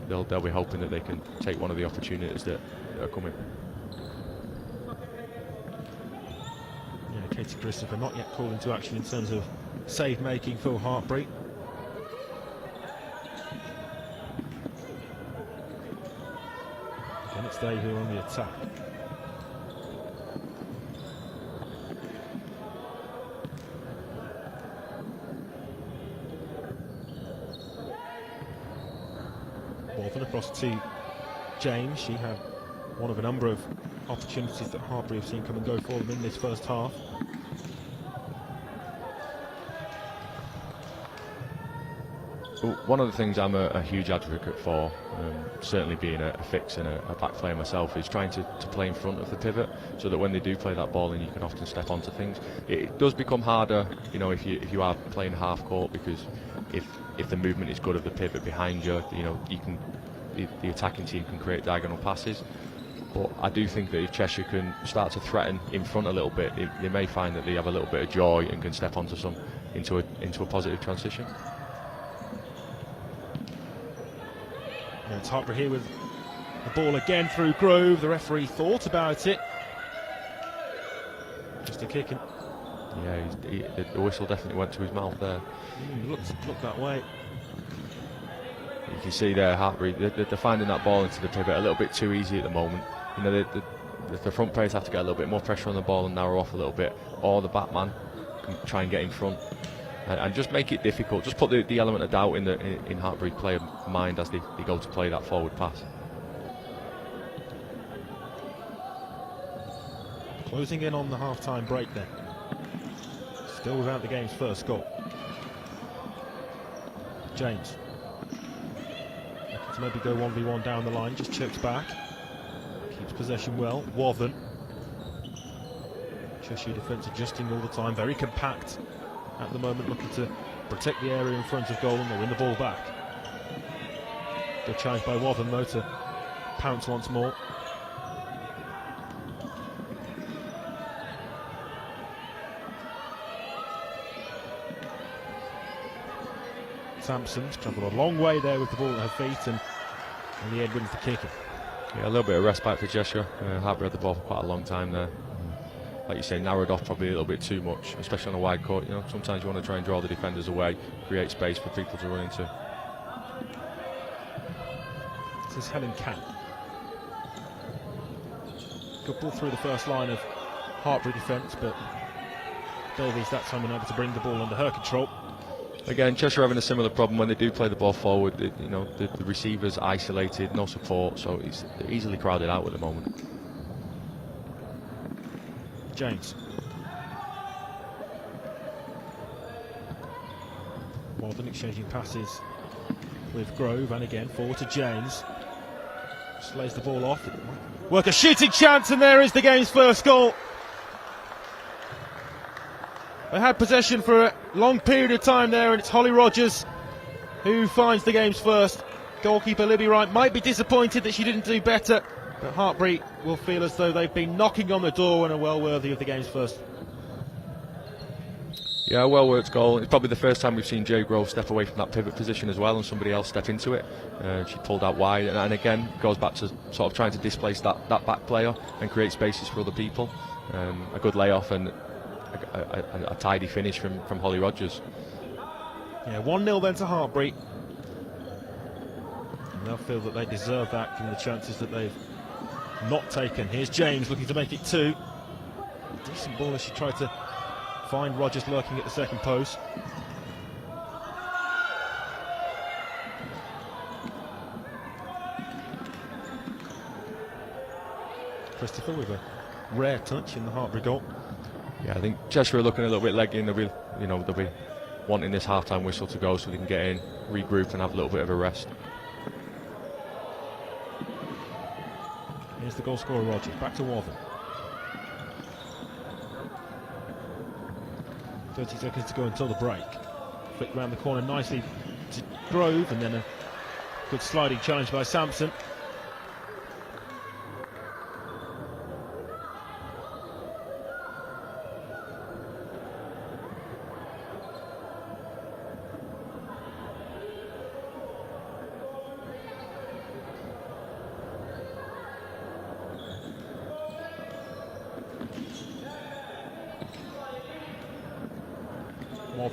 They'll be hoping that they can take one of the opportunities that are coming. Yeah, Katie Christopher not yet called into action in terms of save making for Hartpury. Again, it's they who are on the attack. Bolton across to James. She had one of a number of opportunities that Hartpury have seen come and go for them in this first half. Well, one of the things I'm a huge advocate for, certainly being a fix and a back player myself, is trying to play in front of the pivot, so that when they do play that ball in, you can often step onto things. It does become harder, you know, if you are playing half court, because if the movement is good of the pivot behind you, you know, you can the attacking team can create diagonal passes. But I do think that if Cheshire can start to threaten in front a little bit, they may find that they have a little bit of joy and can step onto into a positive transition. Yeah, it's Hartpury here with the ball again through Grove. The referee thought about it. Just a kick. Yeah, the whistle definitely went to his mouth there. Looked that way. You can see there, Hartpury, they're finding that ball into the pivot a little bit too easy at the moment. You know, the front players have to get a little bit more pressure on the ball and narrow off a little bit, or the backman can try and get in front and just make it difficult. Just put the element of doubt in Hartpury player mind as they go to play that forward pass. Closing in on the half-time break then. Still without the game's first goal. James. Looking to maybe go 1v1 down the line, just chokes back. Keeps possession well. Wathen. Cheshire defence adjusting all the time, very compact at the moment, looking to protect the area in front of goal, and they'll win the ball back. Good challenge by Wathen though to pounce once more. Sampson's travelled a long way there with the ball at her feet, and in the end wins the kicking. Yeah, a little bit of respite for Cheshire. Hartpury had the ball for quite a long time there. Like you say, narrowed off probably a little bit too much, especially on a wide court. You know, sometimes you want to try and draw the defenders away, create space for people to run into. This is Helen Camp. Good ball through the first line of Hartpury defence, but Davies that time unable to bring the ball under her control. Again, Cheshire having a similar problem when they do play the ball forward. The receivers isolated, no support, so they're easily crowded out at the moment. James. Walden exchanging passes with Grove, and again forward to James. Just lays the ball off. Work a shooting chance, and there is the game's first goal. They had possession for a long period of time there, and it's Holly Rogers who finds the game's first. Goalkeeper Libby Wright might be disappointed that she didn't do better, but Hartpury will feel as though they've been knocking on the door and are well worthy of the game's first. Yeah, a well worked goal. It's probably the first time we've seen Jay Grove step away from that pivot position as well, and somebody else step into it. She pulled out wide, and again goes back to sort of trying to displace that back player and create spaces for other people. A good layoff and a tidy finish from Holly Rogers. Yeah, 1-0 then to Hartpury. And they'll feel that they deserve that given the chances that they've not taken. Here's James looking to make it 2. Decent ball as she tried to find Rogers lurking at the second post. Christopher with a rare touch in the Hartpury goal. Yeah, I think Cheshire are looking a little bit leggy, and they'll be wanting this half-time whistle to go so they can get in, regroup, and have a little bit of a rest. Here's the goal scorer Rogers, back to Wathen. 30 seconds to go until the break. Flick round the corner nicely to Grove, and then a good sliding challenge by Sampson.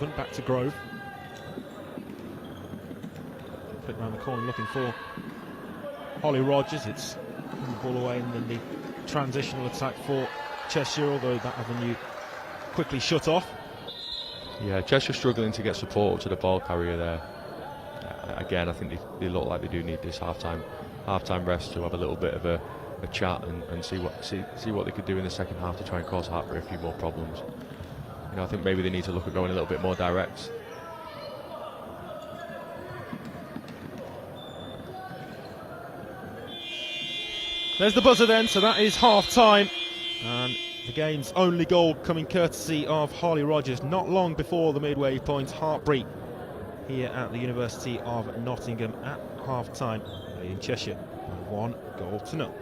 Southern, back to Grove. Flick round the corner looking for Holly Rogers. It's the ball away, and then the transitional attack for Cheshire, although that avenue quickly shut off. Yeah, Cheshire struggling to get support to the ball carrier there. Again, I think they look like they do need this half-time rest to have a little bit of a chat and see what they could do in the second half to try and cause Hartpury a few more problems. You know, I think maybe they need to look at going a little bit more direct. There's the buzzer then, so that is half-time. And the game's only goal coming courtesy of Harley Rogers not long before the midway point. Hartpury here at the University of Nottingham at half-time, leading Cheshire by 1-0.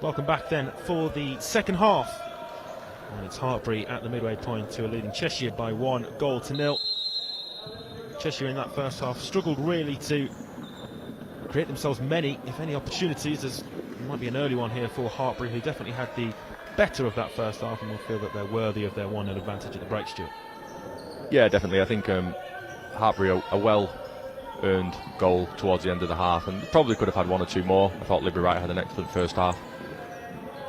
Welcome back then for the second half. And it's Hartpury at the midway point to leading Cheshire by 1-0. Cheshire in that first half struggled really to create themselves many, if any, opportunities. There might be an early one here for Hartpury, who definitely had the better of that first half and will feel that they're worthy of their 1-0 advantage at the break, Stuart. Yeah, definitely. I think Hartpury a well-earned goal towards the end of the half, and probably could have had one or two more. I thought Libby Wright had an excellent first half,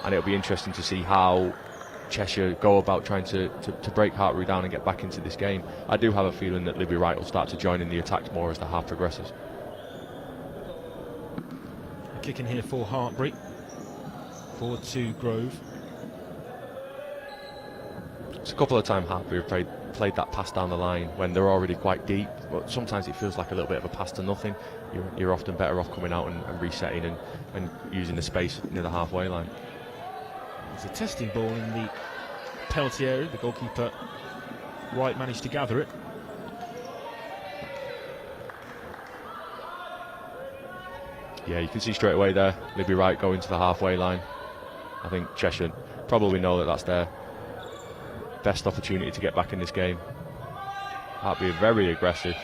and it'll be interesting to see how Cheshire go about trying to break Hartpury down and get back into this game. I do have a feeling that Libby Wright will start to join in the attacks more as the half progresses. A kick in here for Hartpury. Forward to Grove. It's a couple of times Hartpury have played that pass down the line when they're already quite deep, but sometimes it feels like a little bit of a pass to nothing. You're often better off coming out and resetting and using the space near the halfway line. It's a testing ball in the penalty area. The goalkeeper Wright managed to gather it. Yeah, you can see straight away there, Libby Wright going to the halfway line. I think Cheshire probably know that that's their best opportunity to get back in this game. Hartpury are very aggressive.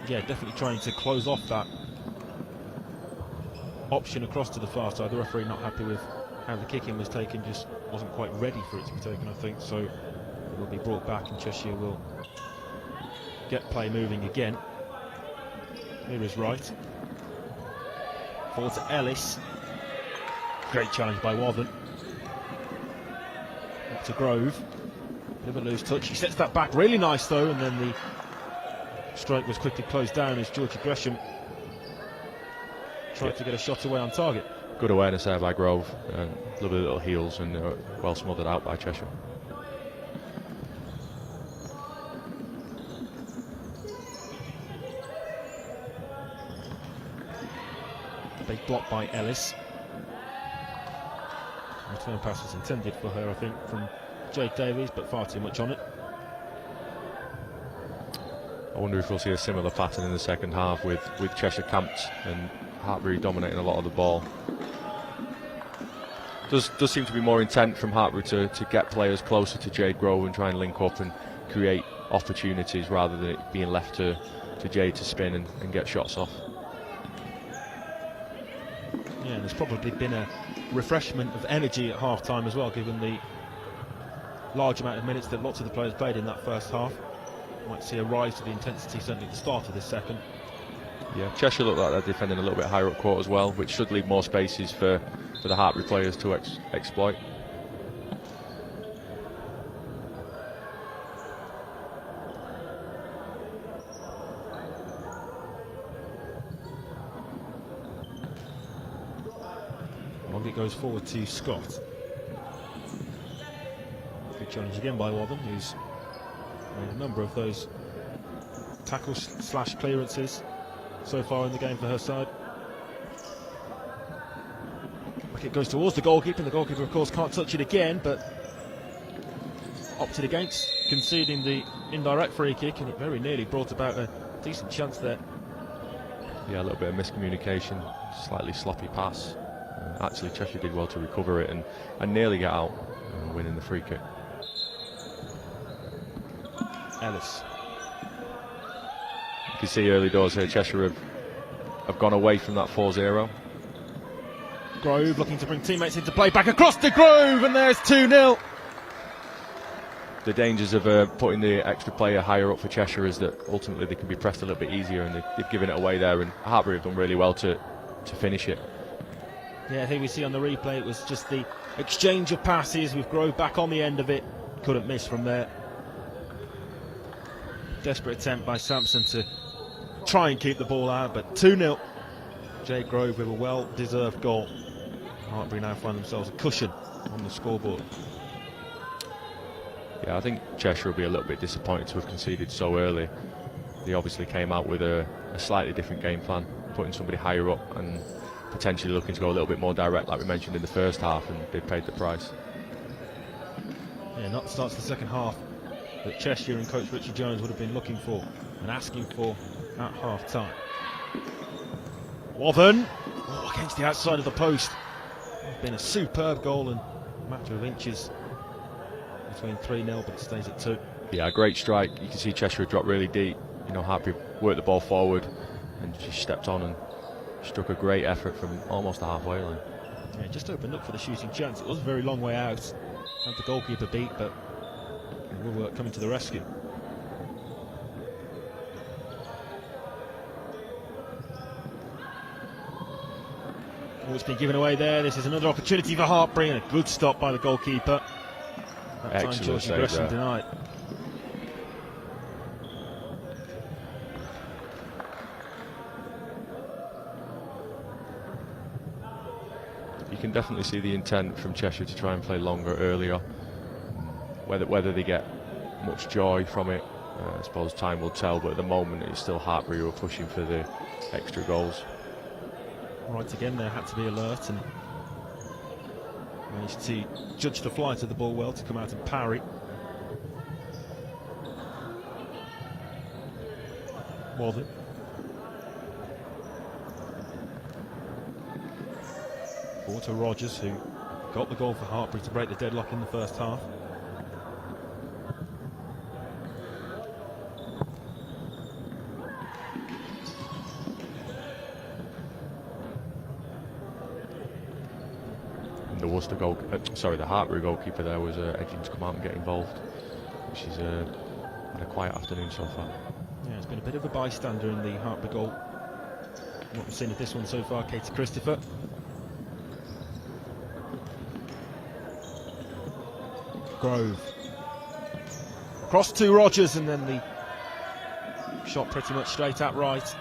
Yeah, definitely trying to close off that option across to the far side. The referee not happy with how the kick-in was taken, just wasn't quite ready for it to be taken, I think, so it will be brought back and Cheshire will get play moving again. Here is Wright. Forward to Ellis. Great challenge by Wathen. Up to Grove. Bit of a loose touch. He sets that back really nice though, and then the strike was quickly closed down as Georgie Gresham tried to get a shot away on target. Good awareness there by Grove. Lovely little heels and well smothered out by Cheshire. Big block by Ellis. Return pass was intended for her, I think, from Jade Davies, but far too much on it. I wonder if we'll see a similar pattern in the second half with Cheshire camped and Hartpury dominating a lot of the ball. Does seem to be more intent from Hartpury to get players closer to Jade Grove and try and link up and create opportunities rather than it being left to Jade to spin and get shots off. Yeah, there's probably been a refreshment of energy at half-time as well, given the large amount of minutes that lots of the players played in that first half. Might see a rise to the intensity certainly at the start of this second. Yeah, Cheshire look like they're defending a little bit higher up court as well, which should leave more spaces for the Hartpury players to exploit. Long it goes forward to Scott. Good challenge again by Wathen, who's made a number of those tackles / clearances so far in the game for her side. It goes towards the goalkeeper, and the goalkeeper of course can't touch it again, but opted against conceding the indirect free kick, and it very nearly brought about a decent chance there. Yeah, a little bit of miscommunication, slightly sloppy pass. Actually Cheshire did well to recover it and nearly get out, winning the free kick. Ellis. You can see early doors here, Cheshire have gone away from that 4-0. Grove looking to bring teammates into play, back across to Grove, and there's 2-0. The dangers of putting the extra player higher up for Cheshire is that ultimately they can be pressed a little bit easier, and they've given it away there, and Hartpury have done really well to finish it. Yeah, I think we see on the replay it was just the exchange of passes with Grove back on the end of it. Couldn't miss from there. Desperate attempt by Sampson to try and keep the ball out, but 2-0. Jade Grove with a well-deserved goal. Hartpury now find themselves a cushion on the scoreboard. Yeah, I think Cheshire will be a little bit disappointed to have conceded so early. They obviously came out with a slightly different game plan, putting somebody higher up and potentially looking to go a little bit more direct, like we mentioned in the first half, and they paid the price. Yeah, not starts the second half that Cheshire and coach Richard Jones would have been looking for and asking for at half-time. Wathen, against the outside of the post. It's been a superb goal and a matter of inches between 3-0, but it stays at 2. Yeah, great strike. You can see Cheshire drop really deep. You know, Hartpury worked the ball forward and she stepped on and struck a great effort from almost the halfway line. Yeah, just opened up for the shooting chance. It was a very long way out. Had the goalkeeper beat, but Will coming to the rescue. Oh, it's been given away there. This is another opportunity for Hartpury, and a good stop by the goalkeeper. That time George Gresham denied. You can definitely see the intent from Cheshire to try and play longer earlier. Whether they get much joy from it, I suppose time will tell, but at the moment it's still Hartpury who are pushing for the extra goals. Right, again there had to be alert and managed to judge the flight of the ball well to come out and parry. Walden. Forward to Rogers, who got the goal for Hartpury to break the deadlock in the first half. The Hartpury goalkeeper there was edging to come out and get involved. She's had a quiet afternoon so far. Yeah, it's been a bit of a bystander in the Hartpury goal. What we've seen of this one so far, Katie Christopher. Grove. Cross to Rogers, and then the shot pretty much straight out right.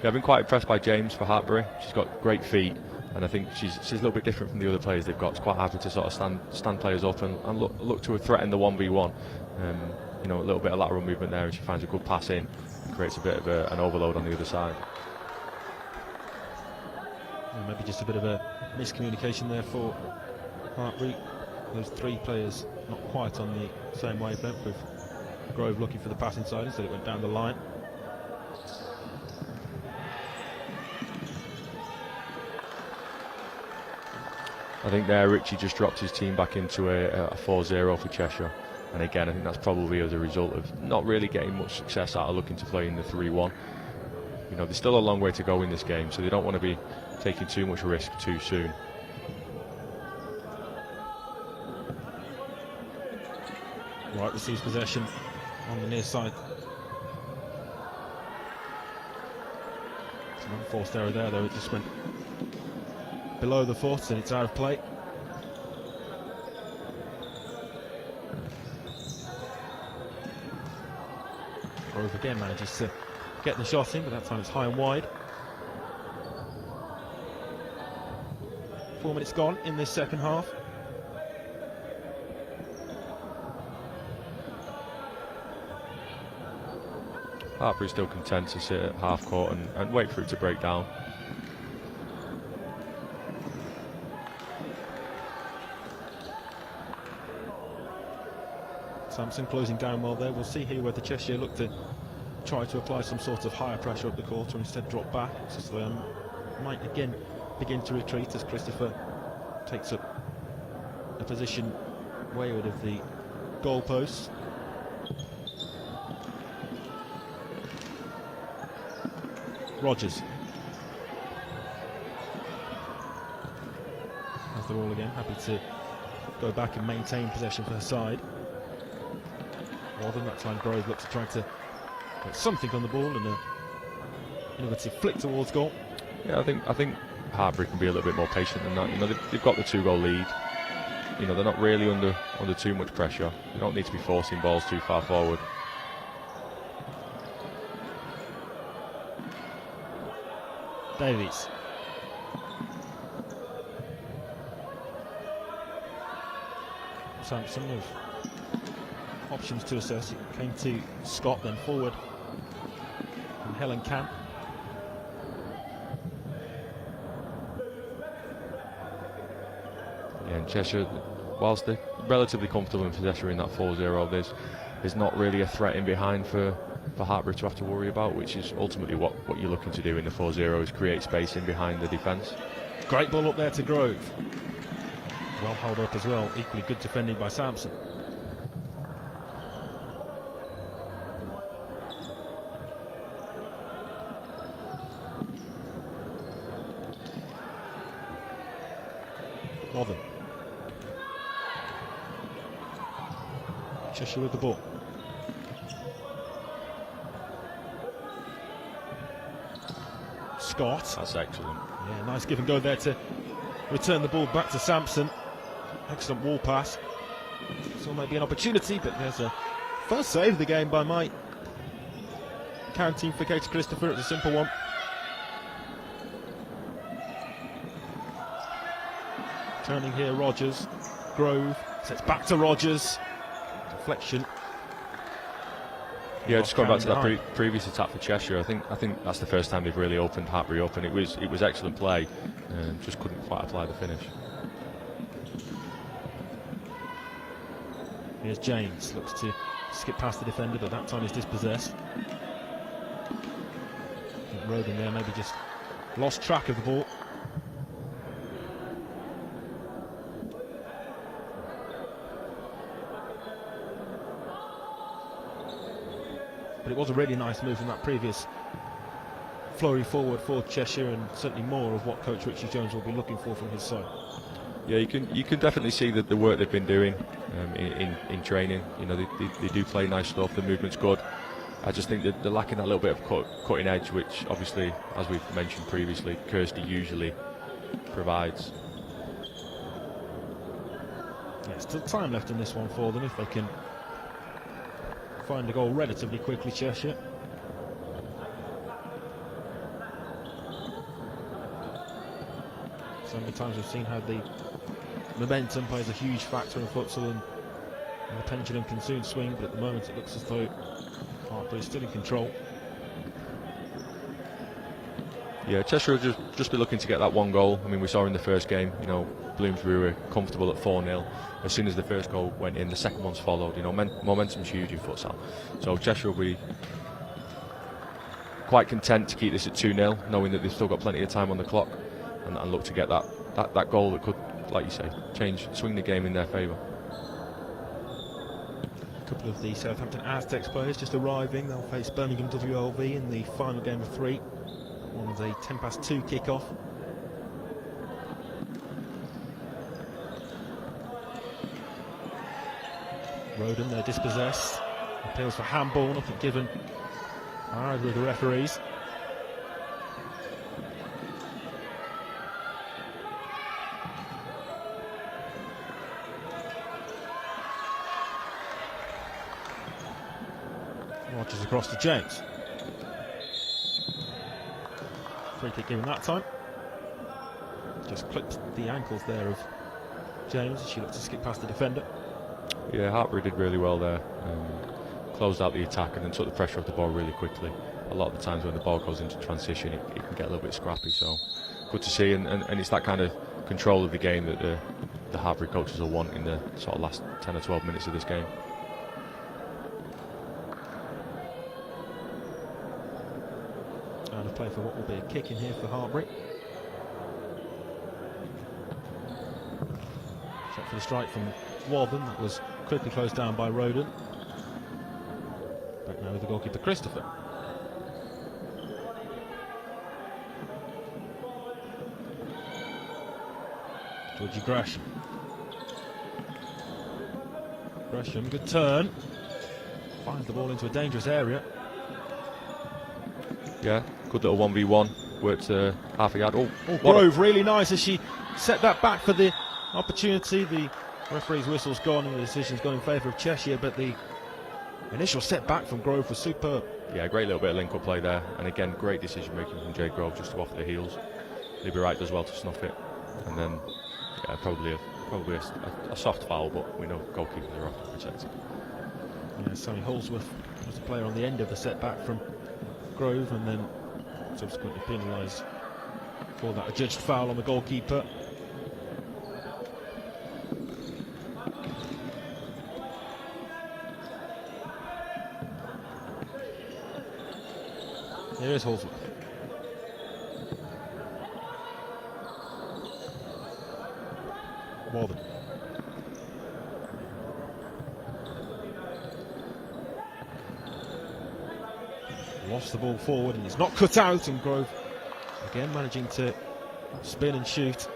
Yeah, I've been quite impressed by James for Hartpury. She's got great feet, and I think she's a little bit different from the other players they've got. She's quite happy to sort of stand players up and look to threaten the 1v1. You know, a little bit of lateral movement there, and she finds a good pass in and creates a bit of an overload on the other side. And maybe just a bit of a miscommunication there for Hartpury. Those 3 players not quite on the same wavelength, with Grove looking for the pass inside instead it went down the line. I think there Richie just dropped his team back into a 4-0 for Cheshire, and again I think that's probably as a result of not really getting much success out of looking to play in the 3-1. You know, there's still a long way to go in this game, so they don't want to be taking too much risk too soon. Right, receives possession on the near side. It's an unforced error there, though. It just went below the foot and it's out of play. Grove again manages to get the shot in, but that time it's high and wide. 4 minutes gone in this second half. Hartpury still content to sit at half court and wait for it to break down. Sampson closing down well there. We'll see here whether Cheshire look to try to apply some sort of higher pressure up the court or instead drop back. So they might again begin to retreat as Christopher takes up a position wayward of the goalposts. Rogers has the ball again, happy to go back and maintain possession for her side. More than that time, Grove looks to try to get something on the ball and an innovative flick towards goal. Yeah, I think Hartpury can be a little bit more patient than that. You know, they've got the 2-goal lead. You know, they're not really under too much pressure. They don't need to be forcing balls too far forward. Davies. Sampson with options to assess. It came to Scott, then forward from Helen Camp. Yeah, and Cheshire, whilst they're relatively comfortable in possession in that 4-0, there's not really a threat in behind for Hartpury to have to worry about, which is ultimately what you're looking to do in the 4-0, is create space in behind the defence. Great ball up there to Grove. Well held up as well, equally good defending by Sampson. Northern. Cheshire with the ball. Scott. That's excellent. Yeah, nice give and go there to return the ball back to Sampson. Excellent wall pass. So maybe an opportunity, but there's a first save of the game by Mike. Counting for Katie Christopher, it's a simple one. Turning here, Rogers. Grove sets back to Rogers. Deflection. Yeah, just going back to that previous attack for Cheshire, I think that's the first time they've really opened Hartpury up, and it was excellent play. Just couldn't quite apply the finish. Here's James, looks to skip past the defender, but that time he's dispossessed. I think Roden there maybe just lost track of the ball. But it was a really nice move from that previous flurry forward for Cheshire, and certainly more of what Coach Richie Jones will be looking for from his side. Yeah, you can definitely see that the work they've been doing in training. You know, they do play nice stuff. The movement's good. I just think that they're lacking that little bit of cutting edge, which obviously, as we've mentioned previously, Kirsty usually provides. Yeah, still time left in this one for them if they can find a goal relatively quickly, Cheshire. So many times we've seen how the momentum plays a huge factor in futsal, and the pendulum can soon swing, but at the moment it looks as though Hartpury is still in control. Yeah, Cheshire will just be looking to get that one goal. I mean, we saw in the first game, you know, Bloomsbury were comfortable at 4-0. As soon as the first goal went in, the second one's followed. You know, momentum's huge in futsal. So Cheshire will be quite content to keep this at 2-0, knowing that they've still got plenty of time on the clock, and look to get that goal that could, like you say, swing the game in their favour. A couple of the Southampton Aztecs players just arriving. They'll face Birmingham WLV in the final game of 3. One's a 2:10 kick-off. Roden, they're dispossessed. Appeals for handball, nothing given either of the referees. Rogers across to James. Free kick given that time. Just clipped the ankles there of James as she looked to skip past the defender. Yeah, Hartpury did really well there. Closed out the attack and then took the pressure off the ball really quickly. A lot of the times when the ball goes into transition, it can get a little bit scrappy. So good to see, and it's that kind of control of the game that the Hartpury coaches will want in the sort of last 10 or 12 minutes of this game. And a play for what will be a kick in here for Hartpury. Shot for the strike from Walden, that was quickly closed down by Roden. Back now with the goalkeeper Christopher. Georgie Gresham. Gresham, good turn. Finds the ball into a dangerous area. Yeah, good little 1v1. Worked half a yard. Oh, Grove, really nice as she set that back for the opportunity. The referee's whistle's gone and the decision's gone in favour of Cheshire, but the initial setback from Grove was superb. Yeah, great little bit of link-up play there, and again, great decision making from Jade Grove just to off the heels. Libby Wright does well to snuff it, and then yeah, probably a soft foul, but we know goalkeepers are often protected. Yeah, Sammy Holsworth was a player on the end of the setback from Grove, and then subsequently penalised for that adjudged foul on the goalkeeper. Here is Holsworth. Walden. Lost the ball forward and it's not cut out, and Grove again managing to spin and shoot.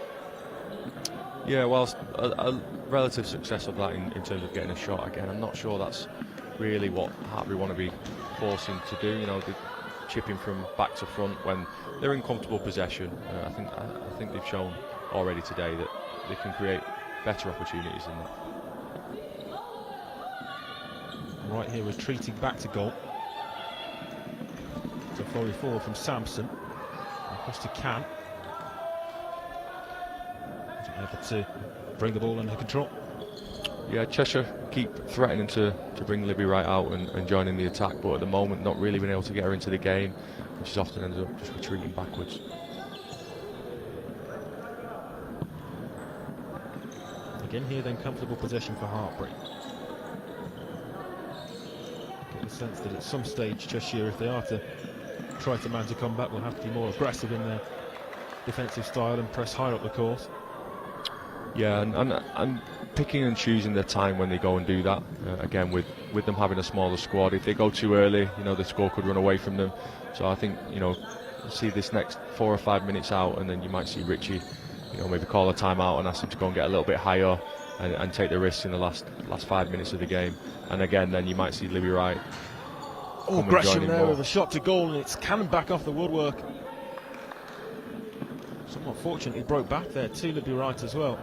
Yeah, whilst a relative success of that in terms of getting a shot again, I'm not sure that's really what Hartpury want to be forcing to do. You know, the chipping from back to front when they're in comfortable possession. I think they've shown already today that they can create better opportunities than that. Right here, retreating back to goal. It's a volley forward from Sampson. Across to Can. Wasn't able to bring the ball under control. Yeah, Cheshire keep threatening to bring Libby Wright out and join in the attack, but at the moment not really been able to get her into the game, and she's often ended up just retreating backwards. Again here then, comfortable possession for Hartpury. Get the sense that at some stage Cheshire, if they are to try to mount a comeback, will have to be more aggressive in their defensive style and press higher up the course. Yeah, and picking and choosing their time when they go and do that. Again, with them having a smaller squad, if they go too early, you know, the score could run away from them. So I think, you know, see this next 4 or 5 minutes out, and then you might see Richie, you know, maybe call a timeout and ask him to go and get a little bit higher and take the risks in the last 5 minutes of the game. And again, then you might see Libby Wright. Oh, Gresham there with a shot to goal, and it's cannon back off the woodwork. Somewhat fortunately broke back there to Libby Wright as well.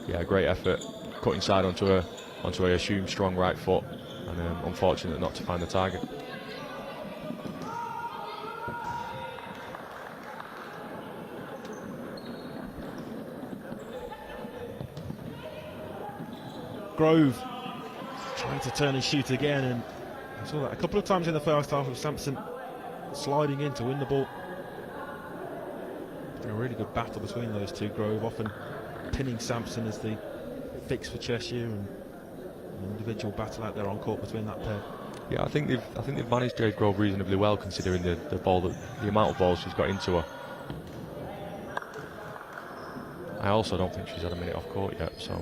Yeah, great effort, cut inside onto a assumed strong right foot, and unfortunate not to find the target. Grove trying to turn and shoot again, and I saw that a couple of times in the first half of Sampson sliding in to win the ball. It's been a really good battle between those two. Grove often pinning Sampson as the fix for Cheshire, and an individual battle out there on court between that pair. Yeah, I think they've managed Jade Grove reasonably well, considering the amount of balls she's got into her. I also don't think she's had a minute off court yet, so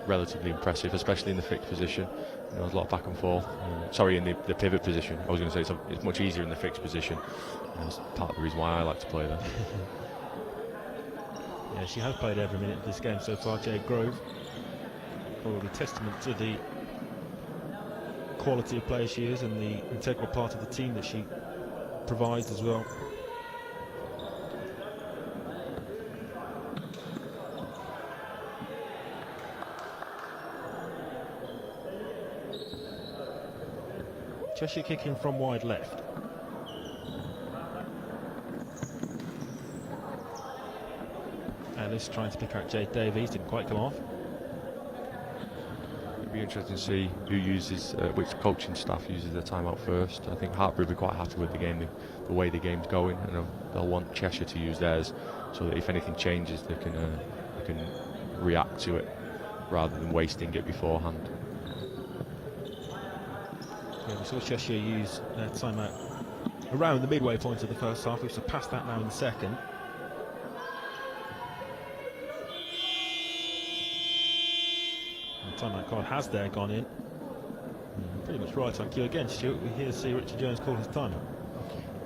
relatively impressive, especially in the fixed position. You know, there's a lot of back and forth. Sorry, in the pivot position. I was going to say it's much easier in the fixed position. That's part of the reason why I like to play there. Yeah, she has played every minute of this game so far, Jade Grove. Probably testament to the quality of player she is and the integral part of the team that she provides as well. Cheshire kicking from wide left. Ellis trying to pick out Jade Davies, didn't quite come off. It'd be interesting to see who uses, which coaching staff uses their timeout first. I think Hartpury will be quite happy with the game, the way the game's going, and they'll want Cheshire to use theirs, so that if anything changes, they can react to it rather than wasting it beforehand. Yeah, we saw Cheshire use their timeout around the midway point of the first half. We've surpassed that now in the second. Timeout card has there gone in. Pretty much right on cue again, Stuart. We here see Richard Jones call his timeout.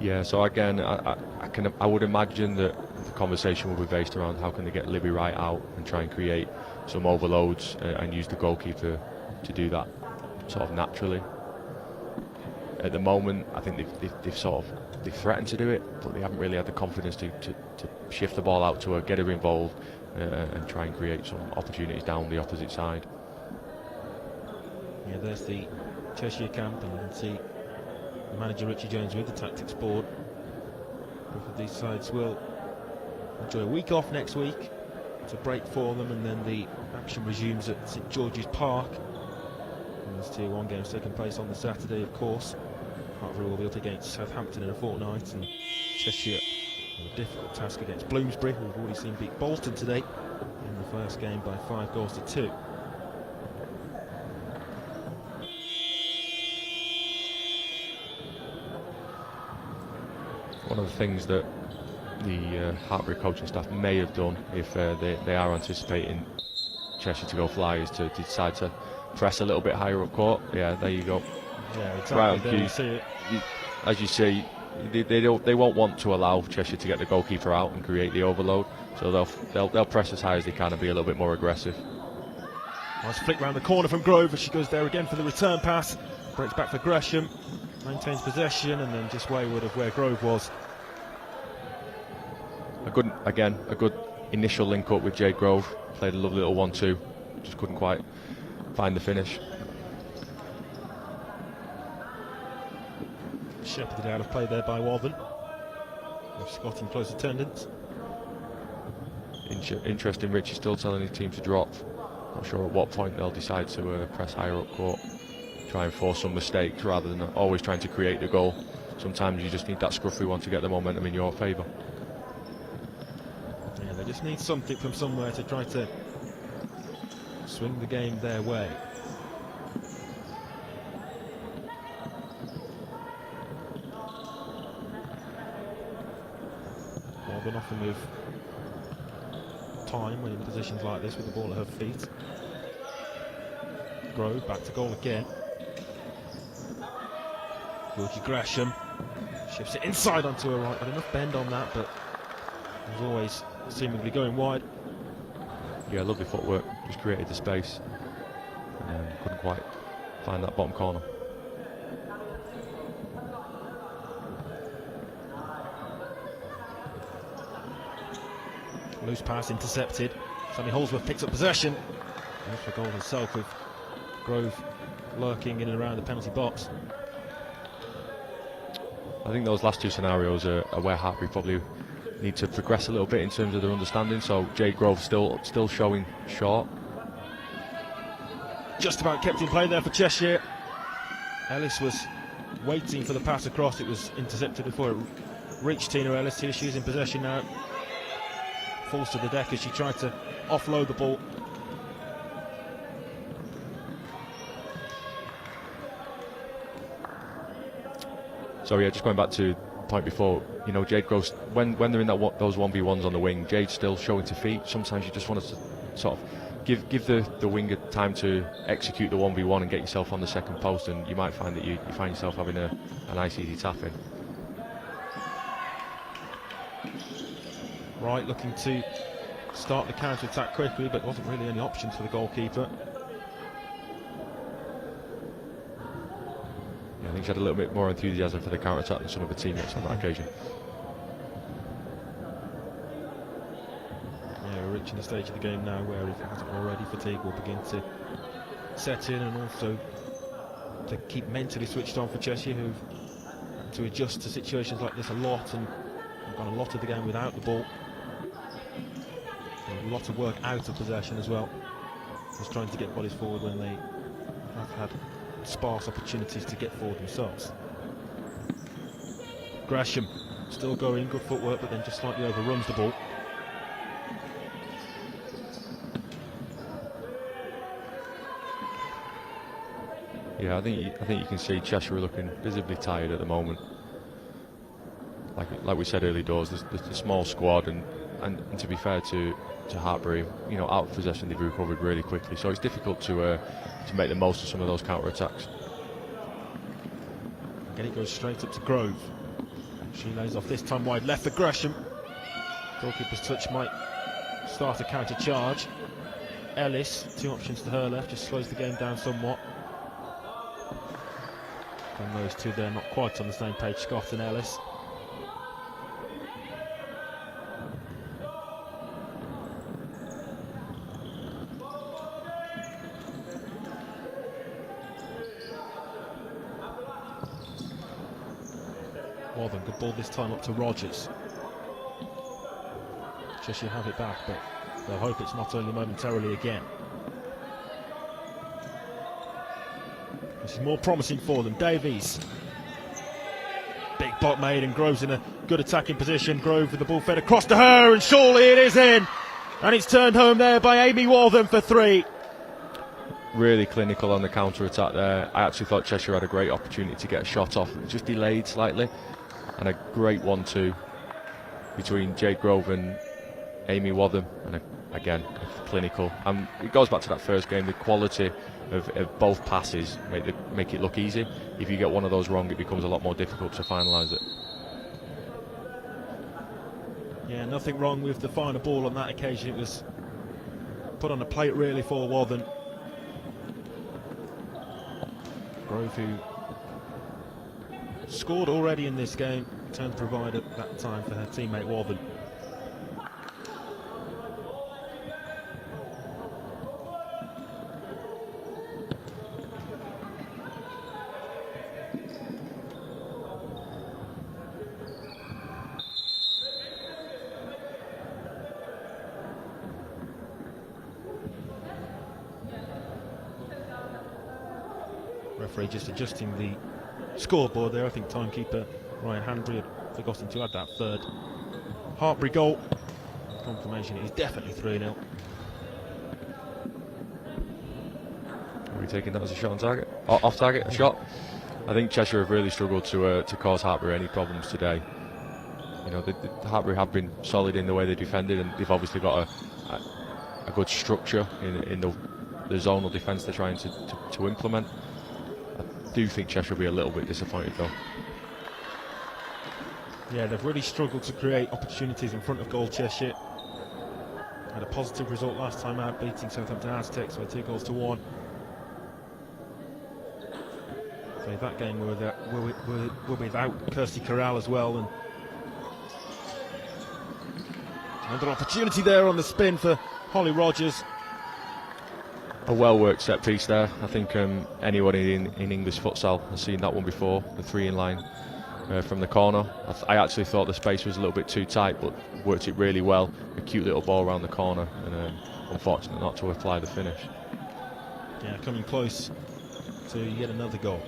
Yeah, so again, I would imagine that the conversation will be based around how can they get Libby Wright out and try and create some overloads and use the goalkeeper to do that sort of naturally. At the moment, I think they've threatened to do it, but they haven't really had the confidence to shift the ball out to her, get her involved, and try and create some opportunities down the opposite side. Yeah, there's the Cheshire camp, and you can see the manager Richie Jones with the tactics board. Both of these sides will enjoy a week off next week. It's a break for them, and then the action resumes at St George's Park. And there's Tier 1 games taking place on the Saturday, of course. Hartpury will be up against Southampton in a fortnight, and Cheshire with a difficult task against Bloomsbury, who we've already seen beat Bolton today in the first game by 5-2. one of the things that the Hartpury coaching staff may have done if they are anticipating Cheshire to go fly is to decide to press a little bit higher up court. Yeah, there you go. Yeah, exactly. Right on there cue. you see it. As you see, they won't want to allow Cheshire to get the goalkeeper out and create the overload, so they'll press as high as they can and be a little bit more aggressive. Nice flick round the corner from Grove as she goes there again for the return pass. Breaks back for Gresham, maintains possession and then just wayward of where Grove was. A good initial link up with Jade Grove. Played a lovely little 1-2, just couldn't quite find the finish. Shepherded out of play there by Walden. She's got in close attendance. Interesting, Rich is still telling his team to drop. Not sure at what point they'll decide to press higher up court, try and force some mistakes rather than always trying to create the goal. Sometimes you just need that scruffy one to get the momentum in your favour. Yeah, they just need something from somewhere to try to swing the game their way. Walden often with time when in positions like this with the ball at her feet. Grove back to goal again. Georgie Gresham shifts it inside onto her right, but enough bend on that, but was always seemingly going wide. Yeah, lovely footwork, just created the space and couldn't quite find that bottom corner. Loose pass intercepted. Sammy Holsworth picks up possession. Goes for goal herself with Grove lurking in and around the penalty box. I think those last two scenarios are where Hartpury probably need to progress a little bit in terms of their understanding. So Jade Grove still showing short. Just about kept in play there for Cheshire. Ellis was waiting for the pass across. It was intercepted before it reached Tina Ellis. Here she is in possession now. Falls to the deck as she tried to offload the ball. So yeah, just going back to the point before, you know, Jade Grove, when they're in those 1v1s on the wing, Jade's still showing to feet. Sometimes you just want to sort of give the winger time to execute the 1v1 and get yourself on the second post, and you might find that you find yourself having a nice easy tap in. Right, looking to start the counter-attack quickly, but wasn't really any options for the goalkeeper. Yeah, I think she had a little bit more enthusiasm for the counter-attack than some of her teammates on that occasion. Yeah, we're reaching the stage of the game now where if it hasn't already, fatigue will begin to set in, and also to keep mentally switched on for Cheshire, who've had to adjust to situations like this a lot and have gone a lot of the game without the ball. A lot of work out of possession as well. Just trying to get bodies forward when they have had sparse opportunities to get forward themselves. Gresham still going, good footwork, but then just slightly overruns the ball. Yeah, I think you can see Cheshire looking visibly tired at the moment. Like we said early doors, there's a small squad, and to be fair to Hartpury, you know, out of possession they've recovered really quickly, so it's difficult to make the most of some of those counter attacks. Again, it goes straight up to Grove. She lays off this time wide left for Gresham. Goalkeeper's touch might start a counter charge. Ellis, two options to her left, just slows the game down somewhat. And those two there not quite on the same page, Scott and Ellis. Walden, good ball this time up to Rogers. Cheshire have it back, but they'll hope it's not only momentarily again. This is more promising for them. Davies. Big bot made, and Grove's in a good attacking position. Grove with the ball fed across to her, and surely it is in. And it's turned home there by Amy Walden for 3. Really clinical on the counter attack there. I actually thought Cheshire had a great opportunity to get a shot off. It just delayed slightly. and a great 1-2 between Jade Grove and Amy Watham, and again clinical. And it goes back to that first game, the quality of both passes make it look easy. If you get one of those wrong, it becomes a lot more difficult to finalise it. Yeah, nothing wrong with the final ball on that occasion. It was put on a plate really for Wathen. Grove, who scored already in this game, turned to provide at that time for her teammate Wathen. Referee just adjusting the scoreboard there. I think timekeeper Ryan Hanbury had forgotten to add that third Hartpury goal. Confirmation it is definitely 3-0. Are we taking that as a shot on target? Off target, a shot? I think Cheshire have really struggled to cause Hartpury any problems today. You know, the Hartpury have been solid in the way they defended, and they've obviously got a good structure in the zonal defence they're trying to implement. I do think Cheshire will be a little bit disappointed though. Yeah, they've really struggled to create opportunities in front of goal. Cheshire had a positive result last time out, beating Southampton Aztecs by 2-1. So that game were without Kirsty Corral as well, and another opportunity there on the spin for Holly Rogers. A well-worked set piece there. I think anybody in English futsal has seen that one before, the 3 in line from the corner. I actually thought the space was a little bit too tight, but worked it really well. A cute little ball around the corner, and unfortunate not to apply the finish. Yeah, coming close to yet another goal.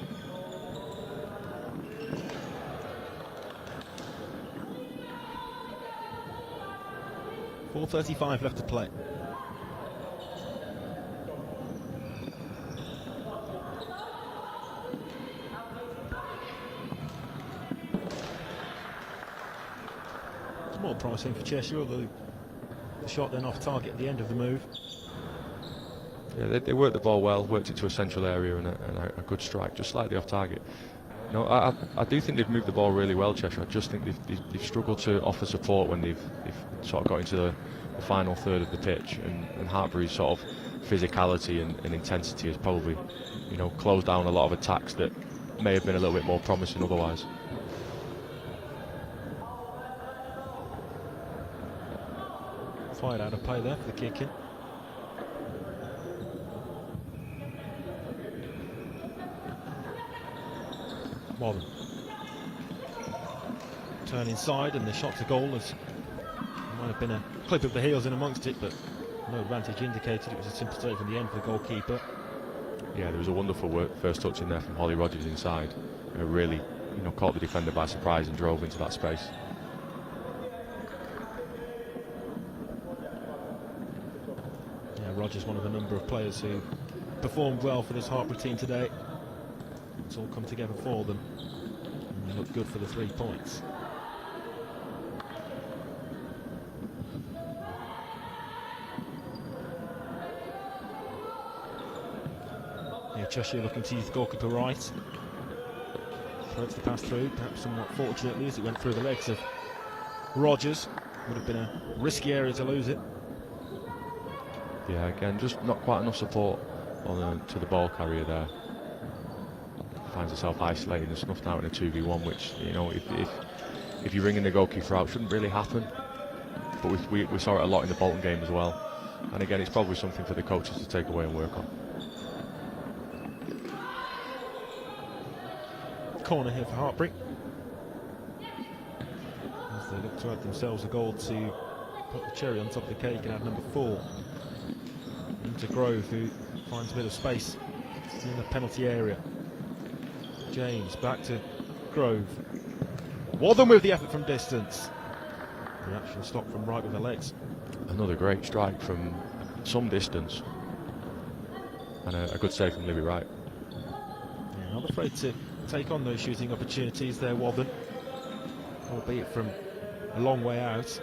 .4:35 left to play. More promising for Cheshire, although the shot then off target at the end of the move. Yeah, they worked the ball well, worked it to a central area and a good strike, just slightly off target. No, I do think they've moved the ball really well, Cheshire. I just think they've struggled to offer support when they've sort of got into the final third of the pitch, and Hartpury's sort of physicality and intensity has probably, you know, closed down a lot of attacks that may have been a little bit more promising otherwise. Fired out of play there for the kick in. Wathen. Turn inside, and the shot to goal might have been a clip of the heels in amongst it, but no advantage indicated. It was a simple save from the end for the goalkeeper. Yeah, there was a wonderful first touch in there from Holly Rogers inside. Really, you know, caught the defender by surprise and drove into that space. Rogers, one of a number of players who performed well for this Hartpury team today. It's all come together for them, and they look good for the 3 points. Yeah, Cheshire looking to use the goalkeeper right. Throws the pass through, perhaps somewhat fortunately, as it went through the legs of Rogers. Would have been a risky area to lose it. Yeah, again, just not quite enough support to the ball carrier there. Finds herself isolated and snuffed out in a 2v1, which, you know, if you're ringing the goalkeeper out, shouldn't really happen. But we saw it a lot in the Bolton game as well. And again, it's probably something for the coaches to take away and work on. Corner here for Hartpury, as they look to add themselves a goal to put the cherry on top of the cake and add number 4 into Grove, who finds a bit of space in the penalty area. James back to Grove. Wathen with the effort from distance. Reaction stopped from right with the legs. Another great strike from some distance, and a good save from Libby Wright. Yeah, not afraid to take on those shooting opportunities there, Wathen. albeit from a long way out.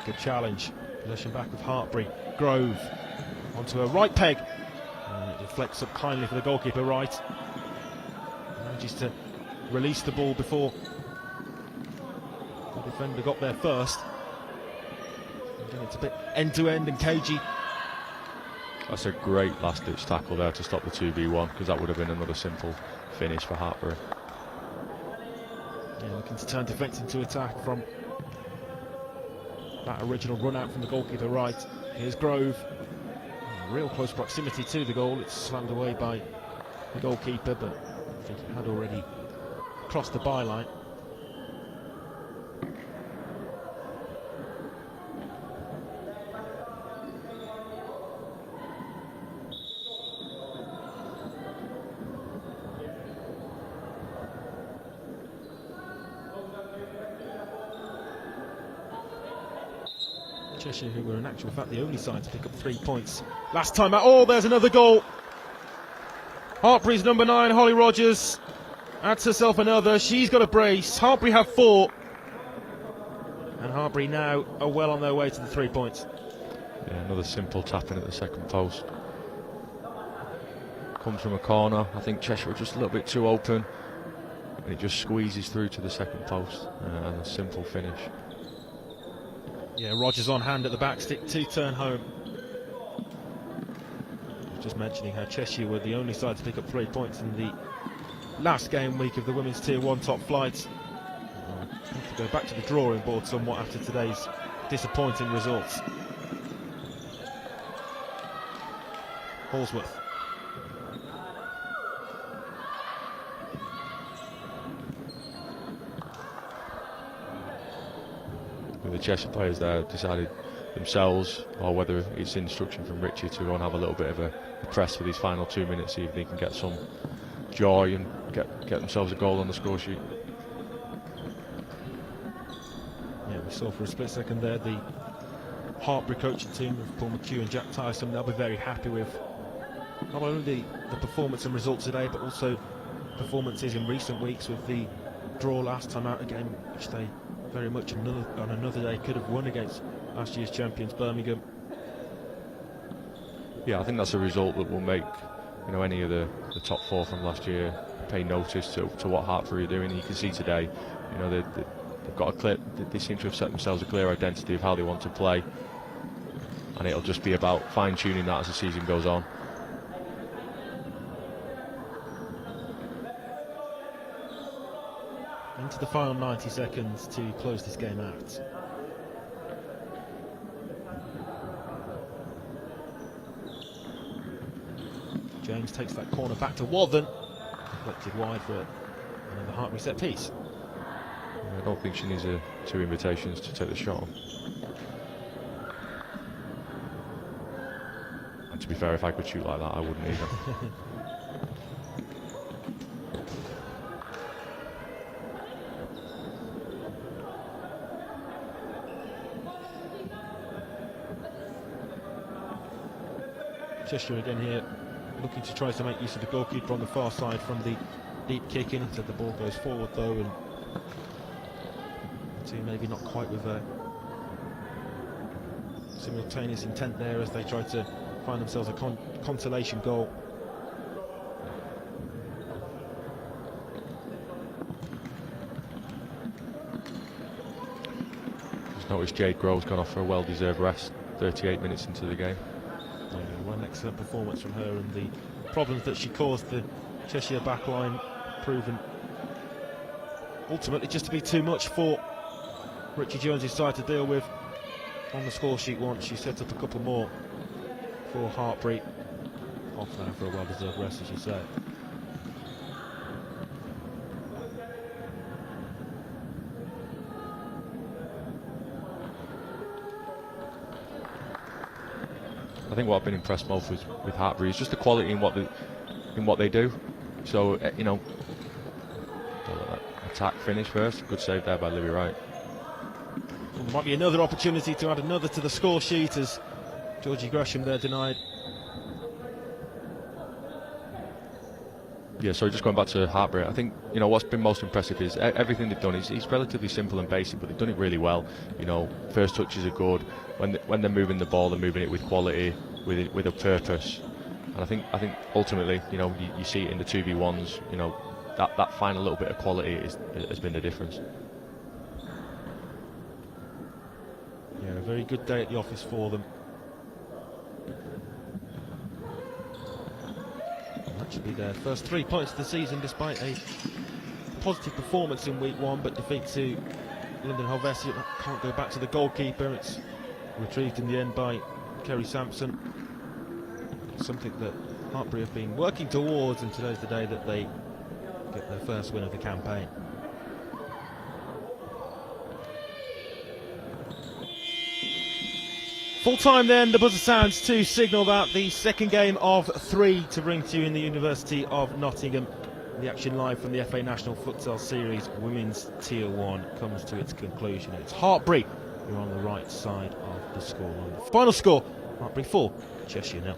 Good challenge. Possession back with Hartpury. Grove onto a right peg. And it deflects up kindly for the goalkeeper, right. Manages to release the ball before the defender got there first. Again, it's a bit end-to-end and cagey. That's a great last-ditch tackle there to stop the 2v1, because that would have been another simple finish for Hartpury. Yeah, looking to turn defence into attack from that original run out from the goalkeeper, right. Here's Grove. Real close proximity to the goal. It's slammed away by the goalkeeper, but I think he had already crossed the byline. Cheshire, who were in actual fact the only side to pick up 3 points last time out. Oh, there's another goal. Hartpury's number 9, Holly Rogers, adds herself another. She's got a brace. Hartpury have 4. And Hartpury now are well on their way to the 3 points. Yeah, another simple tapping at the second post. Comes from a corner. I think Cheshire were just a little bit too open. And it just squeezes through to the second post. And a simple finish. Yeah, Rogers on hand at the back, stick to turn home. Just mentioning how Cheshire were the only side to pick up 3 points in the last game week of the Women's Tier 1 top flight. Have to go back to the drawing board somewhat after today's disappointing results. Hallsworth. The Cheshire players there decided themselves, or whether it's instruction from Richie, to go and have a little bit of a press for these final 2 minutes, see if they can get some joy and get themselves a goal on the score sheet. Yeah, we saw for a split second there the Hartpury coaching team of Paul McHugh and Jack Tyson. They'll be very happy with not only the performance and results today, but also performances in recent weeks, with the draw last time out, a game which they very much on another day could have won against last year's champions Birmingham. Yeah, I think that's a result that will make, you know, any of the top 4 from last year pay notice to what Hartpury are doing. And you can see today, you know, they've got a clear, they seem to have set themselves a clear identity of how they want to play, and it'll just be about fine-tuning that as the season goes on. Into the final 90 seconds to close this game out. James takes that corner back to Wathen, deflected wide for another Hartpury set piece. I don't think she needs 2 invitations to take the shot. And to be fair, if I could shoot like that, I wouldn't either. Cheshire again here, looking to try to make use of the goalkeeper on the far side from the deep kick in. So the ball goes forward though, and the team maybe not quite with a simultaneous intent there as they try to find themselves a consolation goal. Just noticed Jade Grove's gone off for a well-deserved rest, 38 minutes into the game. One excellent performance from her, and the problems that she caused the Cheshire backline proven ultimately just to be too much for Richie Jones' side to deal with. On the score sheet once, she set up a couple more for Hartpury. Off now for a well-deserved rest, as you say. I think what I've been impressed most with Hartpury is just the quality in what they do. So, you know, attack, finish first. Good save there by Libby Wright. Well, there might be another opportunity to add another to the score sheet as Georgie Gresham there denied. Yeah, so just going back to Hartpury, I think what's been most impressive is everything they've done is relatively simple and basic, but they've done it really well. First touches are good. When they're moving the ball, they're moving it with quality, with a purpose. And I think ultimately, you see it in the 2v1s. That final little bit of quality has been the difference. Yeah, a very good day at the office for them. Actually, their first 3 points of the season, despite a positive performance in week 1, but defeat to London Helvetia. Can't go back to the goalkeeper. It's retrieved in the end by Kerry Sampson. Something that Hartpury have been working towards, and today's the day that they get their first win of the campaign. Full time then, the buzzer sounds to signal that the second game of 3 to bring to you in the University of Nottingham. The action live from the FA National Futsal Series Women's Tier 1 comes to its conclusion. It's Hartpury who are on the right side of the scoreline. The final score, Hartpury 4, Cheshire 0.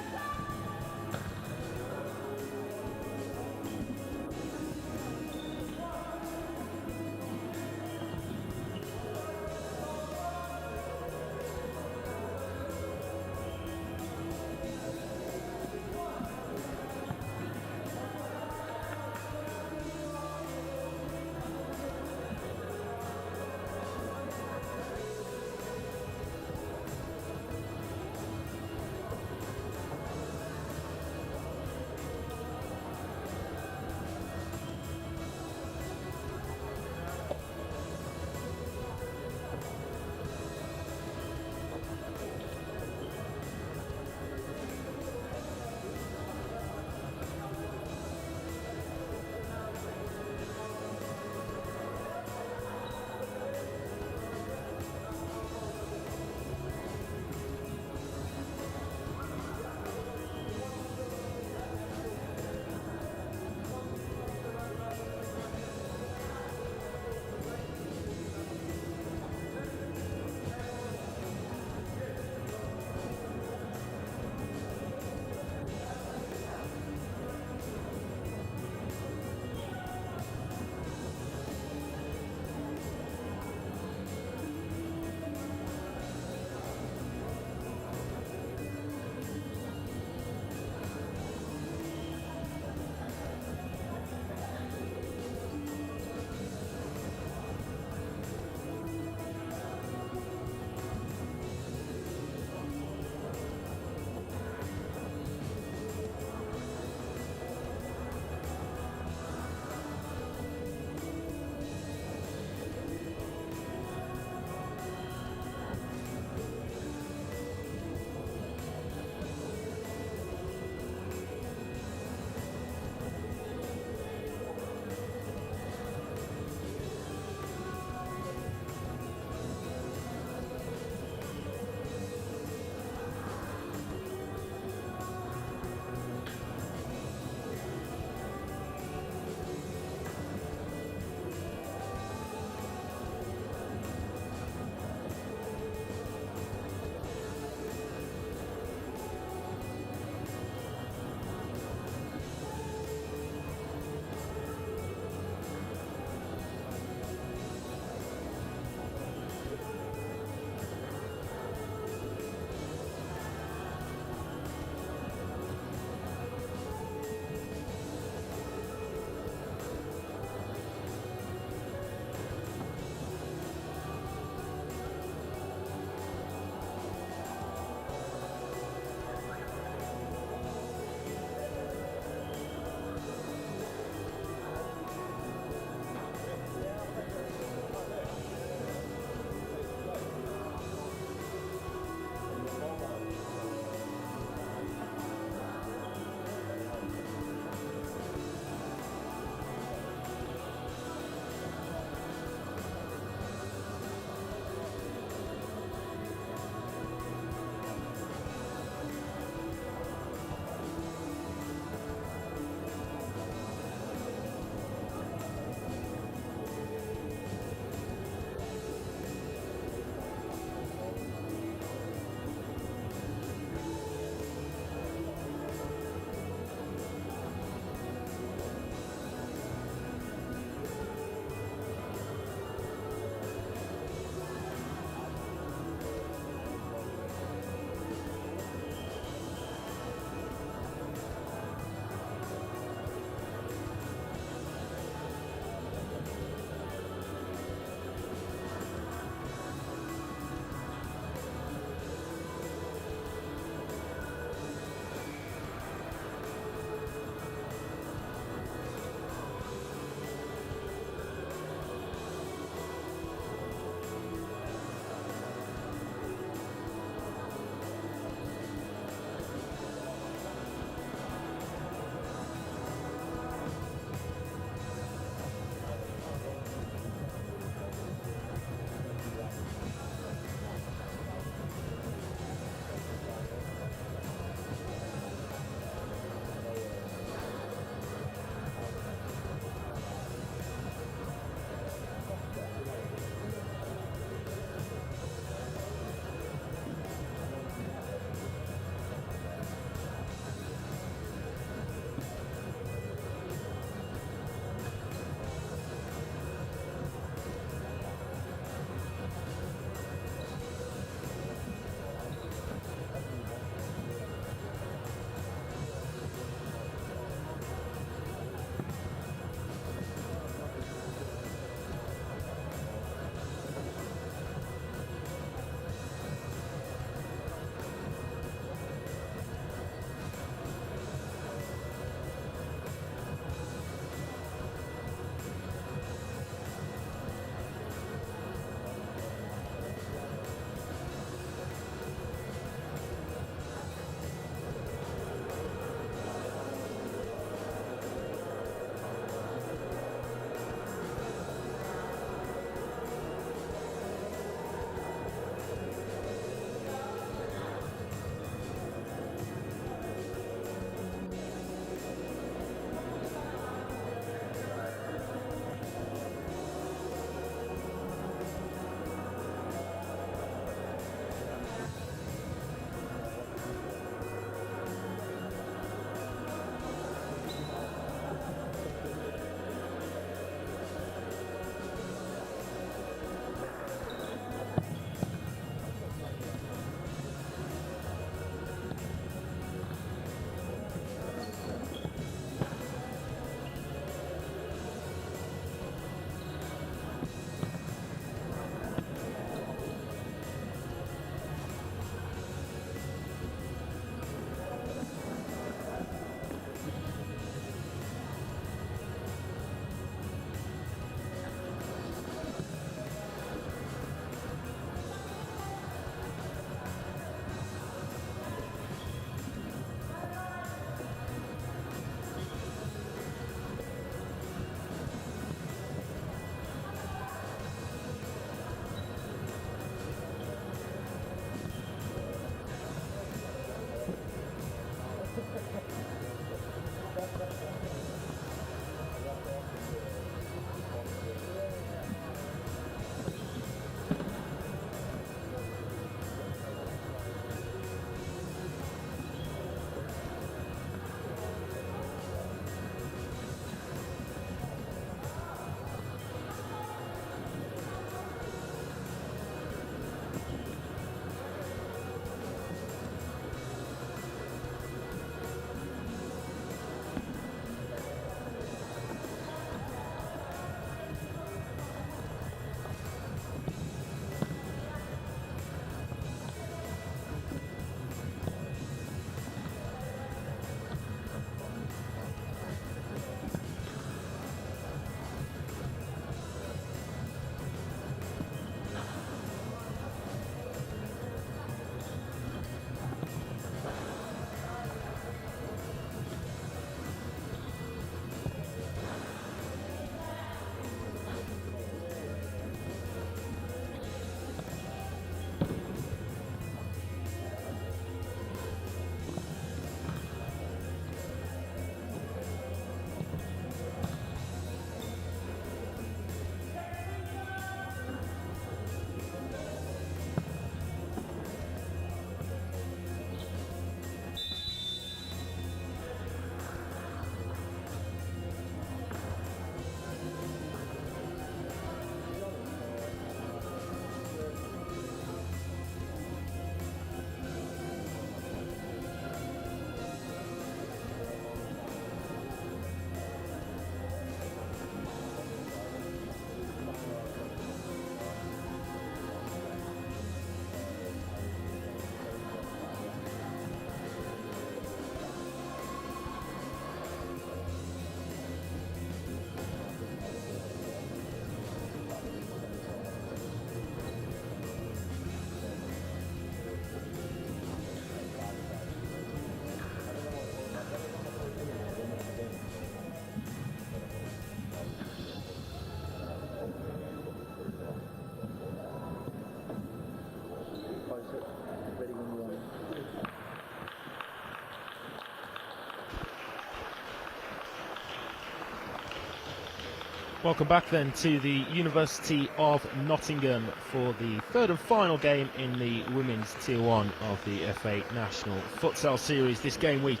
Welcome back then to the University of Nottingham for the third and final game in the Women's Tier 1 of the FA National Futsal Series this game week.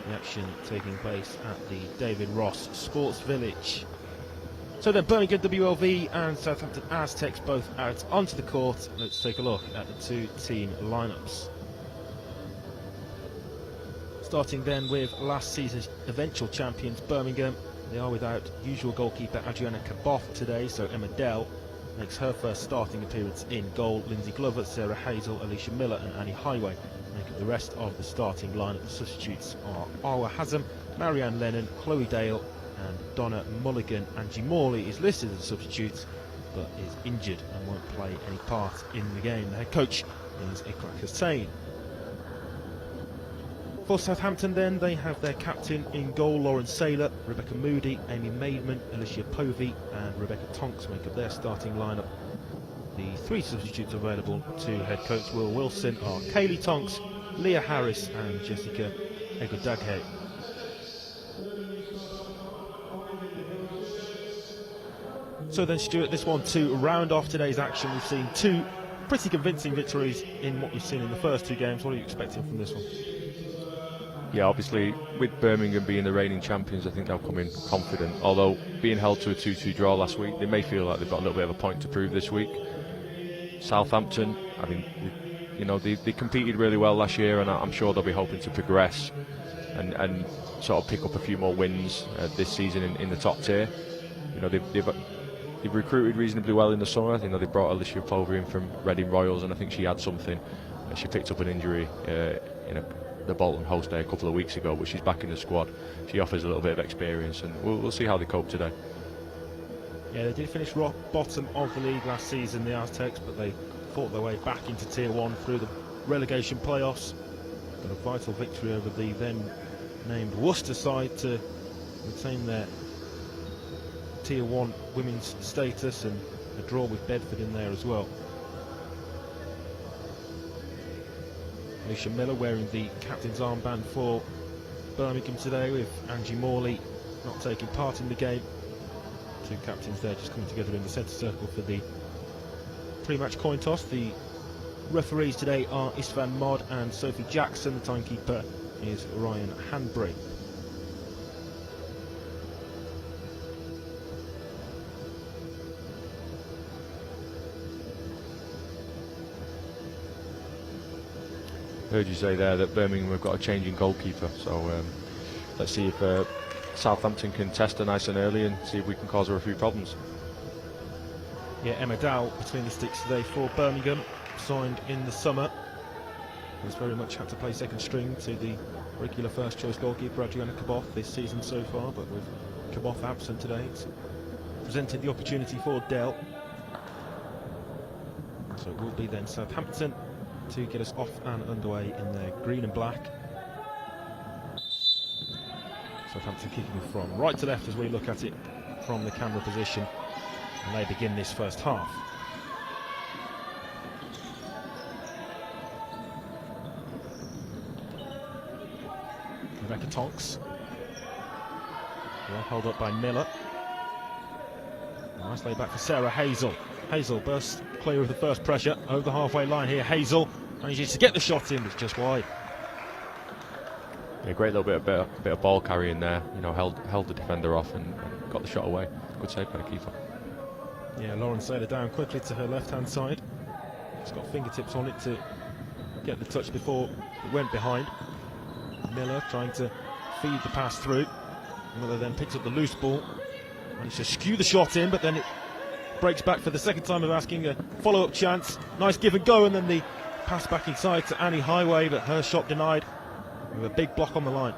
The action taking place at the David Ross Sports Village. So then Birmingham WLV and Southampton Aztecs both out onto the court. Let's take a look at the two team lineups. Starting then with last season's eventual champions Birmingham. They are without usual goalkeeper Adriana Kaboth today, so Emma Dell makes her first starting appearance in goal. Lindsay Glover, Sarah Hazel, Alicia Miller and Annie Highway make up the rest of the starting lineup. The substitutes are Arwa Hazem, Marianne Lennon, Chloe Dale and Donna Mulligan. Angie Morley is listed as a substitute but is injured and won't play any part in the game. The head coach is Ikra Hussain. For Southampton then, they have their captain in goal, Lauren Saylor, Rebecca Moody, Amy Maidman, Alicia Povey and Rebecca Tonks make up their starting lineup. The three substitutes available to head coach Will Wilson are Kaylee Tonks, Leah Harris and Jessica Egodaghe. So then Stuart, this one to round off today's action. We've seen two pretty convincing victories in what we've seen in the first two games. What are you expecting from this one? Yeah, obviously with Birmingham being the reigning champions, I think they'll come in confident. Although being held to a 2-2 draw last week, they may feel like they've got a little bit of a point to prove this week. Southampton, I mean, they competed really well last year, and I'm sure they'll be hoping to progress and sort of pick up a few more wins this season in the top tier. They've recruited reasonably well in the summer. They brought Alicia Povey in from Reading Royals, and I think she had something. She picked up an injury in the Bolton host day a couple of weeks ago, but she's back in the squad. She offers a little bit of experience, and we'll see how they cope today. Yeah, they did finish rock bottom of the league last season, the Aztecs, but they fought their way back into Tier 1 through the relegation playoffs. Got a vital victory over the then named Worcester side to retain their Tier 1 women's status, and a draw with Bedford in there as well. Alicia Miller wearing the captain's armband for Birmingham today, with Angie Morley not taking part in the game. Two captains there just coming together in the centre circle for the pre-match coin toss. The referees today are Istvan Mod and Sophie Jackson. The timekeeper is Ryan Hanbury. Heard you say there that Birmingham have got a changing goalkeeper, so let's see if Southampton can test her nice and early and see if we can cause her a few problems. Yeah, Emma Dow between the sticks today for Birmingham, signed in the summer. Has very much had to play second string to the regular first choice goalkeeper Adriana Kaboth this season so far, but with Kaboth absent today, it's presented the opportunity for Dell. So it will be then Southampton to get us off and underway in their green and black. Southampton kicking from right to left as we look at it from the camera position, and they begin this first half. Rebecca Tonks, well held up by Miller. Nice lay back for Sarah Hazel. Hazel bursts clear of the first pressure over the halfway line here. Hazel manages to get the shot in, but it's just wide. Yeah, great little bit of ball carrying there. Held the defender off and got the shot away. Good save by the keeper. Yeah, Lauren Saylor down quickly to her left-hand side. She's got fingertips on it to get the touch before it went behind. Miller trying to feed the pass through. Miller then picks up the loose ball. Managed to skew the shot in, but then it breaks back for the second time of asking a follow-up chance. Nice give and go, and then the pass back inside to Annie Highway, but her shot denied with a big block on the line.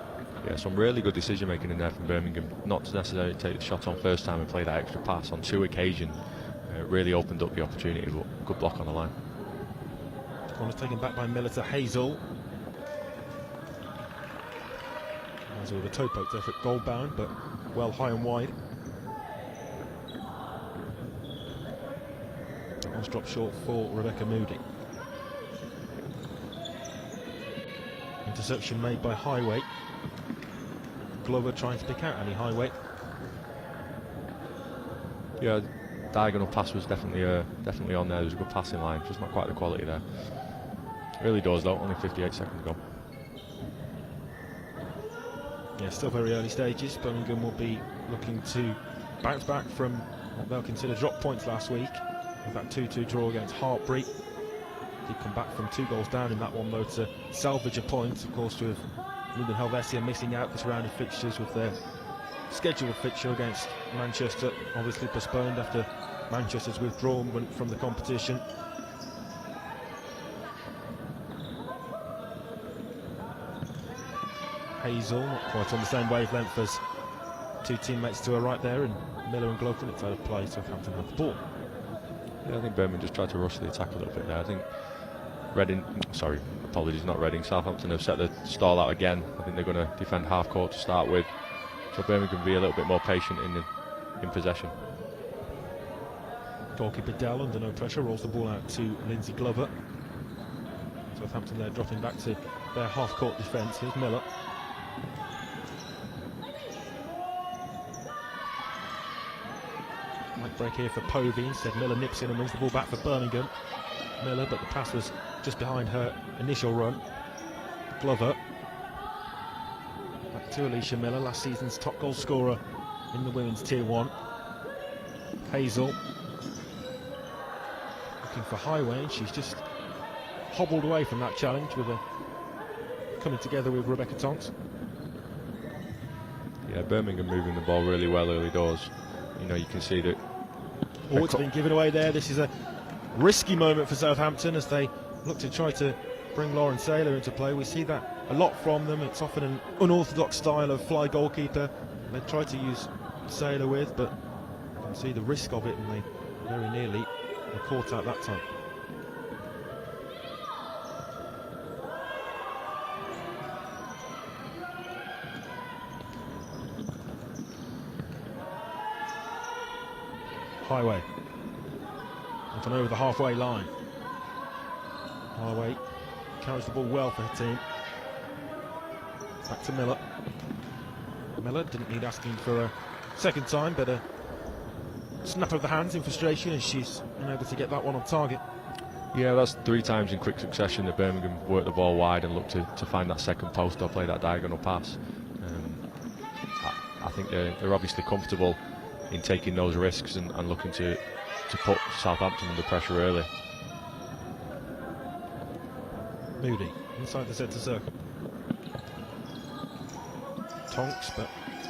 Yeah, some really good decision making in there from Birmingham. Not to necessarily take the shot on first time and play that extra pass on two occasions. Really opened up the opportunity, but good block on the line. Corner's taken back by Miller to Hazel. Hazel with a toe poked effort, goal bound, but well high and wide. One's dropped short for Rebecca Moody. Interception made by Highway. Glover trying to pick out Annie Highway. Yeah, diagonal pass was definitely on there. There was a good passing line, just not quite the quality there. Early doors though, only 58 seconds ago. Yeah, still very early stages. Birmingham will be looking to bounce back from what they'll consider drop points last week with that 2-2 draw against Hartpury. Did come back from 2 goals down in that one though to salvage a point, of course, with London Helvetia missing out this round of fixtures with their scheduled fixture against Manchester, obviously postponed after Manchester's withdrawn from the competition. Hazel, not quite on the same wavelength as 2 teammates to her right there, and Miller and Glover, it's out of play, Southampton have the ball. Yeah, I think Birmingham just tried to rush the attack a little bit there. I think not Reading, Southampton have set the stall out again. I think they're going to defend half court to start with, so Birmingham can be a little bit more patient in possession. Goalkeeper Dell, under no pressure, rolls the ball out to Lindsay Glover. Southampton there dropping back to their half court defence. Here's Miller. Might break here for Povey, instead Miller nips in and wins the ball back for Birmingham. Miller, but the pass was just behind her initial run. Glover. Back to Alicia Miller, last season's top goal scorer in the women's Tier 1. Hazel. Looking for Highway, and she's just hobbled away from that challenge with her coming together with Rebecca Tonks. Yeah, Birmingham moving the ball really well early doors. You know, you can see that. Oh, it's been given away there. This is a risky moment for Southampton as they look to try to bring Lauren Saylor into play. We see that a lot from them. It's often an unorthodox style of fly goalkeeper they try to use Saylor with, but you can see the risk of it, and they very nearly were caught out that time. Highway up and over the halfway line. Highway carries the ball well for her team. Back to Miller. Miller didn't need asking for a second time, but a snap of the hands in frustration, and she's unable to get that one on target. Yeah, that's 3 times in quick succession that Birmingham worked the ball wide and looked to find that second post or play that diagonal pass. I think they're obviously comfortable in taking those risks and looking to put Southampton under pressure early. Moody inside the centre circle. Tonks, but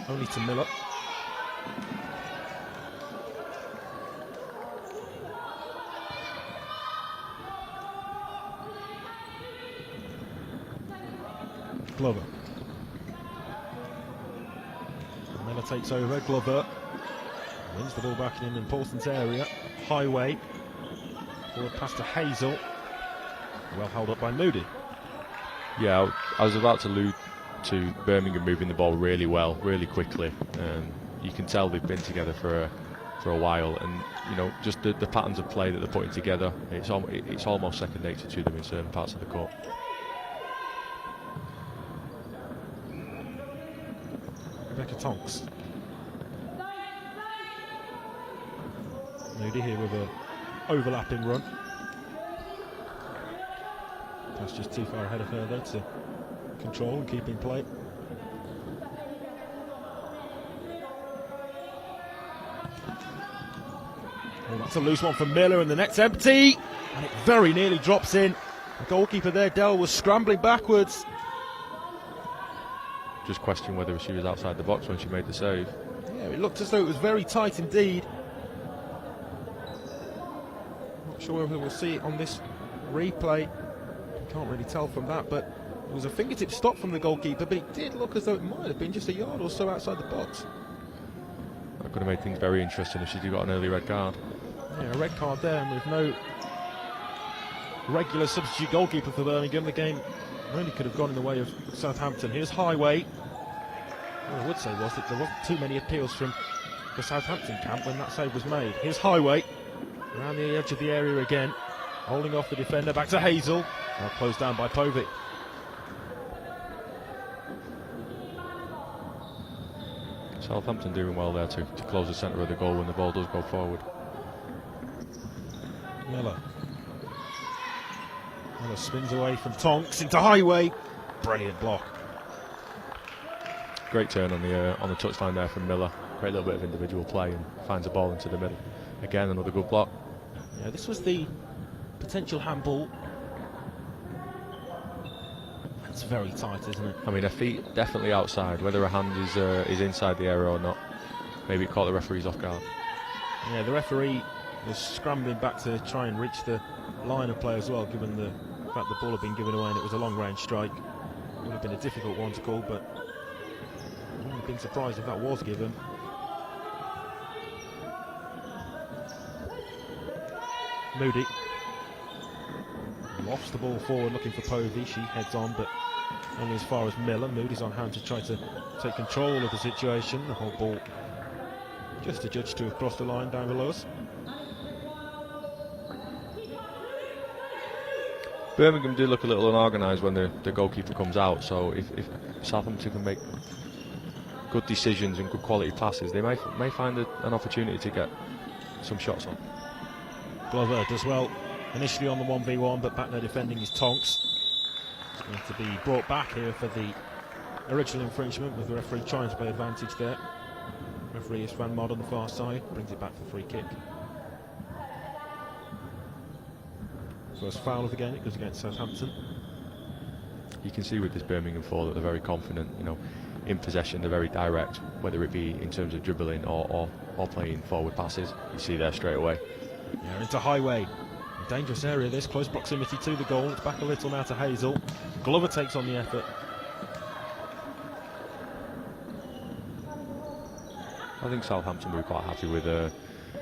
only to Miller. Glover. Miller takes over. Glover wins the ball back in an important area. Highway. Forward pass to Hazel. Well held up by Moody. Yeah, I was about to allude to Birmingham moving the ball really well, really quickly. You can tell they've been together for a while, and you know, just the patterns of play that they're putting together, it's almost second nature to them in certain parts of the court. Rebecca Tonks. Moody here with an overlapping run. Pass just too far ahead of her there to control and keep in play. Oh, that's a loose one from Miller, and the net's empty, and it very nearly drops in. The goalkeeper there, Dell, was scrambling backwards. Just question whether she was outside the box when she made the save. Yeah, it looked as though it was very tight indeed. Not sure whether we'll see it on this replay. Can't really tell from that, but it was a fingertip stop from the goalkeeper, but it did look as though it might have been just a yard or so outside the box. That could have made things very interesting if she'd got an early red card. Yeah, a red card there, and with no regular substitute goalkeeper for Birmingham, the game really could have gone in the way of Southampton. Here's Highway. What I would say was that there wasn't too many appeals from the Southampton camp when that save was made. Here's Highway, around the edge of the area again, holding off the defender, back to Hazel. Now closed down by Povey. Southampton doing well there to close the centre of the goal when the ball does go forward. Miller spins away from Tonks into Highway. Brilliant block. Great turn on the touchline there from Miller. Great little bit of individual play and finds a ball into the middle. Again, another good block. Yeah, this was the potential handball. It's very tight, isn't it? I mean, her feet definitely outside. Whether her hand is inside the area or not, maybe it caught the referees off guard. Yeah, the referee was scrambling back to try and reach the line of play as well, given the fact the ball had been given away and it was a long-range strike. It would have been a difficult one to call, but I wouldn't have been surprised if that was given. Moody lofts the ball forward looking for Povey. She heads on, but only as far as Miller. Moody's on hand to try to take control of the situation. The whole ball just adjudged to have crossed the line down below us. Birmingham do look a little unorganised when the goalkeeper comes out, so if Southampton can make good decisions and good quality passes, they may find an opportunity to get some shots on. Glover does well initially on the 1v1, but back there defending is Tonks. Going to be brought back here for the original infringement, with the referee trying to play advantage there. Referee is Van Mod on the far side, brings it back for free kick. First foul of the game, it goes against Southampton. You can see with this Birmingham forward that they're very confident, in possession. They're very direct, whether it be in terms of dribbling or playing forward passes. You see there straight away. Yeah, into Highway. A dangerous area this, close proximity to the goal. It's back a little now to Hazel. Glover takes on the effort. I think Southampton were quite happy with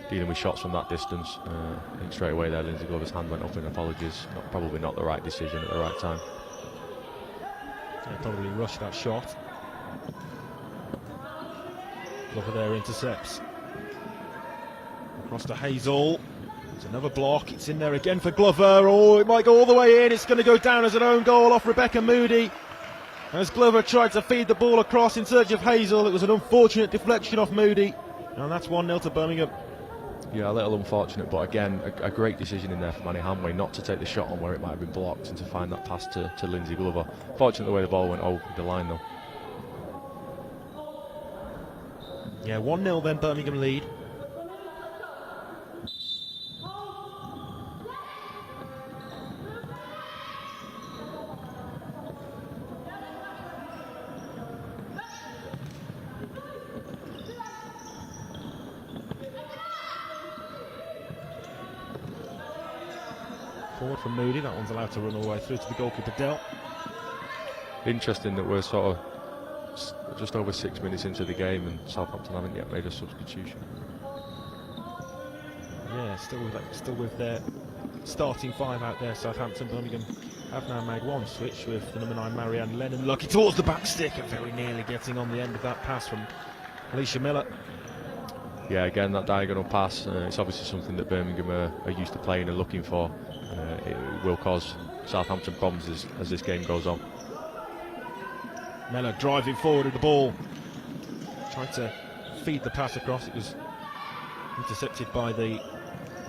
dealing with shots from that distance. I think straight away there Lindsay Glover's hand went up in apologies. Probably not the right decision at the right time. Yeah, probably rushed that shot. Glover there intercepts. Across to Hazel. It's another block. It's in there again for Glover. Oh, it might go all the way in. It's going to go down as an own goal off Rebecca Moody. As Glover tried to feed the ball across in search of Hazel, it was an unfortunate deflection off Moody. And that's 1-0 to Birmingham. Yeah, a little unfortunate, but again, a great decision in there for Manny Hanway not to take the shot on where it might have been blocked and to find that pass to Lindsay Glover. Fortunate the way the ball went over the line, though. Yeah, 1-0 then, Birmingham lead. Forward from Moody, that one's allowed to run all the way through to the goalkeeper Dell. Interesting that we're sort of just over 6 minutes into the game and Southampton haven't yet made a substitution. Yeah, still with their starting five out there. Southampton. Birmingham have now made one switch with the number 9 Marianne Lennon lucky towards the back stick and very nearly getting on the end of that pass from Alicia Miller. Yeah, again, that diagonal pass, it's obviously something that Birmingham are used to playing and looking for. It will cause Southampton problems as this game goes on. Miller driving forward with the ball. Tried to feed the pass across. It was intercepted by the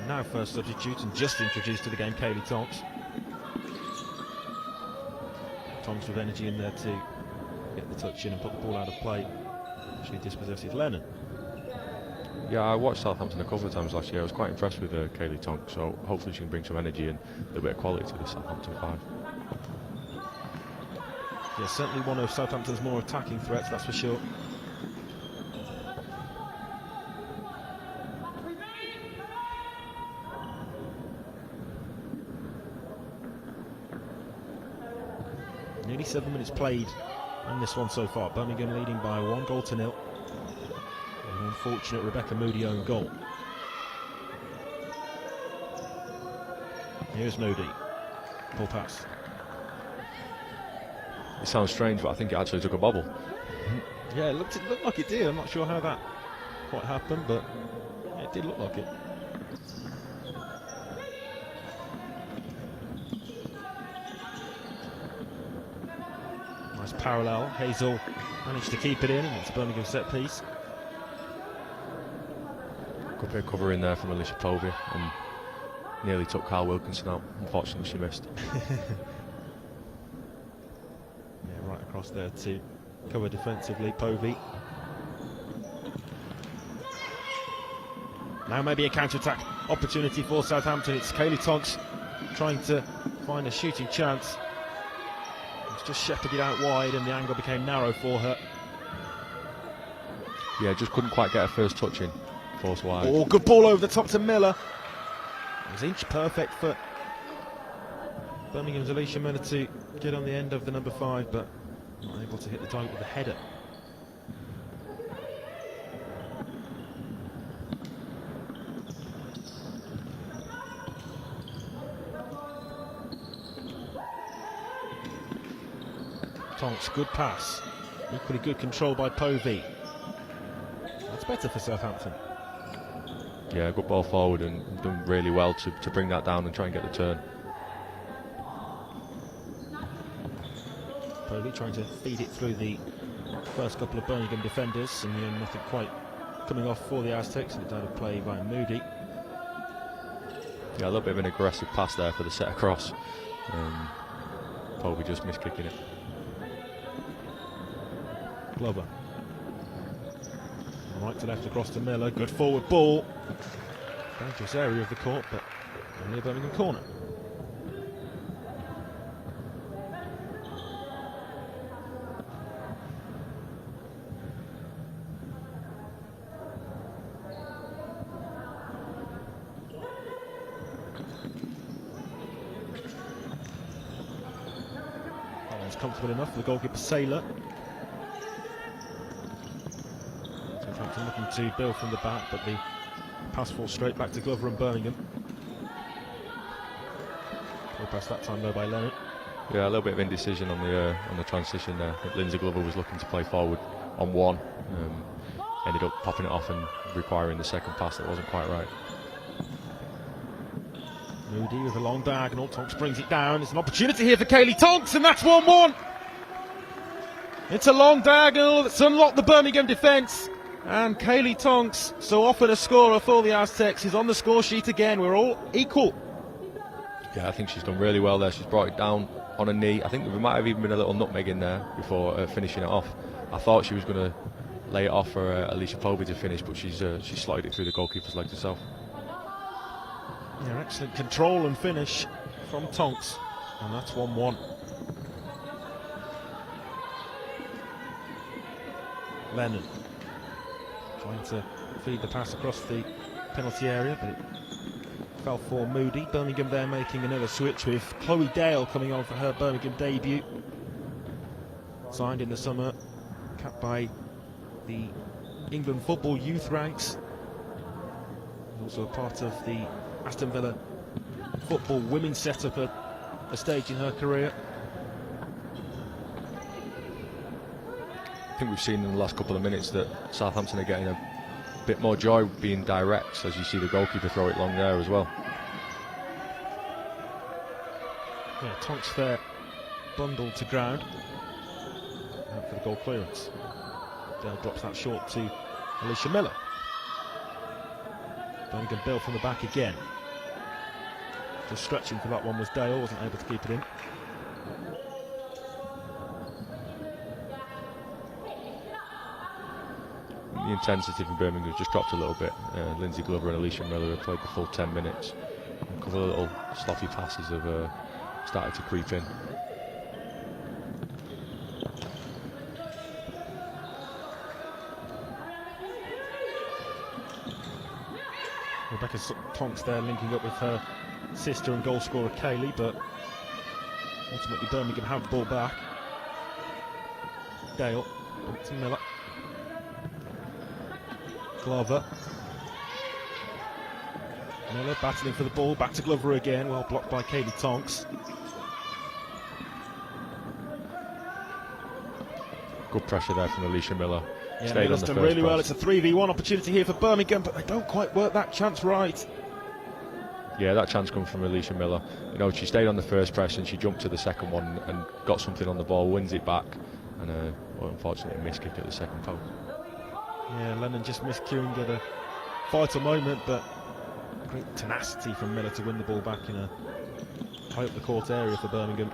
now first substitute and just introduced to the game, Kaylee Tonks. Tonks with energy in there to get the touch in and put the ball out of play. She dispossesses Lennon. Yeah, I watched Southampton a couple of times last year. I was quite impressed with Kaylee Tonk, so hopefully she can bring some energy and a little bit of quality to this Southampton 5. Yeah, certainly one of Southampton's more attacking threats, that's for sure. Nearly 7 minutes played in this one so far. Birmingham leading by 1-0. An unfortunate Rebecca Moody own goal. Here's Moody. Full pass. It sounds strange, but I think it actually took a bobble. Yeah, it looked like it did. I'm not sure how that quite happened, but it did look like it. Nice parallel. Hazel managed to keep it in, and it's a Birmingham set piece. Good bit of cover in there from Alicia Povey and nearly took Carl Wilkinson out. Unfortunately, she missed. Yeah, right across there to cover defensively, Povey. Now maybe a counter-attack opportunity for Southampton. It's Kaylee Tonks trying to find a shooting chance. It's just shepherded out wide and the angle became narrow for her. Yeah, just couldn't quite get her first touch in. Force wide. Oh, good ball over the top to Miller. It was inch perfect for Birmingham's Alicia Miller to get on the end of the number 5, but not able to hit the target with a header. Tonks, good pass. Equally good control by Povey. That's better for Southampton. Yeah, good ball forward and done really well to bring that down and try and get the turn. Povey trying to feed it through the first couple of Birmingham defenders, and nothing quite coming off for the Aztecs, and it's out of play by Moody. Yeah, a little bit of an aggressive pass there for the set across. Povey just missed kicking it. Glover. Right to left across to Miller. Good forward ball. Dangerous area of the court, but only a Birmingham corner. That one's comfortable enough for the goalkeeper Saylor. Southampton looking to build from the back, but the pass falls straight back to Glover and Birmingham. Good pass that time though by Leonard. Yeah, a little bit of indecision on the transition there. I think Lindsay Glover was looking to play forward on one. Ended up popping it off and requiring the second pass that wasn't quite right. Moody with a long diagonal. Tonks brings it down. There's an opportunity here for Kaylee Tonks, and that's 1-1. It's a long diagonal that's unlocked the Birmingham defence. And Kaylee Tonks, so often a scorer for the Aztecs, is on the score sheet again. We're all equal. Yeah, I think she's done really well there. She's brought it down on a knee. I think there might have even been a little nutmeg in there before finishing it off. I thought she was going to lay it off for Alicia Povey to finish, but she's slotted it through the goalkeeper's legs herself. Yeah, excellent control and finish from Tonks, and that's 1-1. Lennon trying to feed the pass across the penalty area, but it fell for Moody. Birmingham there making another switch with Chloe Dale coming on for her Birmingham debut. Signed in the summer, capped by the England football youth ranks. Also a part of the Aston Villa football women's setup at a stage in her career. I think we've seen in the last couple of minutes that Southampton are getting a bit more joy being direct, as you see the goalkeeper throw it long there as well. Yeah, Tonks there bundled to ground. Out for the goal clearance. Dale drops that short to Alicia Miller. Birmingham build from the back again. Just stretching for that one was Dale, wasn't able to keep it in. The intensity from Birmingham has just dropped a little bit. Lindsay Glover and Alicia Miller have played the full 10 minutes. A couple of little sloppy passes have started to creep in. Rebecca Tonks there linking up with her sister and goal scorer Kaylee, but ultimately Birmingham have the ball back. Dale, back to Miller. Glover. Miller battling for the ball, back to Glover again, well blocked by Kaylee Tonks. Good pressure there from Alicia Miller. Yeah, Miller's done really well. It's a 3v1 opportunity here for Birmingham, but they don't quite work that chance right. Yeah, that chance comes from Alicia Miller. You know, she stayed on the first press and she jumped to the second one and got something on the ball, wins it back, and well, unfortunately missed kick at the second post. Yeah, Lennon just missed queuing at a vital moment, but great tenacity from Miller to win the ball back in a high up the court area for Birmingham.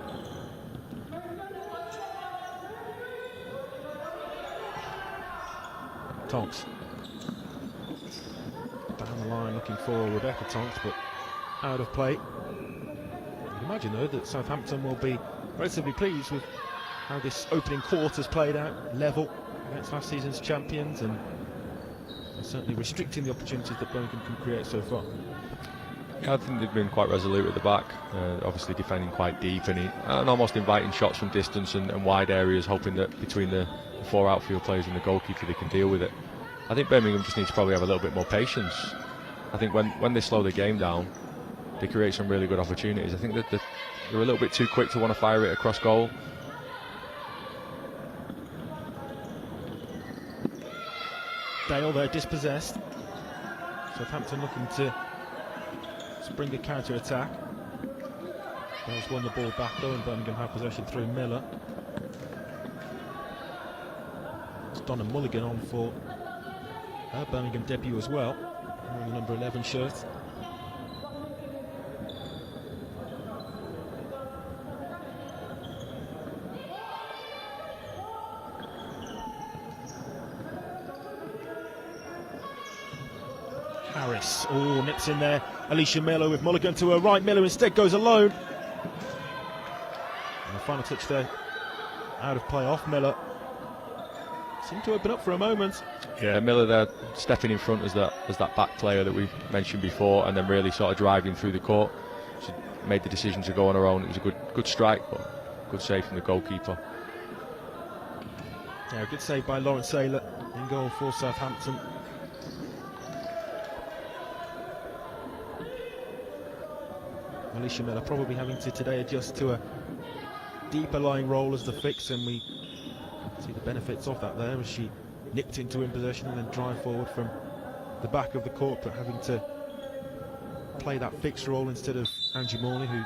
Tonks down the line looking for Rebecca Tonks, but out of play. You'd imagine though that Southampton will be relatively pleased with how this opening quarter's played out, level against last season's champions, and certainly restricting the opportunities that Birmingham can create so far. Yeah, I think they've been quite resolute at the back, obviously defending quite deep and almost inviting shots from distance and wide areas, hoping that between the 4 outfield players and the goalkeeper they can deal with it. I think Birmingham just needs to probably have a little bit more patience. I think when they slow the game down, they create some really good opportunities. I think that they're a little bit too quick to want to fire it across goal. Dale there dispossessed. Southampton looking to spring a counter-attack. Dale's won the ball back though, and Birmingham have possession through Miller. It's Donna Mulligan on for her Birmingham debut as well, wearing the number 11 shirt. Harris, oh, nips in there. Alicia Miller with Mulligan to her right. Miller instead goes alone. And the final touch there, out of play off Miller. Seemed to open up for a moment. Yeah, Miller there stepping in front as that back player that we mentioned before, and then really sort of driving through the court. She made the decision to go on her own. It was a good strike, but good save from the goalkeeper. Yeah, a good save by Lauren Saylor in goal for Southampton. Alicia Miller probably having to today adjust to a deeper lying role as the fix, and we see the benefits of that there as she nipped into in possession and then drive forward from the back of the court, but having to play that fixed role instead of Angie Morley, who,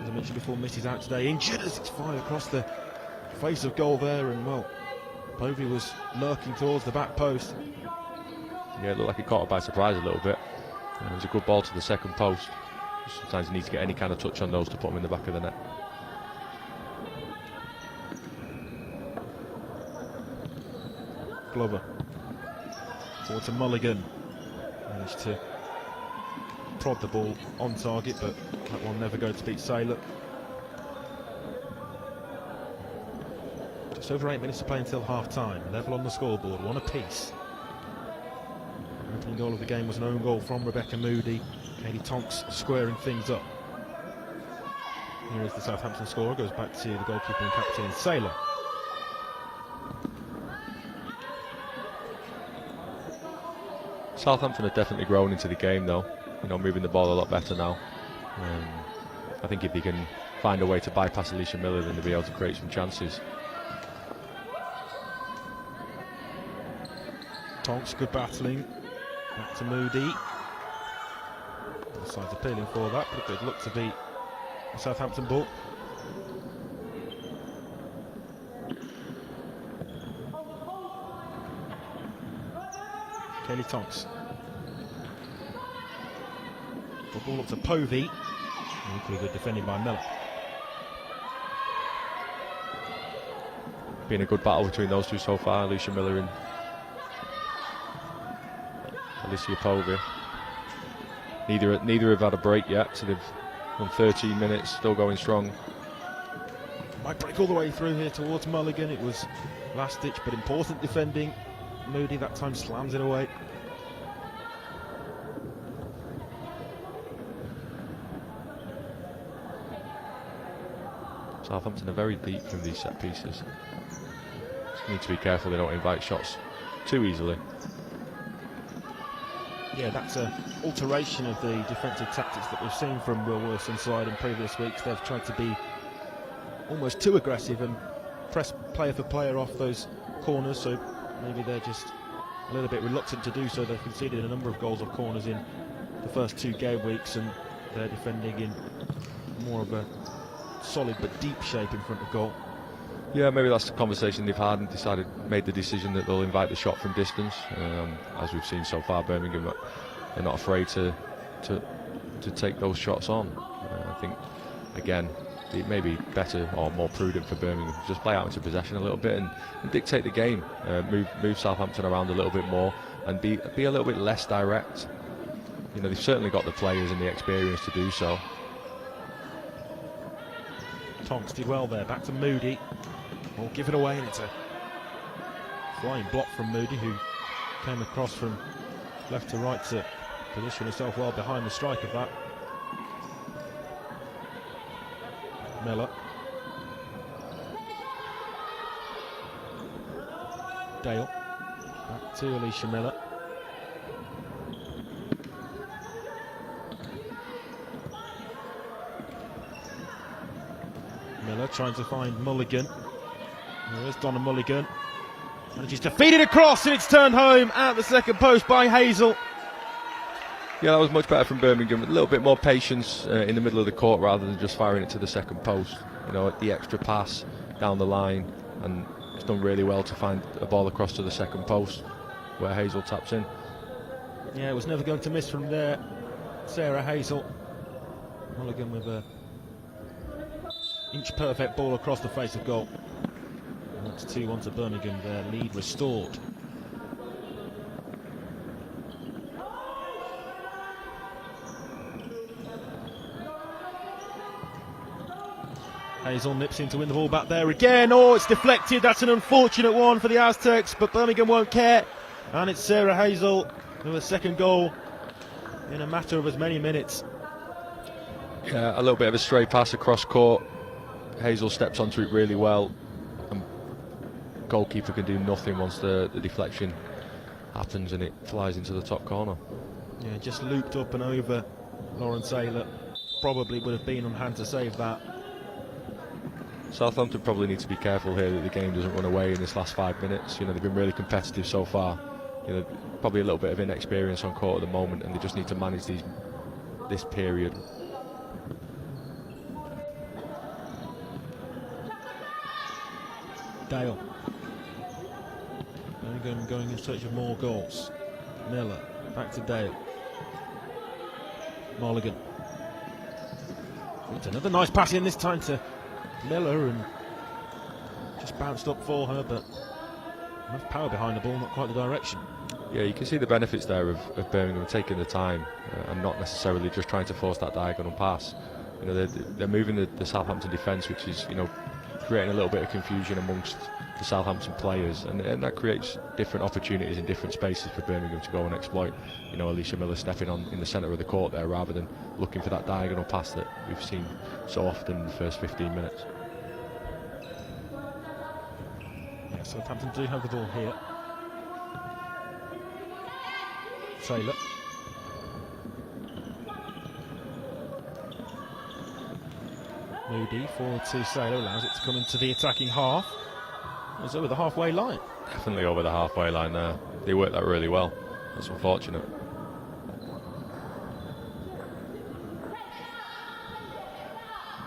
as I mentioned before, misses out today, injured as it's fired across the face of goal there, and well, Bovey was lurking towards the back post. Yeah, it looked like it caught her by surprise a little bit. It was a good ball to the second post. Sometimes you need to get any kind of touch on those to put them in the back of the net. Glover forward to Mulligan, managed to prod the ball on target, but that one never going to beat Saylor. Just over 8 minutes to play until half time, level on the scoreboard, 1 apiece. The opening goal of the game was an own goal from Rebecca Moody. Katie Tonks squaring things up. Here is the Southampton scorer, goes back to the goalkeeper and captain Saylor. Southampton have definitely grown into the game though, moving the ball a lot better now. I think if they can find a way to bypass Alicia Miller, then they'll be able to create some chances. Tonks, good battling. Back to Moody. Both sides appealing for that, but it looked to be a Southampton ball. Kaylee Tonks. The ball up to Povey. Equally good defending by Miller. Been a good battle between those two so far, Alicia Miller and Alicia Povey. Neither have had a break yet, so they've done 13 minutes, still going strong. Might break all the way through here towards Mulligan. It was last ditch but important defending. Moody that time slams it away. Southampton are very deep from these set pieces. Just need to be careful they don't invite shots too easily. Yeah, that's an alteration of the defensive tactics that we've seen from Will Wilson's side in previous weeks. They've tried to be almost too aggressive and press player for player off those corners, so maybe they're just a little bit reluctant to do so. They've conceded a number of goals off corners in the first 2 game weeks, and they're defending in more of a solid but deep shape in front of goal. Yeah, maybe that's the conversation they've had and made the decision that they'll invite the shot from distance. As we've seen so far, Birmingham are not afraid to take those shots on. I think, again, it may be better or more prudent for Birmingham to just play out into possession a little bit and dictate the game, move Southampton around a little bit more and be a little bit less direct. You know, they've certainly got the players and the experience to do so. Tonks did well there, back to Moody. Or give it away, and it's a flying block from Moody, who came across from left to right to position himself well behind the strike of that. Miller. Dale. Back to Alicia Miller. Miller trying to find Mulligan. There's Donna Mulligan. And she's defeated across, and it's turned home at the second post by Hazel. Yeah, that was much better from Birmingham. A little bit more patience in the middle of the court rather than just firing it to the second post. You know, the extra pass down the line, and it's done really well to find a ball across to the second post where Hazel taps in. Yeah, it was never going to miss from there. Sarah Hazel. Mulligan with a inch perfect ball across the face of goal. And that's 2-1 to Birmingham, their lead restored. Hazel nips in to win the ball back there again. Oh, it's deflected. That's an unfortunate one for the Aztecs, but Birmingham won't care. And it's Sarah Hazel with a second goal in a matter of as many minutes. Yeah, a little bit of a stray pass across court. Hazel steps onto it really well, and goalkeeper can do nothing once the deflection happens and it flies into the top corner. Yeah, just looped up and over Lauren Saylor. Probably would have been on hand to save that. Southampton probably need to be careful here that the game doesn't run away in this last 5 minutes. You know, they've been really competitive so far. You know, probably a little bit of inexperience on court at the moment, and they just need to manage this period. Dale. Birmingham going in search of more goals. Miller, back to Dale. Mulligan. It's another nice pass in, this time to Miller, and just bounced up for her, but enough power behind the ball, not quite the direction. Yeah, you can see the benefits there of Birmingham taking the time and not necessarily just trying to force that diagonal pass. You know, they're moving the Southampton defence, which is, you know, creating a little bit of confusion amongst the Southampton players, and that creates different opportunities in different spaces for Birmingham to go and exploit. You know, Alicia Miller stepping on in the centre of the court there rather than looking for that diagonal pass that we've seen so often in the first 15 minutes. Yeah, Southampton do have the ball here. Saylor. Moody forward to Saylor, allows it to come into the attacking half. It's over the halfway line. Definitely over the halfway line there. They worked that really well. That's unfortunate.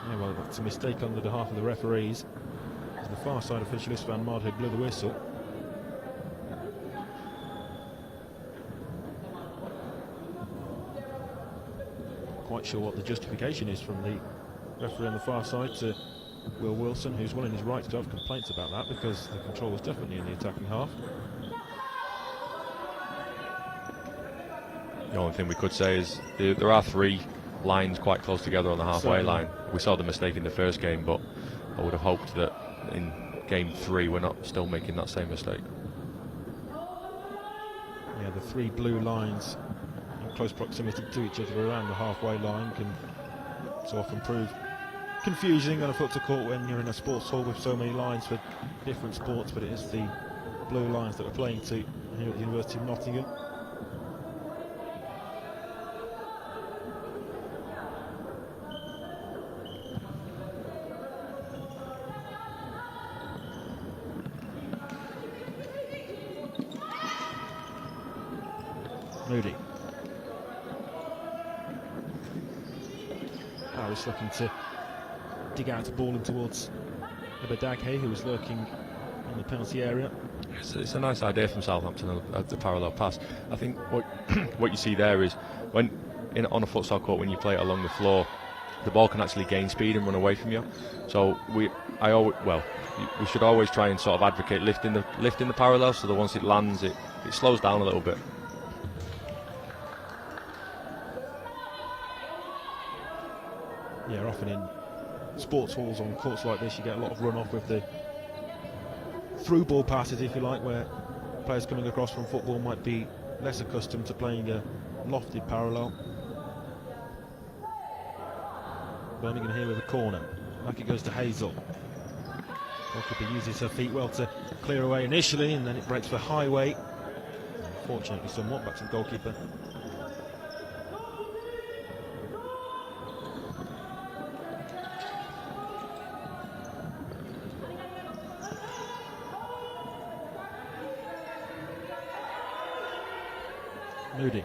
Yeah, well, that's a mistake on the behalf of the referees. As the far side official Isfan Madhu blew the whistle. Quite sure what the justification is from the referee on the far side to Will Wilson, who's well in his right to have complaints about that, because the control was definitely in the attacking half. The only thing we could say is there are three lines quite close together on the halfway line. We saw the mistake in the first game, but I would have hoped that in game 3 we're not still making that same mistake. Yeah, the three blue lines in close proximity to each other around the halfway line can so often prove confusing on a futsal court when you're in a sports hall with so many lines for different sports, but it is the blue lines that we're playing to here at the University of Nottingham. Moody. Harris looking to dig out the ball in towards Ibadaghe, who was lurking in the penalty area. It's a nice idea from Southampton, the parallel pass. I think what what you see there is when on a futsal court, when you play it along the floor, the ball can actually gain speed and run away from you. So we should always try and sort of advocate lifting the parallel, so that once it lands, it slows down a little bit. Yeah, often in sports halls on courts like this, you get a lot of run-off with the through ball passes, if you like, where players coming across from football might be less accustomed to playing a lofted parallel. Birmingham here with a corner. Back it goes to Hazel. Goalkeeper uses her feet well to clear away initially, and then it breaks for Highway. Fortunately somewhat, back to the goalkeeper. Moody.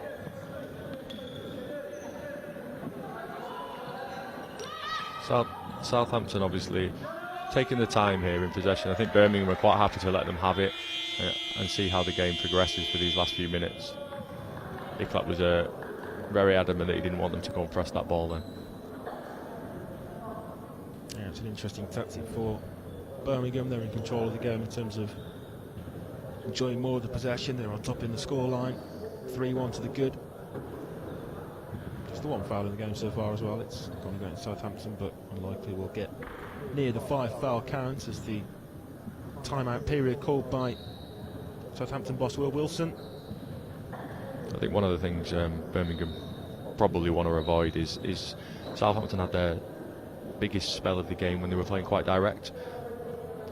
Southampton obviously taking the time here in possession. I think Birmingham are quite happy to let them have it and see how the game progresses for these last few minutes. Iklat was very adamant that he didn't want them to go and press that ball then. Yeah, it's an interesting tactic for Birmingham. They're in control of the game in terms of enjoying more of the possession. They're on top in the scoreline. 3-1 to the good. Just the one foul in the game so far as well. It's gone against Southampton, but unlikely we'll get near the 5 foul count as the timeout period called by Southampton boss Will Wilson. I think one of the things Birmingham probably want to avoid is Southampton had their biggest spell of the game when they were playing quite direct.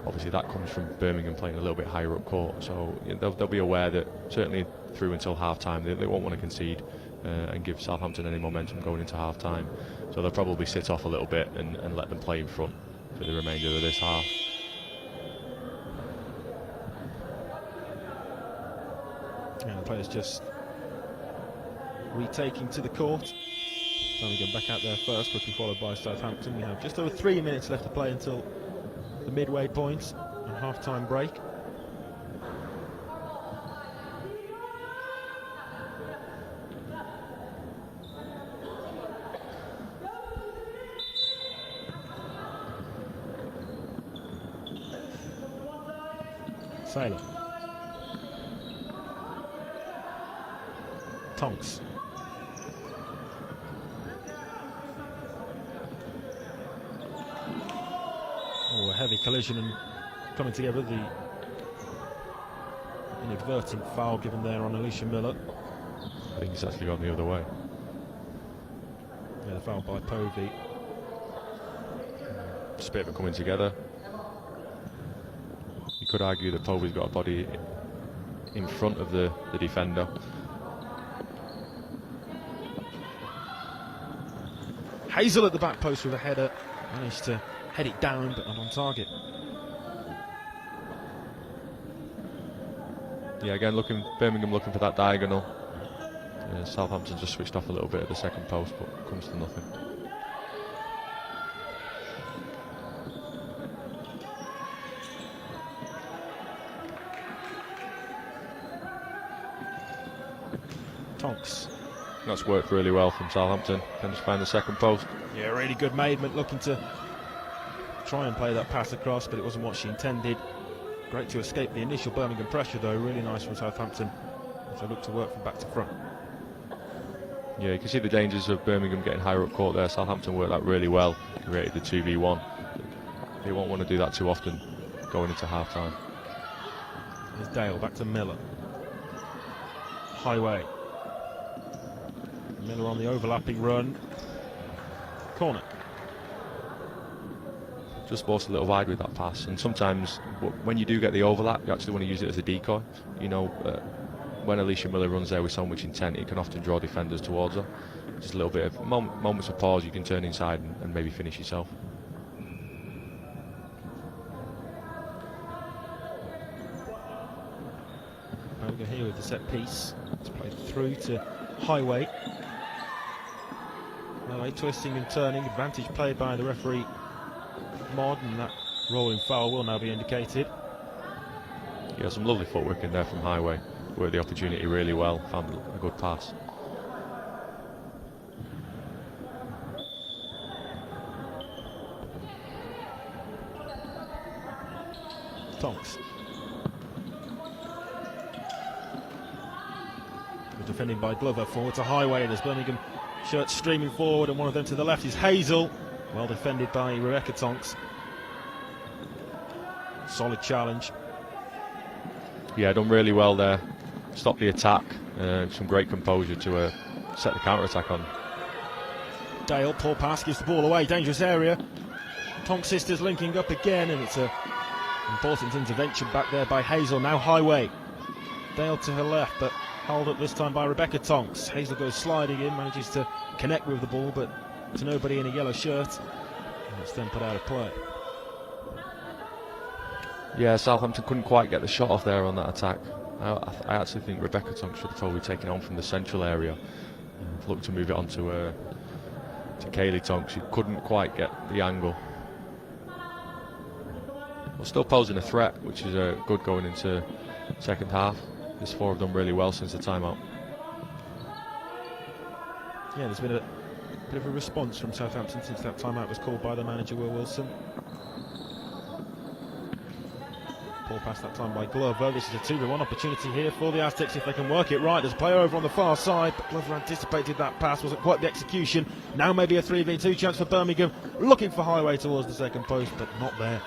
Obviously that comes from Birmingham playing a little bit higher up court, so they'll be aware that certainly through until half time they won't want to concede and give Southampton any momentum going into half time, so they'll probably sit off a little bit and let them play in front for the remainder of this half. And the players just retaking to the court. Birmingham back out there first, quickly followed by Southampton. We have just over 3 minutes left to play until the midway point and half-time break. Sailor. Tonks. Oh, a heavy collision and coming together. The inadvertent foul given there on Alicia Miller. I think it's actually gone the other way. Yeah, the foul by Povey. Just a bit of it coming together. You could argue that Povey's got a body in front of the defender. Hazel at the back post with a header. Managed to head it down, but not on target. Yeah, again, Birmingham looking for that diagonal. Southampton just switched off a little bit at the second post, but comes to nothing. Tonks. That's worked really well from Southampton. Can just find the second post. Yeah, really good Maidment looking to try and play that pass across, but it wasn't what she intended. Great to escape the initial Birmingham pressure though, really nice from Southampton as they look to work from back to front. Yeah, you can see the dangers of Birmingham getting higher up court there. Southampton worked that really well, created the 2v1. They won't want to do that too often going into half time. There's Dale, back to Miller. Highway. Miller on the overlapping run. Corner. Just forced a little wide with that pass, and sometimes when you do get the overlap, you actually want to use it as a decoy. You know, when Alicia Miller runs there with so much intent, it can often draw defenders towards her. Just a little bit of moments of pause, you can turn inside and maybe finish yourself. Over here with the set piece. It's played through to Highway. Highway twisting and turning. Advantage played by the referee Mod, and that rolling foul will now be indicated. Yeah, some lovely footwork in there from Highway. Worked the opportunity really well, found a good pass. Tonks. Good defending by Glover, forward to Highway. There's Birmingham shirts streaming forward, and one of them to the left is Hazel. Well defended by Rebecca Tonks. Solid challenge. Yeah, done really well there. Stopped the attack. Some great composure to set the counter-attack on. Dale, poor pass, gives the ball away, dangerous area. Tonks sisters linking up again, and it's a important intervention back there by Hazel. Now Highway. Dale to her left, but held up this time by Rebecca Tonks. Hazel goes sliding in, manages to connect with the ball, but to nobody in a yellow shirt. And it's then put out of play. Yeah, Southampton couldn't quite get the shot off there on that attack. I actually think Rebecca Tonks should have probably taken it on from the central area. Looked to move it on to Kaylee Tonks, who couldn't quite get the angle. But still posing a threat, which is good going into second half. This four have done really well since the timeout. Yeah, there's been a bit of a response from Southampton since that timeout was called by the manager, Will Wilson. Ball pass that time by Glover. This is a 2-1 opportunity here for the Aztecs if they can work it right. There's a player over on the far side, but Glover anticipated that pass, wasn't quite the execution. Now maybe a 3v2 chance for Birmingham, looking for Highway towards the second post, but not there.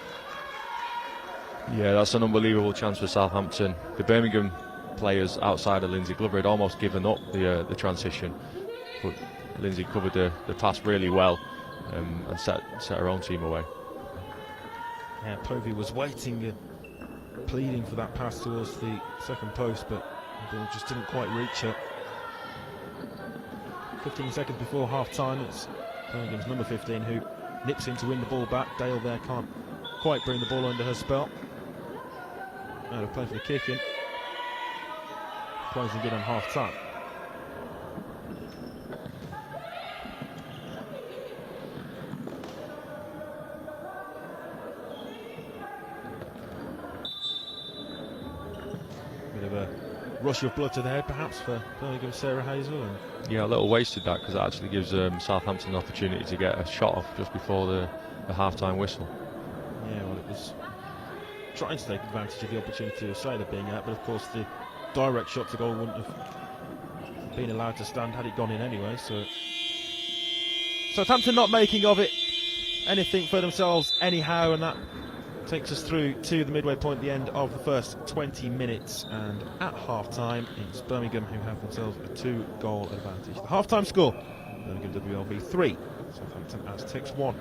Yeah, that's an unbelievable chance for Southampton. The Birmingham players outside of Lindsay Glover had almost given up the transition, but Lindsay covered the pass really well and set her own team away. Yeah, Povey was waiting, pleading for that pass towards the second post, but the ball just didn't quite reach her. 15 seconds before half time, it's Birmingham's number 15 who nips in to win the ball back. Dale there can't quite bring the ball under her spell. Out of play for the kick in. Closing in on half time. Bit of a rush of blood to the head perhaps for Birmingham Sarah Hazel. And yeah, a little wasted that, because it actually gives Southampton an opportunity to get a shot off just before the half-time whistle. yeah, well, it was trying to take advantage of the opportunity of Sailor being out, but of course the direct shot to goal wouldn't have been allowed to stand had it gone in anyway. So Southampton not making of it anything for themselves anyhow, and that takes us through to the midway point, the end of the first 20 minutes, and at half-time it's Birmingham who have themselves a 2-goal advantage. The half-time score, Birmingham WLB 3, Southampton Aztecs 1.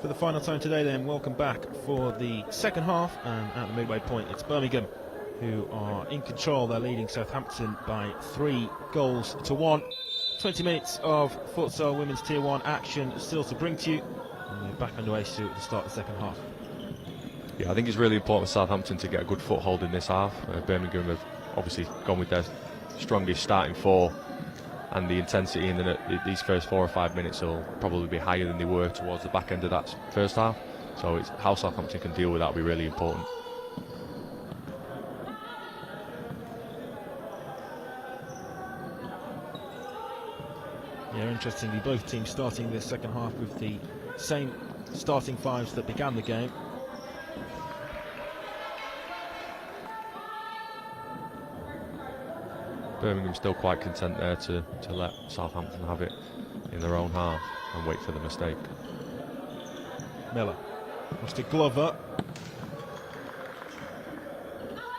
For the final time today then, welcome back for the second half, and at the midway point it's Birmingham who are in control. They're leading Southampton by 3 goals to 1. 20 minutes of futsal women's tier 1 action still to bring to you, and we're back underway soon at the start of the second half. Yeah, I think it's really important for Southampton to get a good foothold in this half. Birmingham have obviously gone with their strongest starting 4, and the intensity in these first 4 or 5 minutes will probably be higher than they were towards the back end of that first half. So it's how Southampton can deal with that will be really important. Yeah, interestingly, both teams starting this second half with the same starting 5s that began the game. Birmingham still quite content there to let Southampton have it in their own half and wait for the mistake. Miller wants to Glover.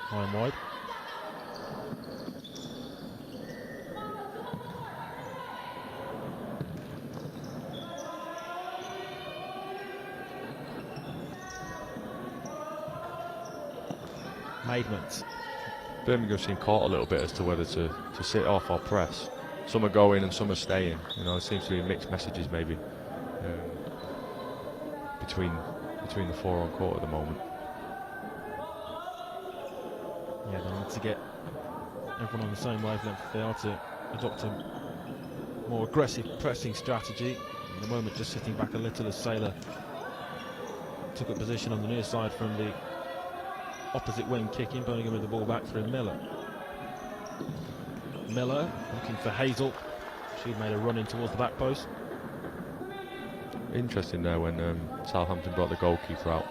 High and wide. Maidment. Birmingham seem caught a little bit as to whether to sit off or press. Some are going and some are staying. You know, it seems to be mixed messages maybe between the 4 on court at the moment. Yeah, they need to get everyone on the same wavelength if they are to adopt a more aggressive pressing strategy. At the moment, just sitting back a little as Saylor took a position on the near side from the opposite wing, kicking. Birmingham with the ball back through Miller. Miller looking for Hazel. She made a run in towards the back post. Interesting there when Southampton brought the goalkeeper out.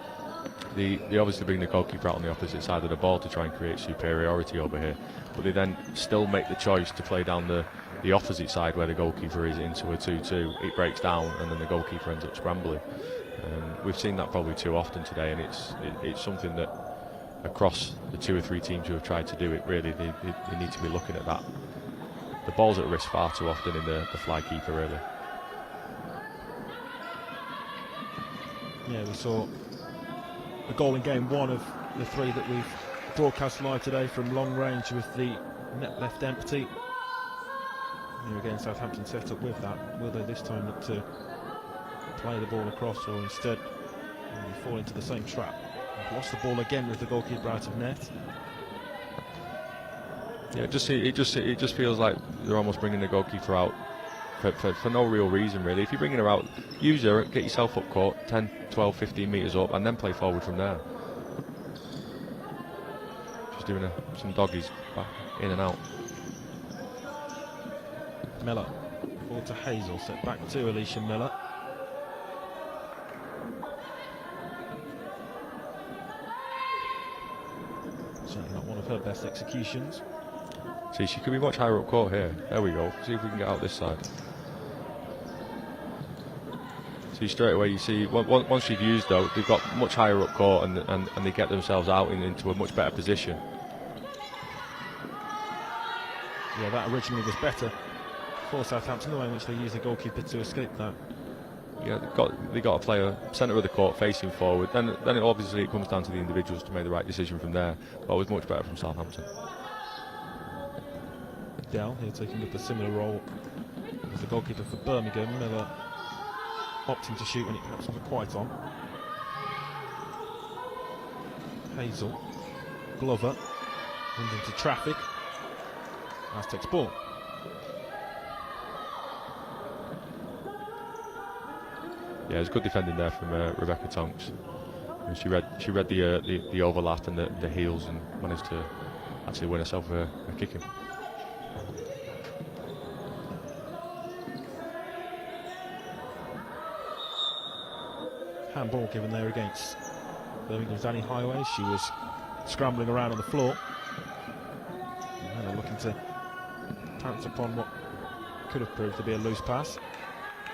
They obviously bring the goalkeeper out on the opposite side of the ball to try and create superiority over here, but they then still make the choice to play down the opposite side where the goalkeeper is into a 2-2. It breaks down and then the goalkeeper ends up scrambling. We've seen that probably too often today, and it's something that across the 2 or 3 teams who have tried to do it, really they need to be looking at that. The ball's at risk far too often in the fly keeper, really. Yeah, we saw a goal in game 1 of the 3 that we've broadcast live today from long range with the net left empty. Here again, Southampton set up with that. Will they this time look to play the ball across, or instead fall into the same trap? They've lost the ball again with the goalkeeper out of net. Yeah, it just feels like they're almost bringing the goalkeeper out for no real reason, really. If you're bringing her out, use her, get yourself up court, 10, 12, 15 metres up, and then play forward from there. Just doing some doggies back in and out. Miller, ball to Hazel, set back to Alicia Miller. Certainly not one of her best executions. See, she could be much higher up court here. There we go. See if we can get out this side. See, straight away you see, once she'd used though, they've got much higher up court and they get themselves out into a much better position. Yeah, that originally was better for Southampton, the way in which they used the goalkeeper to escape that. Yeah, they got a player centre of the court facing forward. Then it obviously it comes down to the individuals to make the right decision from there. But it was much better from Southampton. Dell here taking up a similar role as the goalkeeper for Birmingham. Miller opting to shoot when it perhaps wasn't quite on. Hazel, Glover, runs into traffic. Aztecs ball. Yeah, it was good defending there from Rebecca Tonks. And she read the overlap and the heels and managed to actually win herself a kicking. Handball given there against Birmingham's Danny Highway. She was scrambling around on the floor. And looking to pounce upon what could have proved to be a loose pass.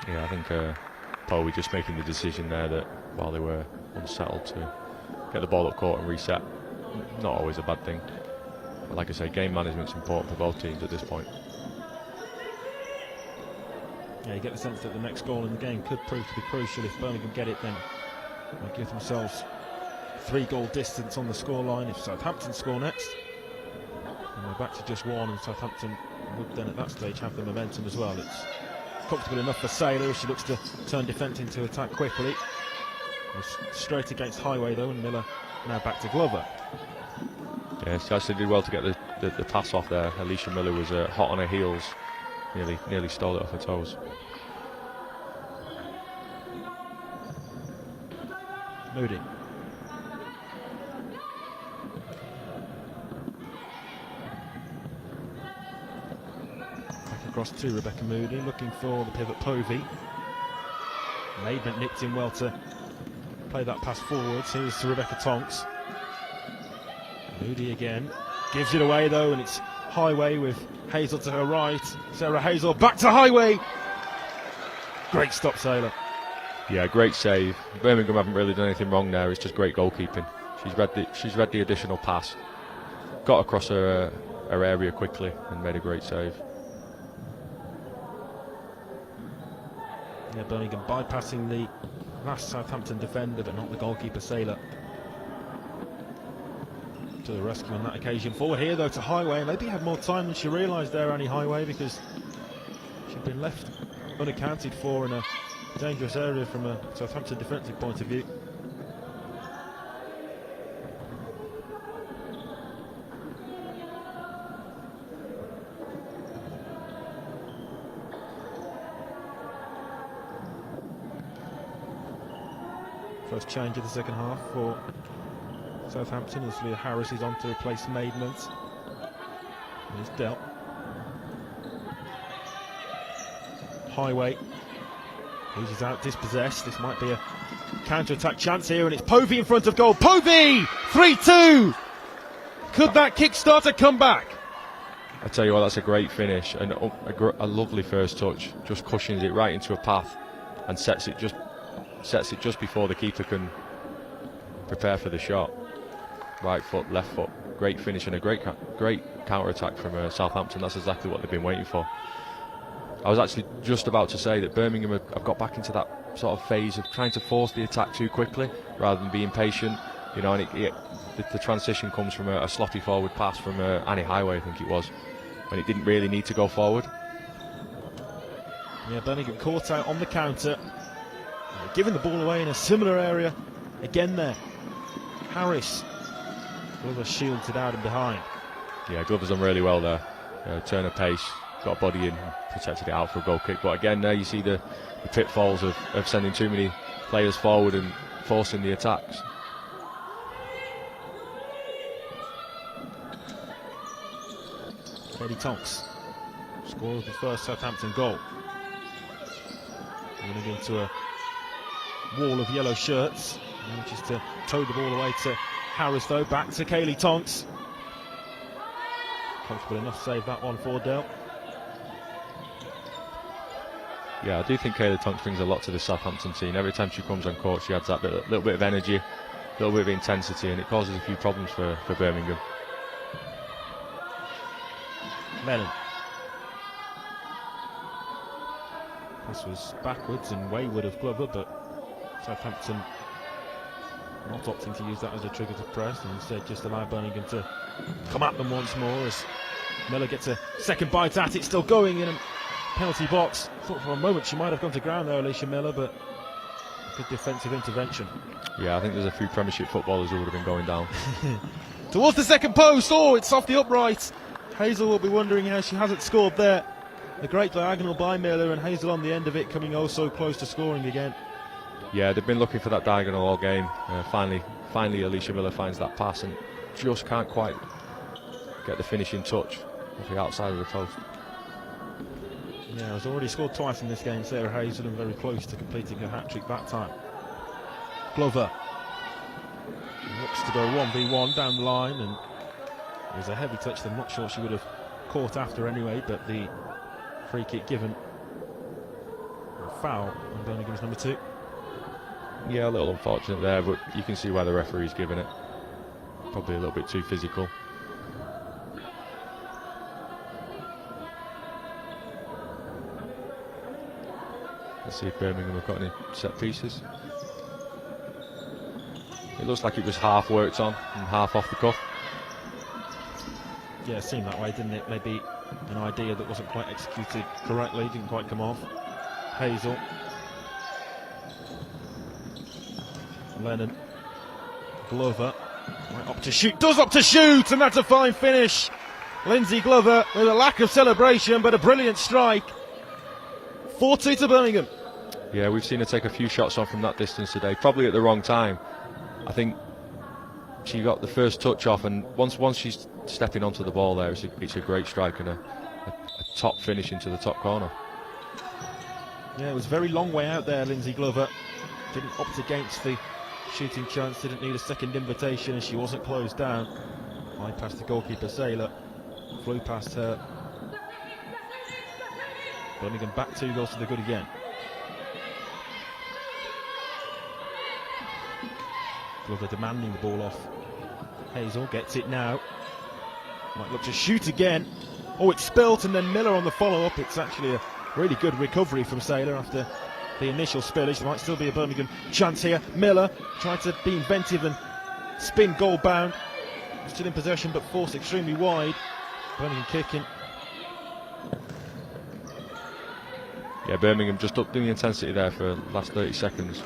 Yeah, I think Poe just making the decision there that while they were unsettled to get the ball up court and reset. Not always a bad thing. But like I say, game management's important for both teams at this point. Yeah, you get the sense that the next goal in the game could prove to be crucial. If Birmingham get it, then they give themselves 3-goal distance on the scoreline. If Southampton score next, and we're back to just one, and Southampton would then at that stage have the momentum as well. It's comfortable enough for Saylor as she looks to turn defence into attack quickly. It was straight against Highway though, and Miller now back to Glover. Yeah, she actually did well to get the pass off there. Alicia Miller was hot on her heels, nearly stole it off her toes. Moody. Back across to Rebecca Moody, looking for the pivot Povey. Maidment nipped in well to play that pass forwards. Here's to Rebecca Tonks. Moody again, gives it away though, and it's Highway with Hazel to her right. Sarah Hazel back to Highway. Great stop, Saylor. Yeah, great save. Birmingham haven't really done anything wrong there. It's just great goalkeeping. She's read the additional pass, got across her area quickly, and made a great save. Yeah, Birmingham bypassing the last Southampton defender, but not the goalkeeper, Saylor. To the rescue on that occasion. Forward here though to Highway, and maybe had more time than she realised there, Annie Highway, because she'd been left unaccounted for in a dangerous area from a Southampton defensive point of view. First change of the second half for Southampton as Leah Harris is on to replace Maidment. And it's dealt. Highway. Loses out, dispossessed. This might be a counter-attack chance here, and it's Povey in front of goal. Povey! 3-2! Could that kick-start a comeback? I tell you what, that's a great finish, and a lovely first touch. Just cushions it right into a path and sets it just before the keeper can prepare for the shot. Right foot, left foot. Great finish and a great counter-attack from Southampton. That's exactly what they've been waiting for. I was actually just about to say that Birmingham have got back into that sort of phase of trying to force the attack too quickly rather than being patient. You know, and the transition comes from a sloppy forward pass from Annie Highway, I think it was, when it didn't really need to go forward. Yeah, Birmingham caught out on the counter, giving the ball away in a similar area again there. Harris, Glover shields it out and behind. Yeah, Glover's done really well there. Turn of pace, got a body in, protected it out for a goal kick. But again, there you see the pitfalls of sending too many players forward and forcing the attacks. Katie Tonks scores the first Southampton goal. Running into a wall of yellow shirts. Manages to tow the ball away to Harris though. Back to Kaylee Tonks. Comfortable enough to save that one for Dell. Yeah, I do think Kaylee Tonks brings a lot to the Southampton team. Every time she comes on court, she adds that little bit of energy, a little bit of intensity, and it causes a few problems for Birmingham. Mellon. This was backwards and wayward of Glover, but Southampton not opting to use that as a trigger to press, and instead just allow Birmingham to come at them once more as Miller gets a second bite at it, still going in a penalty box. Thought for a moment she might have gone to ground there, Alicia Miller, but good defensive intervention. Yeah, I think there's a few Premiership footballers who would have been going down. Towards the second post, oh, it's off the upright. Hazel will be wondering how she hasn't scored there. A great diagonal by Miller, and Hazel on the end of it, coming oh so close to scoring again. Yeah, they've been looking for that diagonal all game. Finally Alicia Miller finds that pass and just can't quite get the finishing touch off the outside of the post. Yeah, has already scored twice in this game, Sarah Hazel, and very close to completing her hat-trick that time. Glover looks to go 1v1 down the line, and it was a heavy touch that I'm not sure she would have caught after anyway, but the free kick given, a foul on Birmingham's number 2. Yeah, a little unfortunate there, but you can see why the referee's given it. Probably a little bit too physical. Let's see if Birmingham have got any set pieces. It looks like it was half worked on and half off the cuff. Yeah, it seemed that way, didn't it? Maybe an idea that wasn't quite executed correctly, didn't quite come off. Hazel. Lennon. Glover. Right, up to shoot. Does up to shoot, and that's a fine finish. Lindsay Glover with a lack of celebration, but a brilliant strike. 4-2 to Birmingham. Yeah, we've seen her take a few shots on from that distance today, probably at the wrong time. I think she got the first touch off, and once she's stepping onto the ball there, it's a great strike and a top finish into the top corner. Yeah, it was a very long way out there, Lindsay Glover. Didn't opt against the shooting chance, didn't need a second invitation, and she wasn't closed down. Bypassed the goalkeeper, Saylor. Flew past her. Birmingham back 2 goals to the good again. Glover demanding the ball off. Hazel gets it now. Might look to shoot again. Oh, it's spilt, and then Miller on the follow-up. It's actually a really good recovery from Saylor after the initial spillage. There might still be a Birmingham chance here. Miller tried to be inventive and spin goal bound. Still in possession, but forced extremely wide. Birmingham kicking. Yeah, Birmingham just upped the intensity there for the last 30 seconds.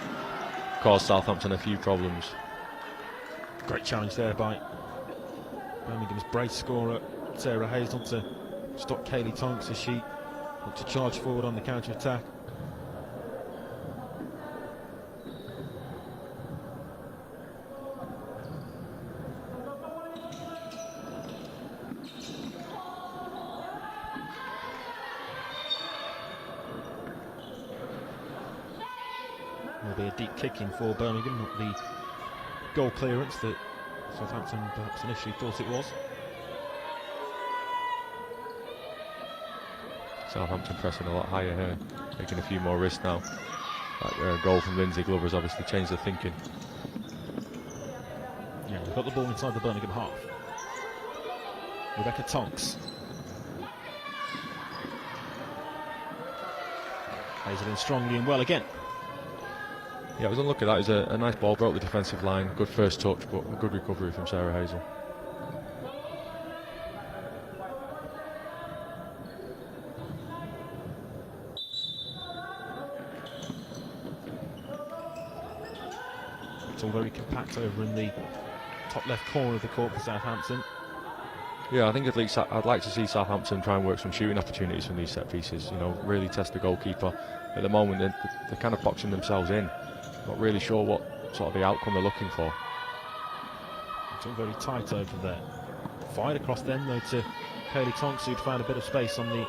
Caused Southampton a few problems. Great challenge there by Birmingham's brace scorer Sarah Hazel to stop Kaylee Tonks as she looked to charge forward on the counter-attack. Will be a deep kicking for Birmingham, not the goal clearance that Southampton perhaps initially thought it was. Southampton pressing a lot higher here, taking a few more risks now. That goal from Lindsay Glover has obviously changed their thinking. Yeah, they've got the ball inside the Birmingham half. Rebecca Tonks. Hazel in strongly and well again. Yeah, it was unlucky. That is a nice ball, broke the defensive line, good first touch, but a good recovery from Sarah Hazel. It's all very compact over in the top left corner of the court for Southampton. Yeah, I think at least I'd like to see Southampton try and work some shooting opportunities from these set pieces. You know, really test the goalkeeper. At the moment, they're kind of boxing themselves in. Not really sure what sort of the outcome they're looking for. It's all very tight over there. Fired across then though to Kaylee Tonks, who'd found a bit of space on the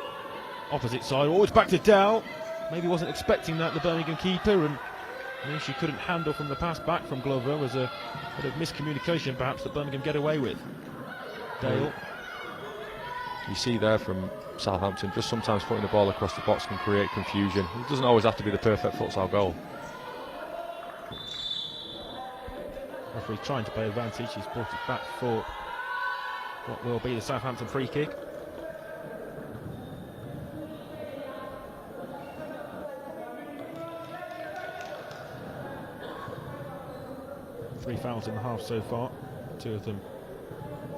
opposite side. Oh, it's back to Dow. Maybe wasn't expecting that, the Birmingham keeper, and she couldn't handle from the pass back from Glover. Was a bit of miscommunication perhaps that Birmingham get away with. Dale. You see there from Southampton, just sometimes putting the ball across the box can create confusion. It doesn't always have to be the perfect futsal goal. Referee trying to play advantage. He's brought it back for what will be the Southampton free kick. Three fouls in the half so far. 2 of them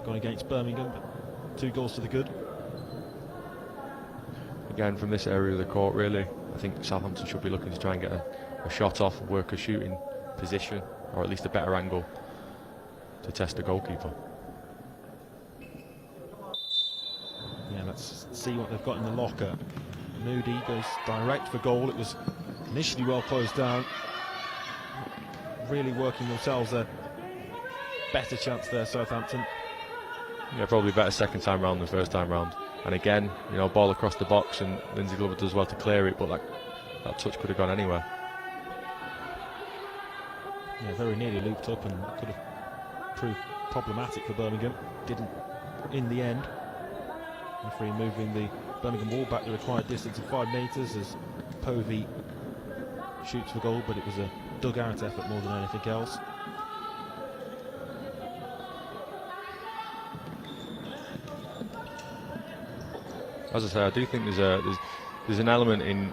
gone against Birmingham, but 2 goals to the good. Again, from this area of the court, really, I think Southampton should be looking to try and get a shot off, work a shooting position, or at least a better angle to test the goalkeeper. Yeah, let's see what they've got in the locker. Moody goes direct for goal. It was initially well closed down. Really working themselves a better chance there, Southampton. Yeah, probably better second time round than first time round. And again, you know, ball across the box, and Lindsay Glover does well to clear it, but that touch could have gone anywhere. Yeah, very nearly looped up and could have proved problematic for Birmingham. Didn't in the end. Referee moving the Birmingham wall back the required distance of 5 metres as Povey shoots for goal, but it was a dugout effort more than anything else. As I say, I do think there's an element in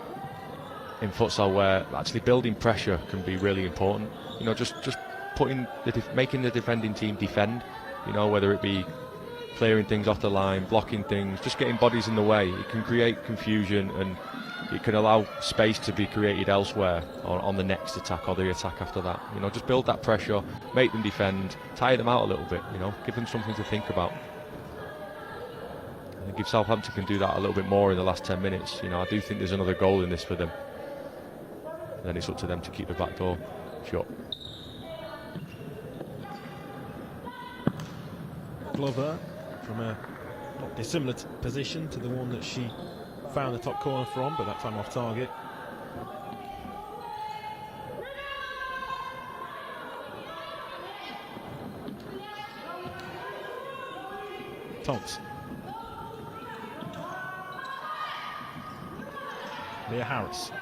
in futsal where actually building pressure can be really important. You know, just putting making the defending team defend. You know, whether it be clearing things off the line, blocking things, just getting bodies in the way. It can create confusion and it can allow space to be created elsewhere on the next attack or the attack after that. You know, just build that pressure, make them defend, tire them out a little bit. You know, give them something to think about. I think if Southampton can do that a little bit more in the last 10 minutes, you know, I do think there's another goal in this for them. Then it's up to them to keep the back door shut. Glover from a not dissimilar position to the one that she found the top corner from, but that time off target. Tonks. Leah Harris.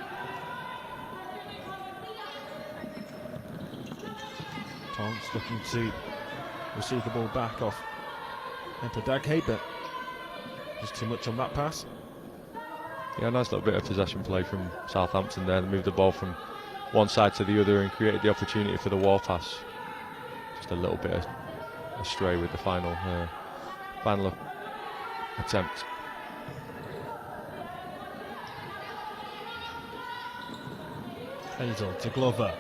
Tonks looking to receive the ball back off Empa Daghe, but just too much on that pass. Yeah, nice little bit of possession play from Southampton there. They moved the ball from one side to the other and created the opportunity for the wall pass. Just a little bit astray with the final attempt. Hazel to Glover.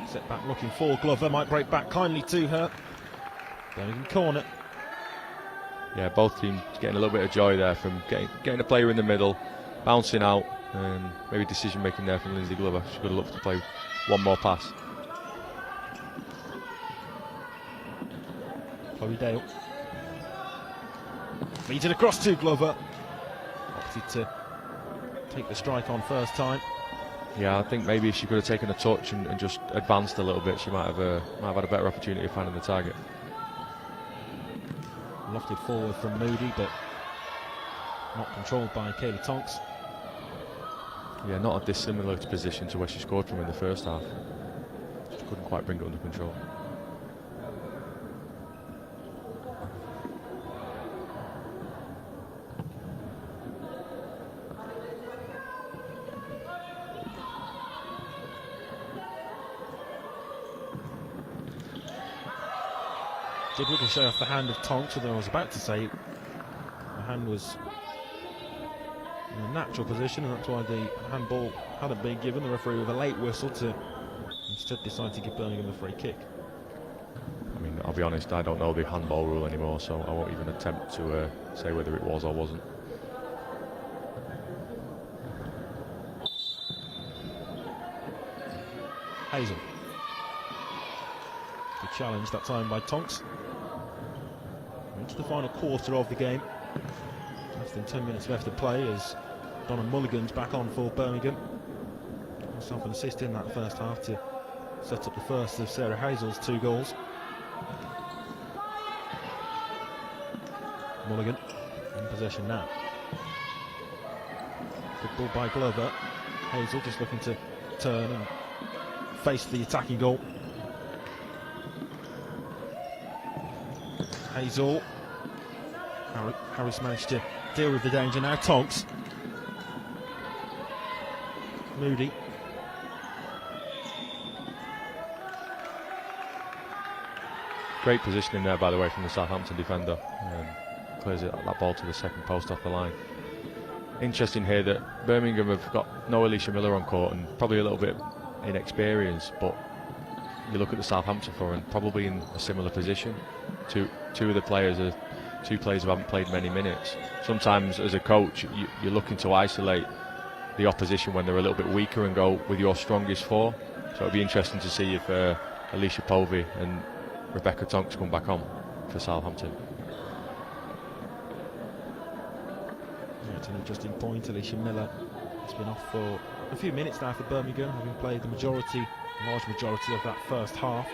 Set back looking for Glover, might break back kindly to her. Birmingham corner. Yeah, both teams getting a little bit of joy there from getting a player in the middle, bouncing out, and maybe decision making there from Lindsay Glover. She could have looked to play one more pass. Chloe Dale. Feeds it across to Glover. Opted to take the strike on first time. Yeah, I think maybe if she could have taken a touch and just advanced a little bit, she might have had a better opportunity of finding the target. Lofted forward from Moody, but not controlled by Kayla Tonks. Yeah, not a dissimilar position to where she scored from in the first half. She couldn't quite bring it under control. Did ricochet off the hand of Tonks, although I was about to say the hand was in a natural position, and that's why the handball hadn't been given. The referee with a late whistle to instead decide to give Birmingham the free kick. I mean, I'll be honest, I don't know the handball rule anymore, so I won't even attempt to say whether it was or wasn't. Hazel. The challenge that time by Tonks. Into the final quarter of the game. Less than 10 minutes left to play as Donna Mulligan's back on for Birmingham. Herself an assist in that first half to set up the first of Sarah Hazel's 2 goals. Mulligan in possession now. Good ball by Glover. Hazel just looking to turn and face the attacking goal. Hazel. Harris managed to deal with the danger now. Tonks. Moody. Great positioning there, by the way, from the Southampton defender. Clears that ball to the second post off the line. Interesting here that Birmingham have got no Alicia Miller on court and probably a little bit inexperienced, but you look at the Southampton for and probably in a similar position. Two of the players are two players who haven't played many minutes. Sometimes as a coach you're looking to isolate the opposition when they're a little bit weaker and go with your strongest 4. So it'll be interesting to see if Alicia Povey and Rebecca Tonks come back on for Southampton. Yeah, it's an interesting point. Alicia Miller has been off for a few minutes now for Birmingham, having played the large majority of that first half.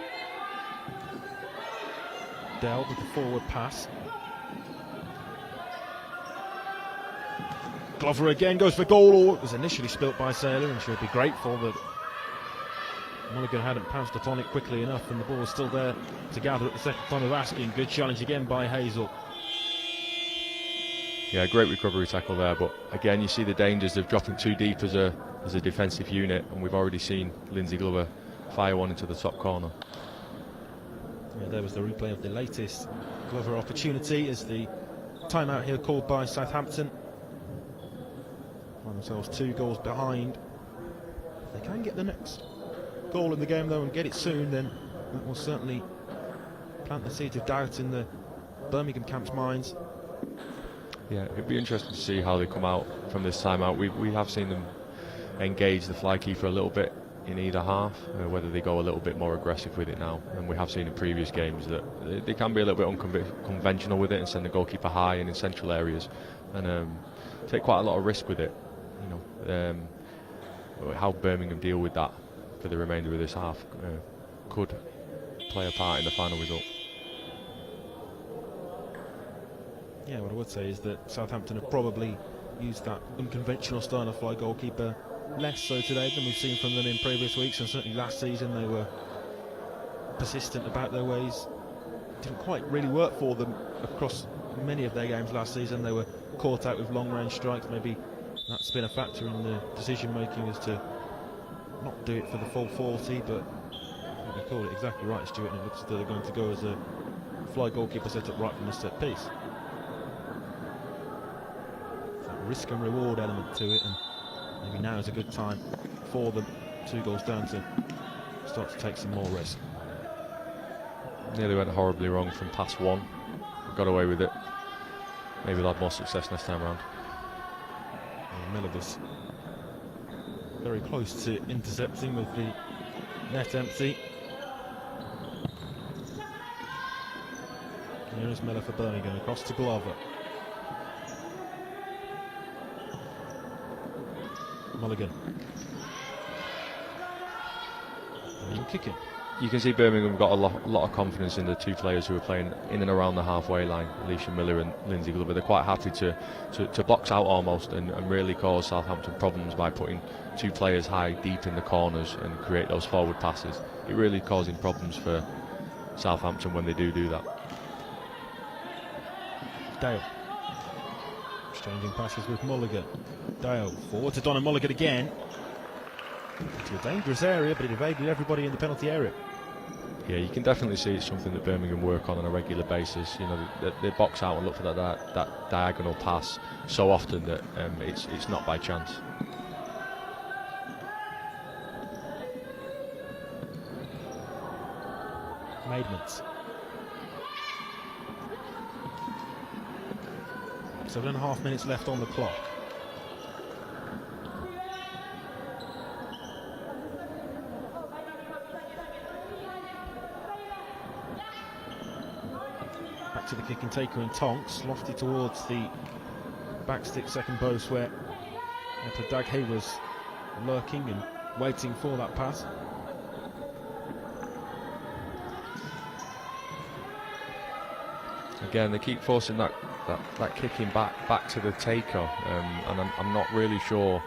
Dell with the forward pass. Glover again goes for goal. It was initially spilt by Saylor, and she'll be grateful that Mulligan hadn't pounced upon it quickly enough, and the ball was still there to gather at the second time of asking. Good challenge again by Hazel. Yeah, great recovery tackle there, but again you see the dangers of dropping too deep as a defensive unit, and we've already seen Lindsay Glover fire one into the top corner. Yeah, there was the replay of the latest Glover opportunity as the timeout here called by Southampton. Find themselves 2 goals behind. If they can get the next goal in the game though and get it soon, then that will certainly plant the seeds of doubt in the Birmingham camp's minds. Yeah, it'd be interesting to see how they come out from this timeout. We have seen them engage the fly keeper a little bit in either half, whether they go a little bit more aggressive with it now. And we have seen in previous games that they can be a little bit unconventional with it and send the goalkeeper high and in central areas, and take quite a lot of risk with it. You know, how Birmingham deal with that for the remainder of this half could play a part in the final result. Yeah, what I would say is that Southampton have probably used that unconventional style of fly goalkeeper less so today than we've seen from them in previous weeks, and certainly last season they were persistent about their ways. Didn't quite really work for them across many of their games last season. They were caught out with long range strikes. Maybe that's been a factor in the decision making as to not do it for the full 40, but you called it exactly right, Stuart, and it looks as though they're going to go as a fly goalkeeper set up right from the set piece. Risk and reward element to it, and maybe now is a good time for them, 2 goals down, to start to take some more risk. Nearly went horribly wrong from pass 1, got away with it. Maybe they'll have more success next time round. Miller was very close to intercepting with the net empty. Here is Miller for Birmingham, across to Glover. Mulligan. Kicking. You can see Birmingham got a lot of confidence in the 2 players who are playing in and around the halfway line, Alicia Miller and Lindsay Glover. They're quite happy to box out almost and really cause Southampton problems by putting 2 players high deep in the corners and create those forward passes. It really causing problems for Southampton when they do that. Dale. Exchanging passes with Mulligan. Dale forward to Donna Mulligan again. Into a dangerous area, but it evaded everybody in the penalty area. Yeah, you can definitely see it's something that Birmingham work on a regular basis. You know, they box out and look for that diagonal pass so often that it's not by chance. Maidments. 7.5 minutes left on the clock. Back to the kick and taker and Tonks, lofty towards the backstick second post where Daghay was lurking and waiting for that pass. Again, they keep forcing that kicking back to the taker, and I'm not really sure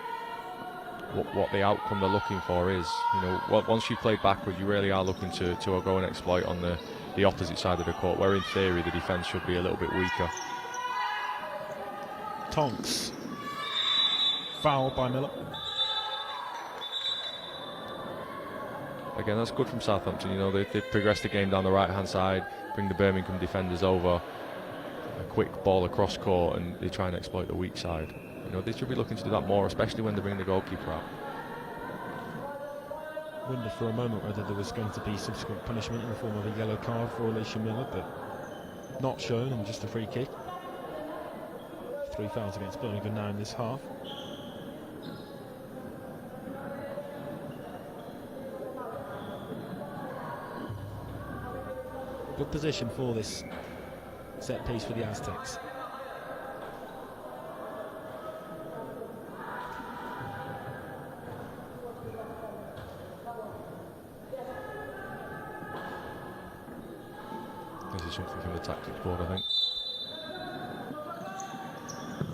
what the outcome they're looking for is. You know, once you play backward, you really are looking to go and exploit on the opposite side of the court, where in theory the defence should be a little bit weaker. Tonks. Foul by Miller. Again, that's good from Southampton. You know, they've progressed the game down the right-hand side, bring the Birmingham defenders over, a quick ball across court, and they try and exploit the weak side. You know, they should be looking to do that more, especially when they bring the goalkeeper out. Wondered for a moment whether there was going to be subsequent punishment in the form of a yellow card for Alicia Miller, but not shown, and just a free kick. 3 fouls against Birmingham now in this half. Good position for this set piece for the Aztecs. This is something from the tactics board, I think.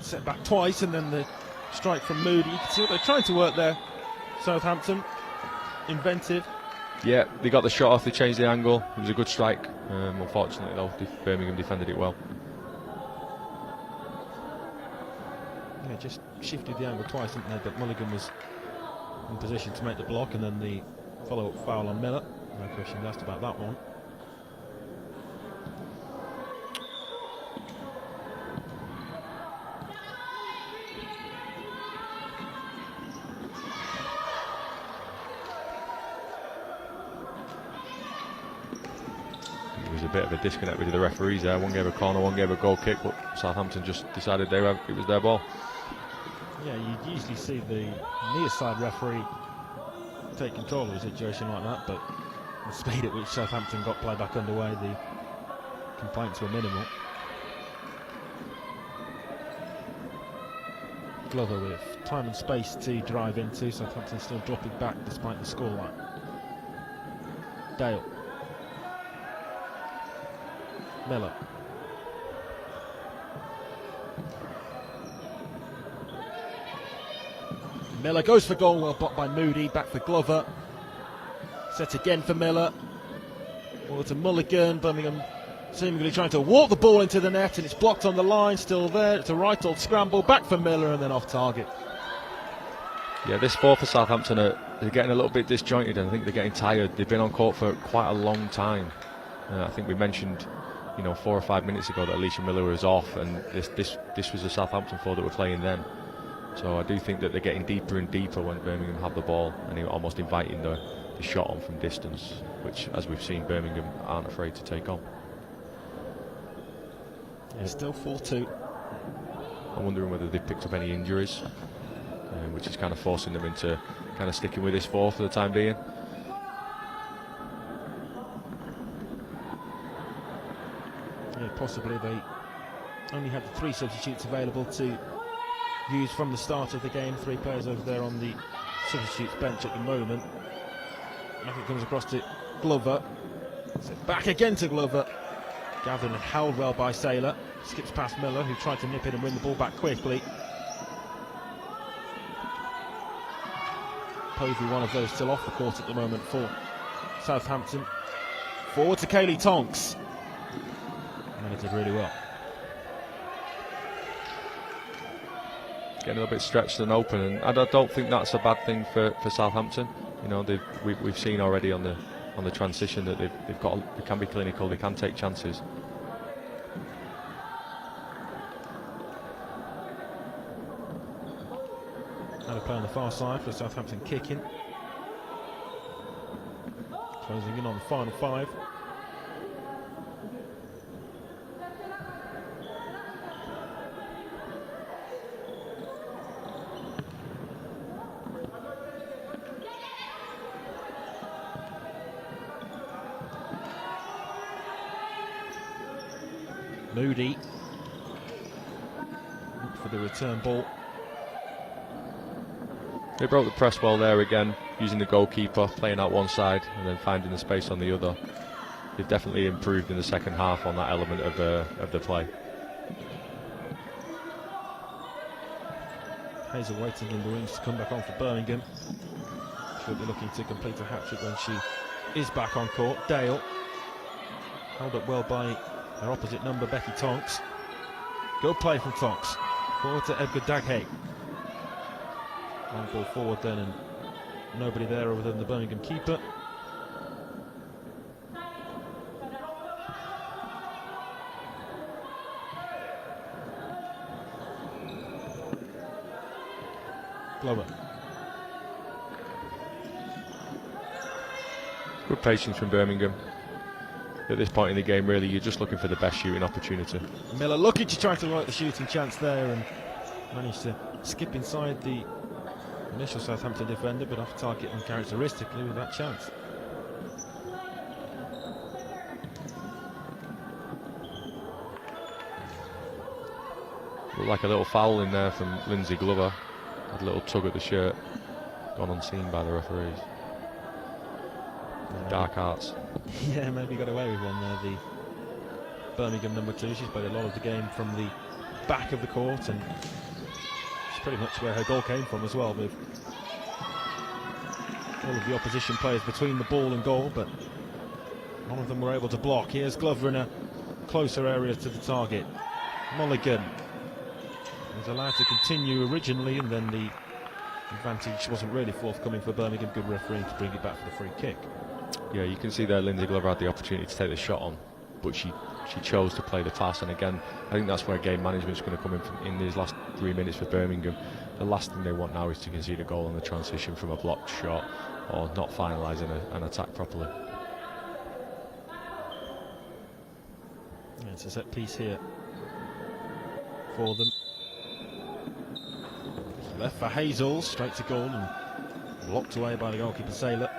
Set back twice, and then the strike from Moody. You can see what they're trying to work there. Southampton, inventive. Yeah, they got the shot off, they changed the angle. It was a good strike. Unfortunately, though, Birmingham defended it well. Yeah, just shifted the angle twice, didn't they? But Mulligan was in position to make the block, and then the follow-up foul on Miller. No questions asked about that one. There was a bit of a disconnect with the referees there. One gave a corner, one gave a goal kick, but Southampton just decided it was their ball. Yeah, you usually see the near side referee take control of a situation like that, but the speed at which Southampton got play back underway, the complaints were minimal. Glover with time and space to drive into. Southampton still dropping back despite the scoreline. Dale. Miller. Miller goes for goal, well blocked by Moody, back for Glover. Set again for Miller. Ball to Mulligan. Birmingham seemingly trying to walk the ball into the net, and it's blocked on the line, still there. It's a right old scramble, back for Miller, and then off target. Yeah, this ball for Southampton, they're getting a little bit disjointed, and I think they're getting tired. They've been on court for quite a long time. I think we mentioned, 4 or 5 minutes ago that Alicia Miller was off, and this was the Southampton 4 that were playing then. So I do think that they're getting deeper and deeper when Birmingham have the ball, and almost inviting the shot on from distance, which, as we've seen, Birmingham aren't afraid to take on. Yeah, still 4-2. I'm wondering whether they've picked up any injuries, which is kind of forcing them into kind of sticking with this 4 for the time being. Yeah, possibly. They only had the 3 substitutes available to use from the start of the game. 3 players over there on the substitutes bench at the moment. It comes across to Glover. So back again to Glover. Gathered and held well by Saylor. Skips past Miller, who tried to nip it and win the ball back quickly. Povey, one of those, still off the court at the moment for Southampton. Forward to Kaylee Tonks. And it did really well. Getting a little bit stretched and open, and I don't think that's a bad thing for Southampton. We've seen already on the transition that they can be clinical, they can take chances. Now they play on the far side for Southampton kicking. Closing in on the final 5. Moody for the return ball. They broke the press well there again, using the goalkeeper, playing out one side and then finding the space on the other. They've definitely improved in the second half on that element of the play. Hazel waiting in the wings to come back on for Birmingham. She'll be looking to complete a hat-trick when she is back on court. Dale, held up well by her opposite number, Becky Tonks. Good play from Tonks. Forward to Edgar Daghay. Long ball forward then, and nobody there other than the Birmingham keeper. Glover. Good patience from Birmingham. At this point in the game, really, you're just looking for the best shooting opportunity. Miller looking to try to work the shooting chance there, and managed to skip inside the initial Southampton defender, but off target uncharacteristically with that chance. Looked like a little foul in there from Lindsay Glover. Had a little tug at the shirt, gone unseen by the referees. Dark arts. Yeah, maybe got away with one there. The Birmingham number 2, she's played a lot of the game from the back of the court, and it's pretty much where her goal came from as well, with all of the opposition players between the ball and goal, but none of them were able to block. Here's Glover in a closer area to the target. Mulligan was allowed to continue originally, and then the advantage wasn't really forthcoming for Birmingham. Good refereeing to bring it back for the free kick. Yeah, you can see there Lindsay Glover had the opportunity to take the shot on, but she chose to play the pass. And again, I think that's where game management's going to come in these last 3 minutes for Birmingham. The last thing they want now is to concede a goal on the transition from a blocked shot or not finalising an attack properly. Yeah, it's a set piece here for them. Left for Hazel, straight to goal and blocked away by the goalkeeper Saylor.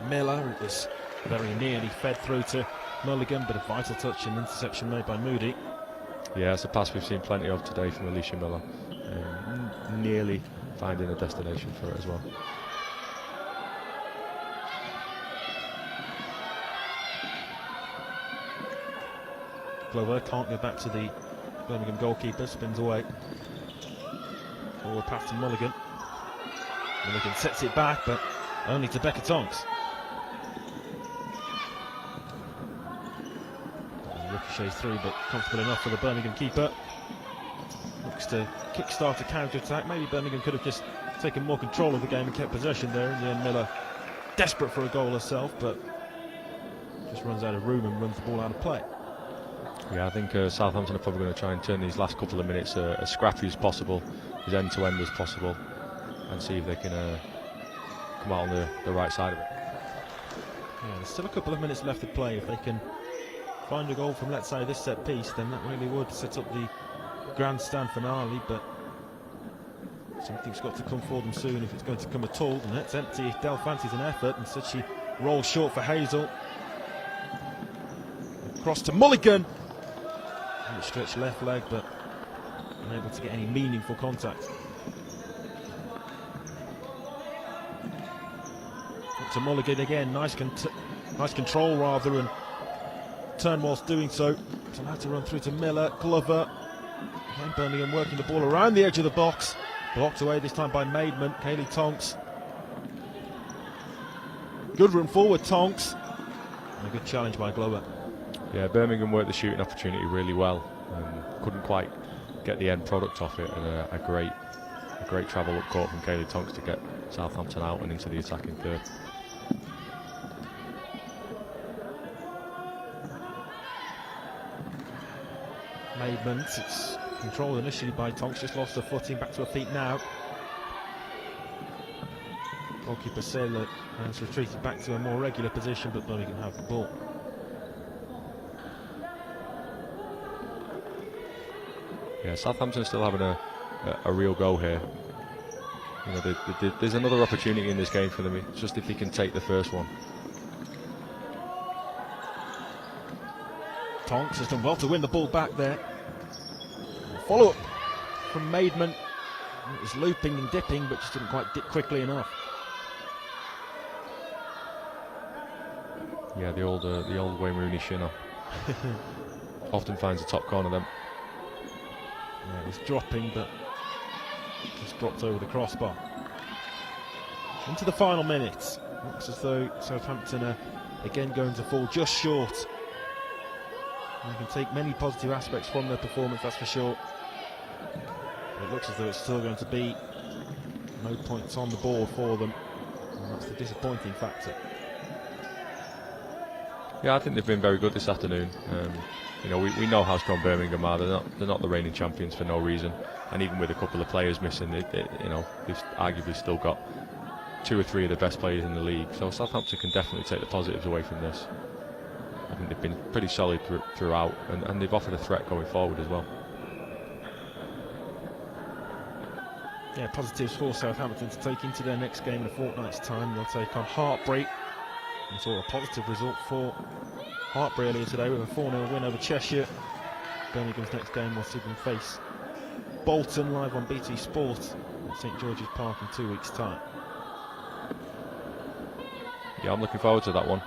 Miller, it was very nearly fed through to Mulligan, but a vital touch and interception made by Moody. Yeah, it's a pass we've seen plenty of today from Alicia Miller, nearly finding a destination for it as well. Glover can't go back to the Birmingham goalkeeper, spins away. Forward pass to Mulligan. Mulligan sets it back, but only to Becca Tonks. Ricochets through, but comfortable enough for the Birmingham keeper. Looks to kick-start a counter-attack. Maybe Birmingham could have just taken more control of the game and kept possession there. In the end, Miller desperate for a goal herself, but just runs out of room and runs the ball out of play. Yeah, I think Southampton are probably going to try and turn these last couple of minutes as scrappy as possible, as end-to-end as possible, and see if they can come out on the right side of it. Yeah, there's still a couple of minutes left to play. If they can find a goal from, let's say, this set piece, then that really would set up the grandstand finale, but something's got to come for them soon if it's going to come at all. The net's empty. Del fancies an effort, and so she rolls short for Hazel. Across to Mulligan. Stretched left leg, but unable to get any meaningful contact. Up to Mulligan again. Nice control rather, and turn whilst doing so. It's allowed to run through to Miller. Glover. Again, Birmingham working the ball around the edge of the box. Blocked away this time by Maidman. Kaylee Tonks. Good run forward, Tonks. And a good challenge by Glover. Yeah, Birmingham worked the shooting opportunity really well. Couldn't quite get the end product off it, and a great travel up court from Kaylee Tonks to get Southampton out and into the attacking third. Maidman, it's controlled initially by Tonks, just lost her footing, back to her feet now. Goalkeeper Saylor has retreated back to a more regular position, but Birmingham have the ball. Yeah, Southampton are still having a real go here. You know, there's another opportunity in this game for them. It's just if they can take the first one. Tonks has done well to win the ball back there. Follow up from Maidman. It was looping and dipping, but just didn't quite dip quickly enough. Yeah, the old Wayne Rooney shinner. Often finds the top corner then. Yeah, it was dropping, but just dropped over the crossbar. Into the final minutes. Looks as though Southampton are again going to fall just short. And they can take many positive aspects from their performance, that's for sure. But it looks as though it's still going to be no points on the board for them. And that's the disappointing factor. Yeah, I think they've been very good this afternoon. You know, we know how strong Birmingham are. They're not the reigning champions for no reason. And even with a couple of players missing, they've arguably still got 2 or 3 of the best players in the league. So Southampton can definitely take the positives away from this. I think they've been pretty solid throughout, and they've offered a threat going forward as well. Yeah, positives for Southampton to take into their next game in a fortnight's time. They'll take on Hartpury. And saw a positive result for Hartpury earlier today with a 4-0 win over Cheshire. Birmingham's next game will see them face Bolton live on BT Sport at St George's Park in 2 weeks' time. Yeah, I'm looking forward to that one.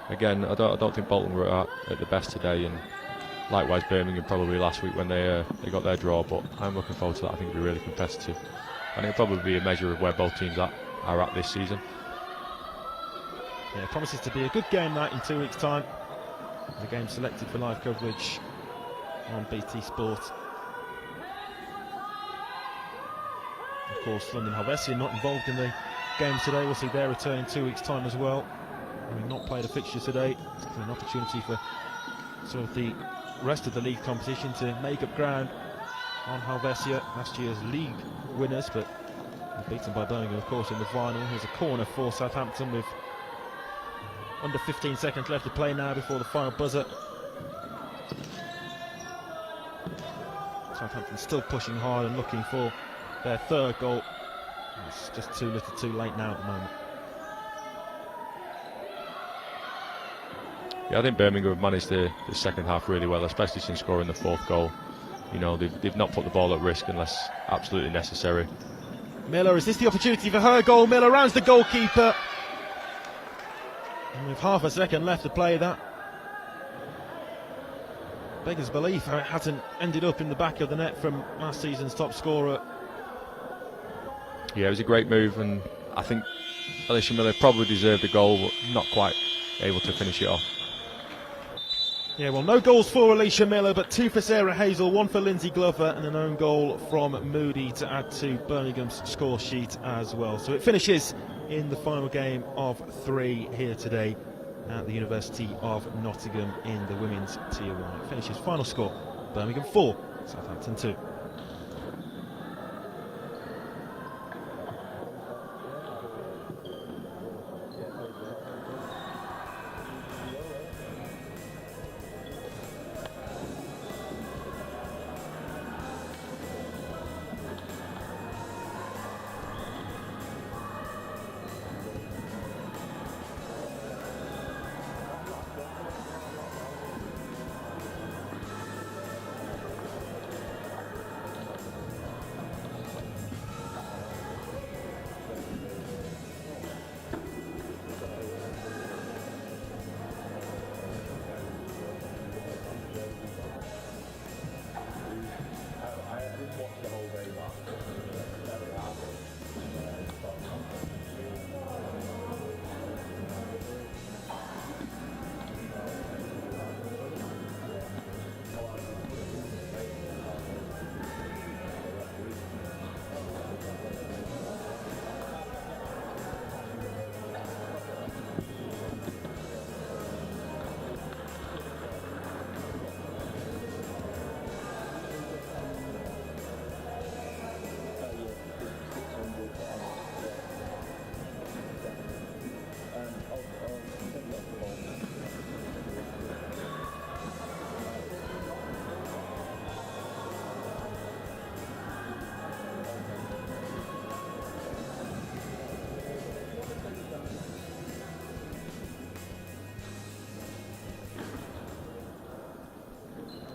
Again, I don't think Bolton were at the best today, and likewise Birmingham probably last week when they got their draw. But I'm looking forward to that. I think it'll be really competitive, and it'll probably be a measure of where both teams are at this season. Yeah, promises to be a good game night in 2 weeks' time. The game selected for live coverage on BT Sport. Of course, London Helvetia not involved in the game today. We'll see their return in 2 weeks' time as well. Having not played a fixture today, it's an opportunity for sort of the rest of the league competition to make up ground on Helvetia, last year's league winners, but beaten by Birmingham, of course, in the final. Here's a corner for Southampton with under 15 seconds left to play now before the final buzzer. Southampton still pushing hard and looking for their third goal. It's just too little too late now at the moment. Yeah, I think Birmingham have managed the second half really well, especially since scoring the fourth goal. You know, they've not put the ball at risk unless absolutely necessary. Miller, is this the opportunity for her goal? Miller rounds the goalkeeper. And with half a second left to play, that beggars belief how it hasn't ended up in the back of the net from last season's top scorer. Yeah, it was a great move, and I think Alicia Miller probably deserved a goal, but not quite able to finish it off. Yeah, well, no goals for Alicia Miller, but 2 for Sarah Hazel, 1 for Lindsay Glover, and an own goal from Moody to add to Birmingham's score sheet as well. So it finishes in the final game of 3 here today at the University of Nottingham in the women's Tier 1. It finishes final score, Birmingham 4, Southampton 2.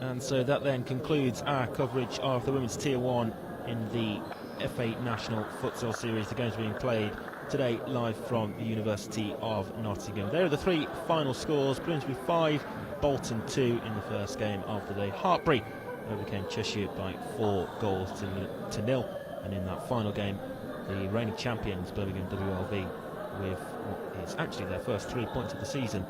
And so that then concludes our coverage of the Women's Tier 1 in the FA National Futsal Series. The games being played today live from the University of Nottingham. There are the 3 final scores. Bloomsbury 5, Bolton 2 in the first game of the day. Hartpury overcame Cheshire by 4 goals to 0. And in that final game, the reigning champions, Birmingham WLV, with what is actually their first 3 points of the season,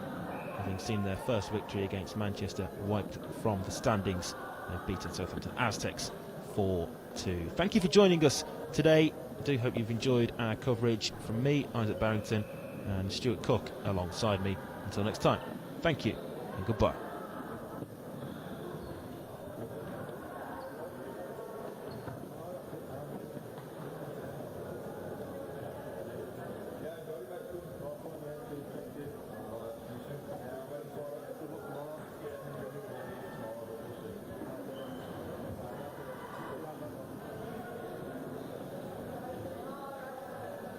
having seen their first victory against Manchester wiped from the standings. They've beaten Southampton Aztecs 4-2. Thank you for joining us today. I do hope you've enjoyed our coverage. From me, Isaac Barrington, and Stuart Cook alongside me. Until next time, thank you and goodbye.